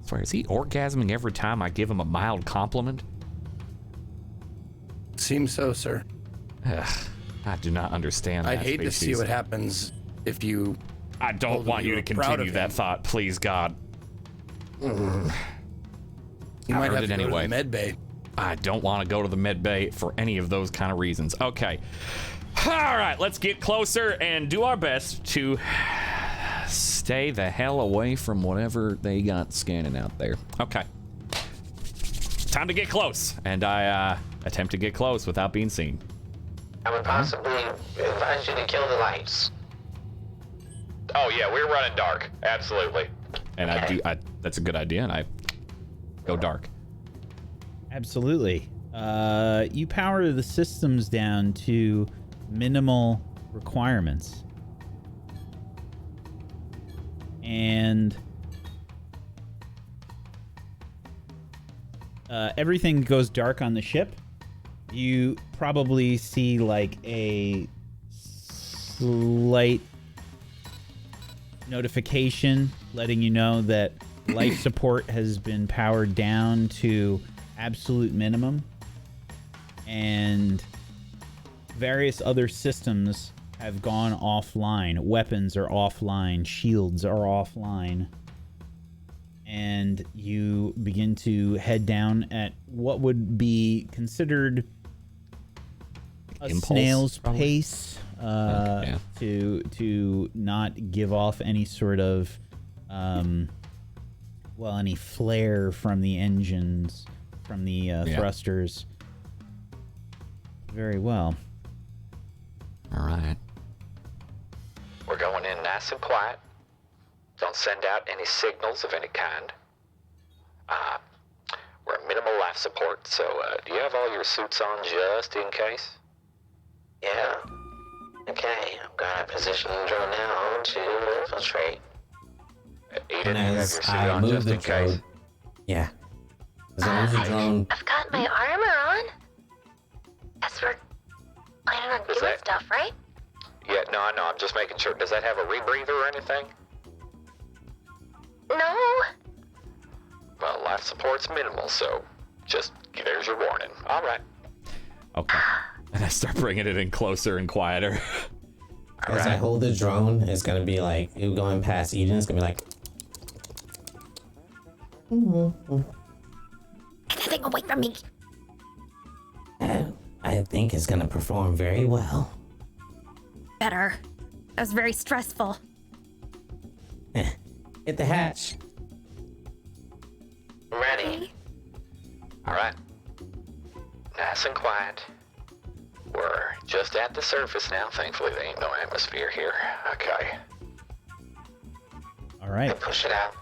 Swear, is he orgasming every time I give him a mild compliment? Seems so, sir. I do not understand I'd that hate species. to see what happens if you... I don't want you to continue that thought, please, God. You might have to go to the med bay. I don't want to go to the med bay for any of those kind of reasons. Okay. All right, let's get closer and do our best to stay the hell away from whatever they got scanning out there. Okay. Time to get close. And I attempt to get close without being seen. I would possibly advise you to kill the lights. Oh yeah, we're running dark. Absolutely. And that's a good idea, and I go dark. Absolutely. You power the systems down to minimal requirements. And everything goes dark on the ship. You probably see like a slight notification letting you know that life support has been powered down to absolute minimum, and various other systems have gone offline. Weapons are offline, shields are offline, and you begin to head down at what would be considered a snail's pace, to not give off any sort of any flare from the engines, from the thrusters. Very well. All right. We're going in nice and quiet. Don't send out any signals of any kind. We're at minimal life support, so do you have all your suits on just in case? Yeah. Okay, I'm gonna position the drone now to infiltrate. Eden, you have your suit on just in case. Yeah. As long as the drone... I've got my armor on. Guess we're planning on doing stuff, right? Yeah, no, I know. I'm just making sure. Does that have a rebreather or anything? No. Well, life support's minimal, so just there's your warning. All right. Okay. And I start bringing it in closer and quieter. As I hold the drone, it's gonna be like, you going past Eden, it's gonna be like... Get that thing away from me. I think it's gonna perform very well. Better. That was very stressful. Hit the hatch. I'm ready. All right. Nice and quiet. We're just at the surface now. Thankfully, there ain't no atmosphere here. Okay. All right. Push it out.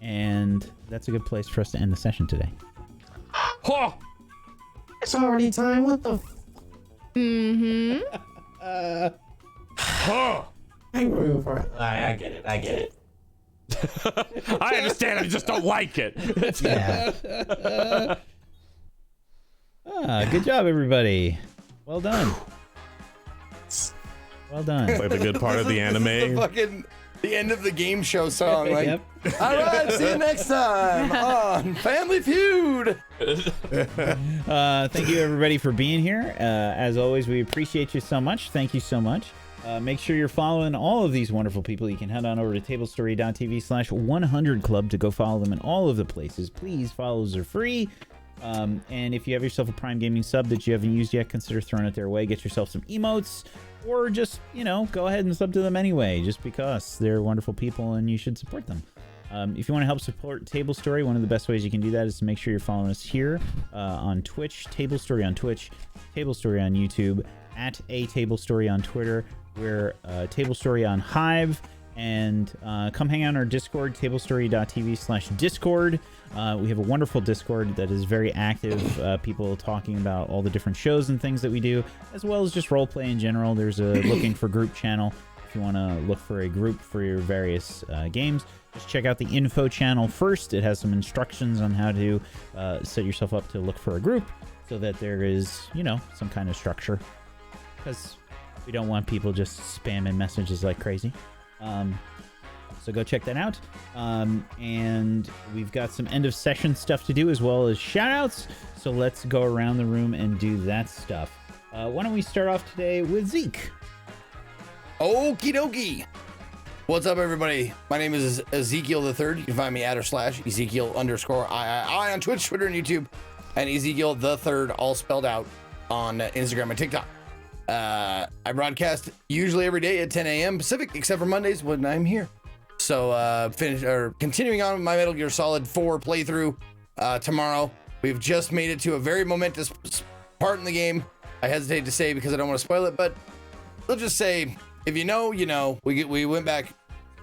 And that's a good place for us to end the session today. Oh! It's already time. What the? I'm rooting for it. I get it. I get it. I understand. I just don't like it. Yeah. Good job, everybody. Well done. Well done. Like the good part of the anime. This is the end of the game show song. Like, Yep. all right, see you next time on Family Feud. Thank you everybody for being here. As always, we appreciate you so much. Thank you so much. Make sure you're following all of these wonderful people. You can head on over to tablestory.tv/100club to go follow them in all of the places. Please, follows are free. And if you have yourself a Prime Gaming sub that you haven't used yet, consider throwing it their way. Get yourself some emotes, or just, go ahead and sub to them anyway, just because they're wonderful people and you should support them. If you want to help support Tablestory, one of the best ways you can do that is to make sure you're following us here on Twitch, Tablestory on Twitch, Tablestory on YouTube, at @Tablestory on Twitter. We're Tablestory on Hive, and come hang out on our Discord, tablestory.tv/Discord. We have a wonderful Discord that is very active. People talking about all the different shows and things that we do, as well as just roleplay in general. There's a looking for group channel. If you want to look for a group for your various games, just check out the info channel first. It has some instructions on how to set yourself up to look for a group so that there is, some kind of structure. Because we don't want people just spamming messages like crazy. So go check that out. And we've got some end of session stuff to do as well as shout outs. So let's go around the room and do that stuff. Why don't we start off today with Zeke? Okie dokie. What's up, everybody? My name is Ezekiel the Third. You can find me @/ Ezekiel_III on Twitch, Twitter, and YouTube, and Ezekiel the Third, all spelled out, on Instagram and TikTok. I broadcast usually every day at 10 a.m. Pacific, except for Mondays when I'm here. So continuing on with my Metal Gear Solid 4 playthrough tomorrow. We've just made it to a very momentous part in the game. I hesitate to say because I don't want to spoil it, but let's just say, if you know, you know. We went back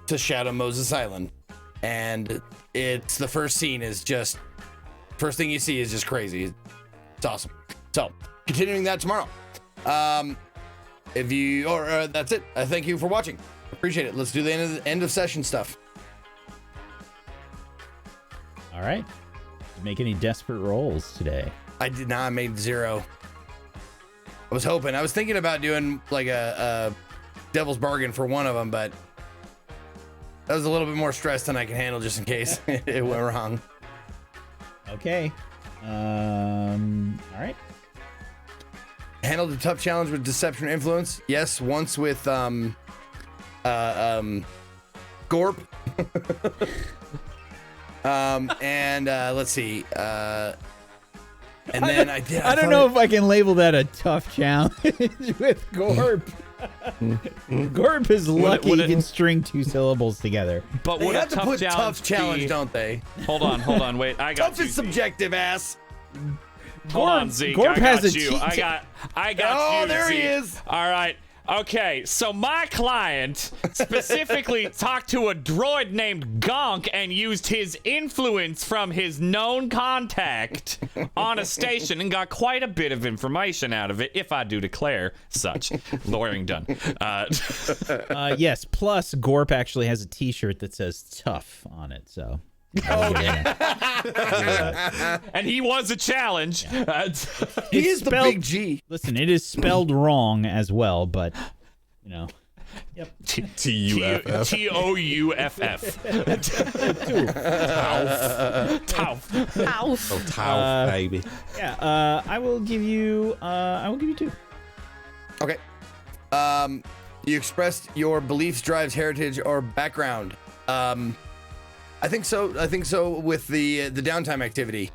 to Shadow Moses Island, and it's the first scene is just, first thing you see is just crazy. It's awesome. So continuing that tomorrow. That's it. Thank you for watching. Appreciate it. Let's do the end of session stuff. All right. Did you make any desperate rolls today? I did not. I made 0. I was hoping. I was thinking about doing like a devil's bargain for one of them, but that was a little bit more stress than I can handle just in case it went wrong. Okay. All right. Handled a tough challenge with deception and influence. Yes, once with Gorp. And let's see. And then I did. I don't know if I can label that a tough challenge with Gorp. Gorp is lucky he can string 2 syllables together. But they would have a to tough put challenge tough challenge, don't they? Hold on, wait. I got tough is subjective, ass. Hold on, Zeke. Gorp I got has you. I got oh, you. there Zeke. he is. All right. Okay, so my client specifically talked to a droid named Gonk and used his influence from his known contact on a station and got quite a bit of information out of it, if I do declare such. Lawyering done. Yes, plus Gorp actually has a t-shirt that says tough on it, so... And he was a challenge. He is the big G. Listen, it is spelled wrong as well, but Yep. T-U-F-F. T-O-U-F-F. Tauf. Oh, Tauf, baby. Yeah. I will give you 2. Okay. You expressed your beliefs, drives, heritage, or background. I think so with the downtime activity.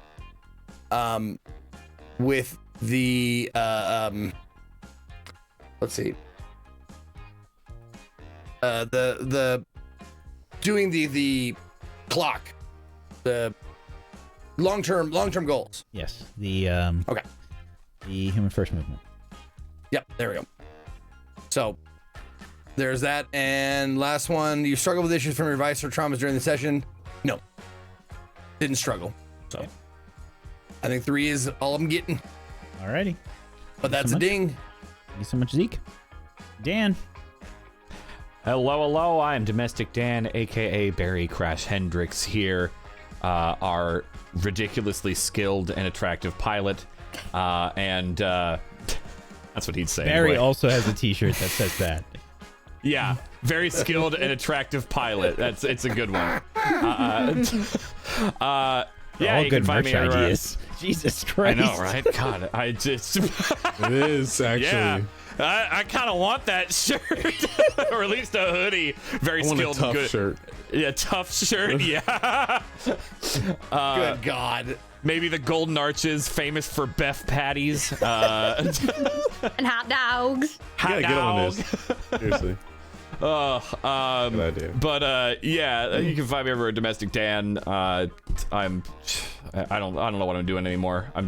With the let's see. The doing the clock, the long-term goals. Yes. The okay. The human first movement. Yep, there we go. So there's that, and last one, you struggle with issues from your advice or traumas during the session. No, didn't struggle. So okay. I think 3 is all I'm getting. Alrighty. But that's a ding. Thank you so much, Zeke. Dan. Hello. I am Domestic Dan, aka Barry Crash Hendricks here. Our ridiculously skilled and attractive pilot. And That's what he'd say. Barry anyway. also has a T-shirt that says that. Yeah, very skilled and attractive pilot. It's a good one. Yeah, all you good can find merch me ideas. Jesus Christ. I know, right? God, I just. It is actually. Yeah. I kind of want that shirt, or at least a hoodie. Very I want skilled, a tough good shirt. Yeah, tough shirt. Yeah. Good God. Maybe the Golden Arches, famous for beef patties. And hot dogs. Hot Get on dog. this. Seriously. Good idea. But yeah, you can find me over at Domestic Dan. I don't know what I'm doing anymore. I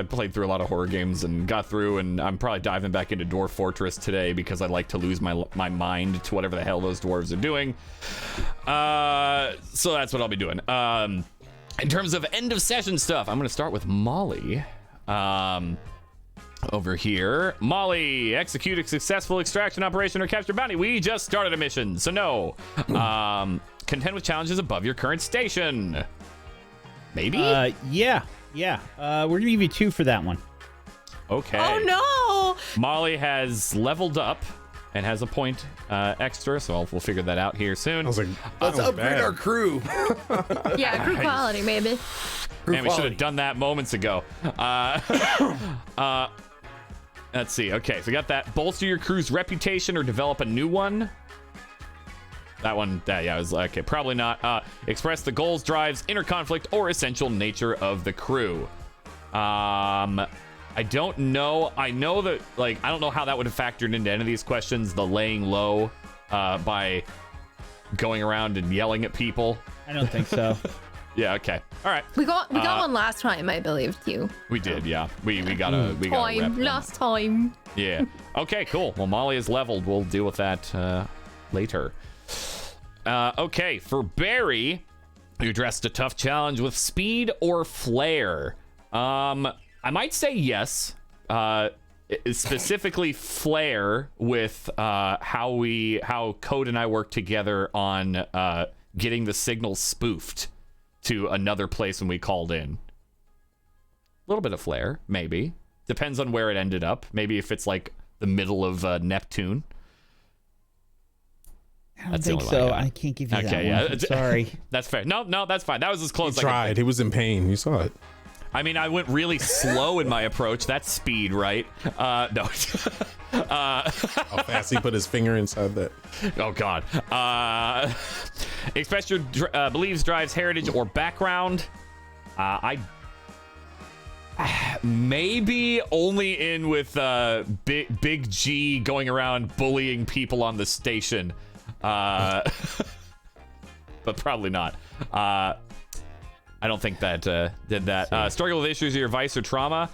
played through a lot of horror games and got through, and I'm probably diving back into Dwarf Fortress today because I like to lose my mind to whatever the hell those dwarves are doing. So that's what I'll be doing. In terms of end of session stuff, I'm gonna start with Molly. Over here, Molly, execute a successful extraction operation or capture bounty. We just started a mission, so no. Contend with challenges above your current station. Maybe? Yeah. We're gonna give you 2 for that one. Okay. Oh no! Molly has leveled up and has a point extra, so we'll figure that out here soon. I was like, Let's upgrade our crew. Yeah, crew quality, maybe. Man, we should have done that moments ago. Let's see. Okay, so we got that. Bolster your crew's reputation or develop a new one. That one, yeah, I was like, okay, probably not. Express the goals, drives, inner conflict, or essential nature of the crew. I don't know. I know that, like, I don't know how that would have factored into any of these questions. The laying low by going around and yelling at people. I don't think so. Yeah. Okay. All right. We got one last time, I believe, too. We did. Yeah. We got a we got a rep one. Last time. Yeah. Okay. Cool. Well, Molly is leveled. We'll deal with that later. Okay. For Barry, you addressed a tough challenge with speed or flair. I might say yes. Specifically flair with how Code and I work together on getting the signal spoofed to another place when we called in. A little bit of flair, maybe. Depends on where it ended up. Maybe if it's like the middle of Neptune. I don't think so. I can't give you that one. Sorry. That's fair. No, that's fine. That was as close He tried. He was in pain. You saw it. I mean, I went really slow in my approach. That's speed, right? No. How fast he put his finger inside that. Oh, God. Express your beliefs, drives, heritage, or background. I maybe only in with Big G going around bullying people on the station. But probably not. I don't think that did that. Struggle with issues of your vice or trauma.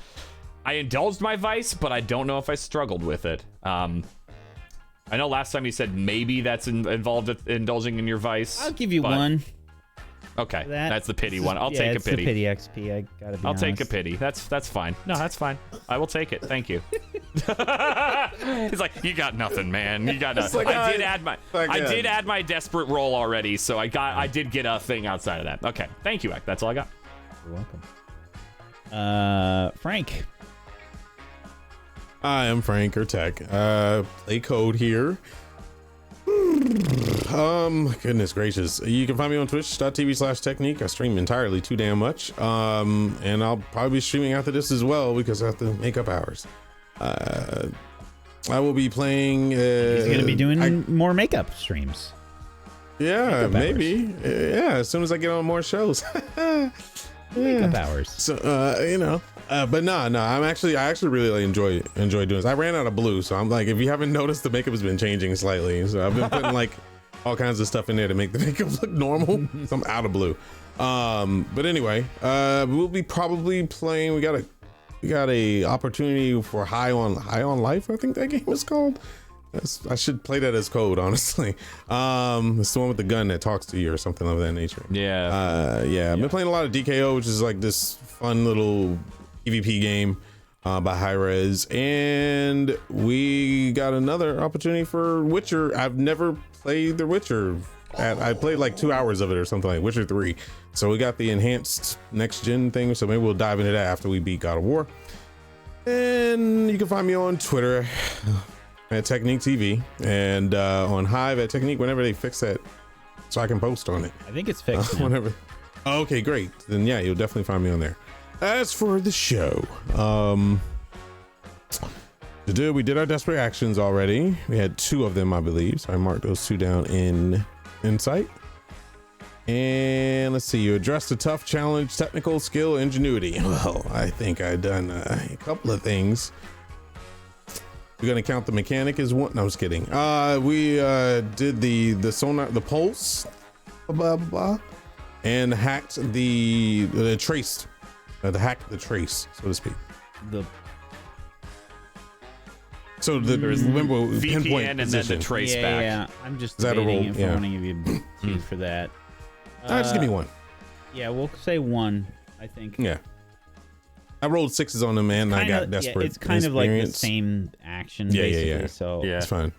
I indulged my vice, but I don't know if I struggled with it. I know last time you said maybe that's involved with indulging in your vice. I'll give you 1. Okay, that's the pity one. I'll take a pity. The pity XP. I gotta be I'll honest. take a pity. That's fine. No, that's fine. I will take it. Thank you. He's like, you got nothing, man. You got nothing. Like, I did add my desperate roll already, so I did get a thing outside of that. Okay, thank you, Ek. That's all I got. You're welcome. Frank. I am Frank or Tech. Play Code here. Goodness gracious. You can find me on twitch.tv/technique. I stream entirely too damn much. And I'll probably be streaming after this as well because I have to make up hours. I will be playing. He's gonna be doing more makeup streams. Yeah, maybe. Yeah, as soon as I get on more shows. Makeup hours. So you know. But no, I actually really enjoy doing this. I ran out of blue, so I'm like, if you haven't noticed, the makeup has been changing slightly. So I've been putting like all kinds of stuff in there to make the makeup look normal. So I'm out of blue. But anyway, we'll be probably playing. We got a opportunity for High on Life. I think that game is called. I should play that as Code, honestly. It's the one with the gun that talks to you or something of that nature. Yeah. I've been playing a lot of DKO, which is like this fun little PvP game by Hi-Rez, and we got another opportunity for Witcher. I've never played The Witcher. I played like 2 hours of it or something, like Witcher 3. So we got the enhanced next gen thing, so maybe we'll dive into that after we beat God of War. And you can find me on Twitter at Technique TV and on Hive at Technique whenever they fix that, so I can post on it. I think it's fixed now. Whenever. Oh, okay, great. Then yeah, you'll definitely find me on there. As for the show, we did our desperate actions already. We had 2 of them, I believe. So I marked those 2 down in Insight. And let's see, you addressed a tough challenge, technical skill, ingenuity. Well, I think I've done a couple of things. We're gonna count the mechanic as one. No, I was kidding. We did the sonar, the pulse, blah blah blah, and hacked the trace, hacked the trace, so to speak. So remember VPN pinpoint and position. then the trace back. Yeah, I'm just Is that a debating roll? if Yeah. I want to give you 2 for that. Just give me 1. Yeah, we'll say 1. I think. Yeah. I rolled 6s on them, and I got desperate. Yeah, it's kind of like the experience. same action. Yeah, basically, yeah. So Yeah. It's fine.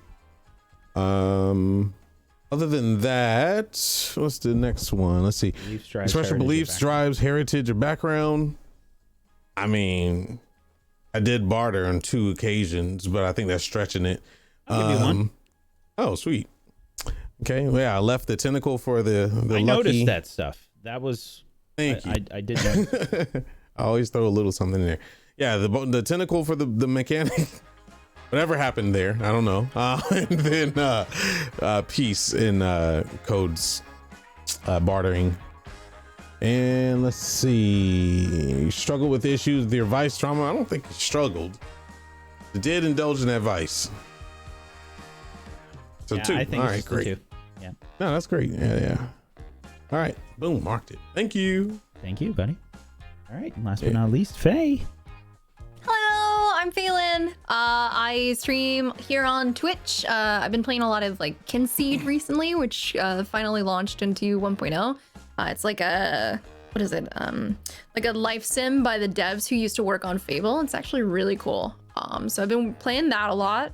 Other than that, what's the next one? Let's see. Express beliefs, drives, heritage, or background. I mean, I did barter on 2 occasions, but I think that's stretching it. I'll give you 1. Oh, sweet. Okay, well, yeah, I left the tentacle for the I lucky. noticed that stuff. That was. Thank you. I did know. I always throw a little something in there. Yeah, the tentacle for the mechanic. Whatever happened there, I don't know. And then peace in codes, bartering. And let's see. You struggle with issues with your vice trauma. I don't think you struggled. You did indulge in that vice. So Yeah, 2. I think All it's right, just the great. 2. Yeah. No, that's great. Yeah. All right, boom, marked it. Thank you. Thank you, buddy. All right, and last but not least, Faye. Hello, I'm Phelan. I stream here on Twitch. I've been playing a lot of like Kinseed recently, which finally launched into 1.0. It's like a like a life sim by the devs who used to work on Fable. It's actually really cool. So I've been playing that a lot.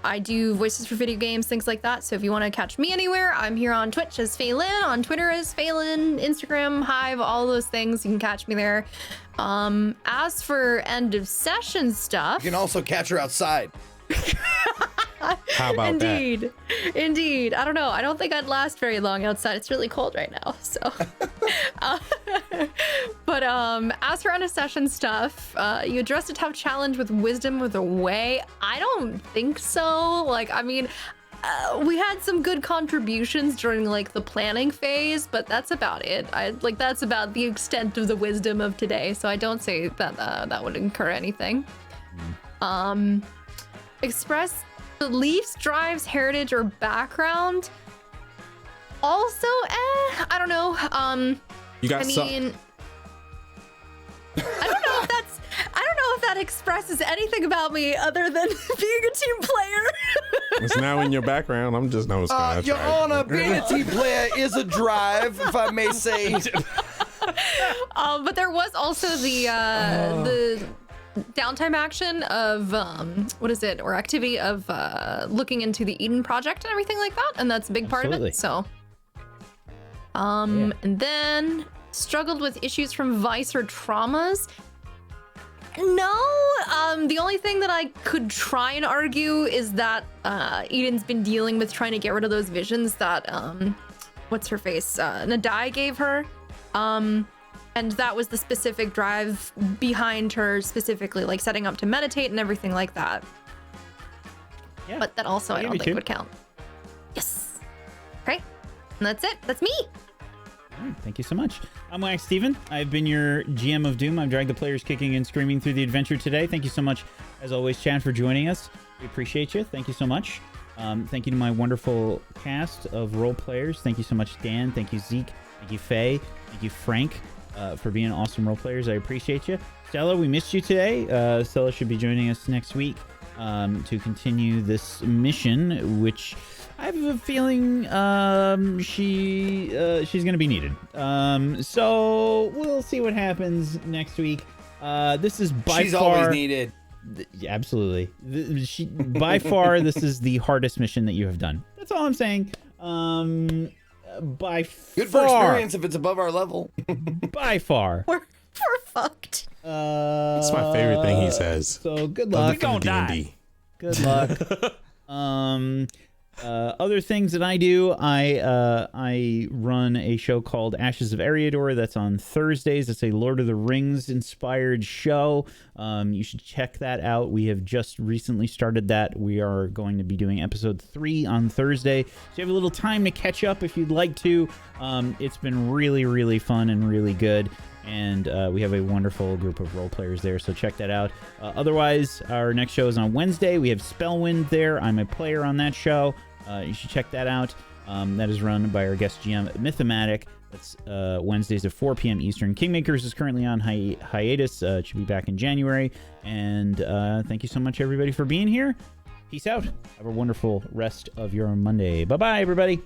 I do voices for video games, things like that. So if you want to catch me anywhere, I'm here on Twitch as Phelan, on Twitter as Phelan, Instagram, Hive, all those things. You can catch me there. As for end of session stuff, You can also catch her outside. How about indeed, indeed. I don't know. I don't think I'd last very long outside. It's really cold right now. So, but as for end of session stuff, you addressed a tough challenge with wisdom of the way. I don't think so. Like, I mean, we had some good contributions during like the planning phase, but that's about it. That's about the extent of the wisdom of today. So I don't say that that would incur anything. Express beliefs, drives, heritage, or background. Also, I don't know. You got I mean, I don't know if that expresses anything about me other than being a team player. It's now in your background. I'm just no. Your Honor, being a team player is a drive, if I may say. But there was also the downtime action of or activity of looking into the Eden project and everything like that, and that's a big part of it. So and then struggled with issues from vice or traumas. No, the only thing that I could try and argue is that Eden's been dealing with trying to get rid of those visions that what's her face Nadai gave her, and that was the specific drive behind her, specifically like setting up to meditate and everything like that. Yeah, but that also I don't think would count. Yes. Okay, and that's it. That's me. All right, thank you so much. I'm Wax Steven. I've been your GM of Doom. I've dragged the players kicking and screaming through the adventure today. Thank you so much, as always, Chad, for joining us. We appreciate you. Thank you so much. Thank you to my wonderful cast of role players. Thank you so much, Dan. Thank you, Zeke. Thank you, Faye. Thank you, Frank, for being awesome role players. I appreciate you. Stella, we missed you today. Stella should be joining us next week to continue this mission, which I have a feeling she's going to be needed. So we'll see what happens next week. This is by She's far... always needed. Absolutely. By far, this is the hardest mission that you have done. That's all I'm saying. By Good far, for experience if it's above our level. by far. We're fucked. That's my favorite thing he says. So good luck. We gonna die. D&D. Good luck. Other things that I do, I run a show called Ashes of Eriador that's on Thursdays. It's a Lord of the Rings inspired show. You should check that out. We have just recently started that. We are going to be doing episode 3 on Thursday. So you have a little time to catch up if you'd like to. It's been really, really fun and really good. And we have a wonderful group of role players there, so check that out. Otherwise, our next show is on Wednesday. We have Spellwind there. I'm a player on that show. You should check that out. That is run by our guest GM, Mythomatic. That's Wednesdays at 4 p.m. Eastern. Kingmakers is currently on hiatus. It should be back in January. And thank you so much, everybody, for being here. Peace out. Have a wonderful rest of your Monday. Bye-bye, everybody.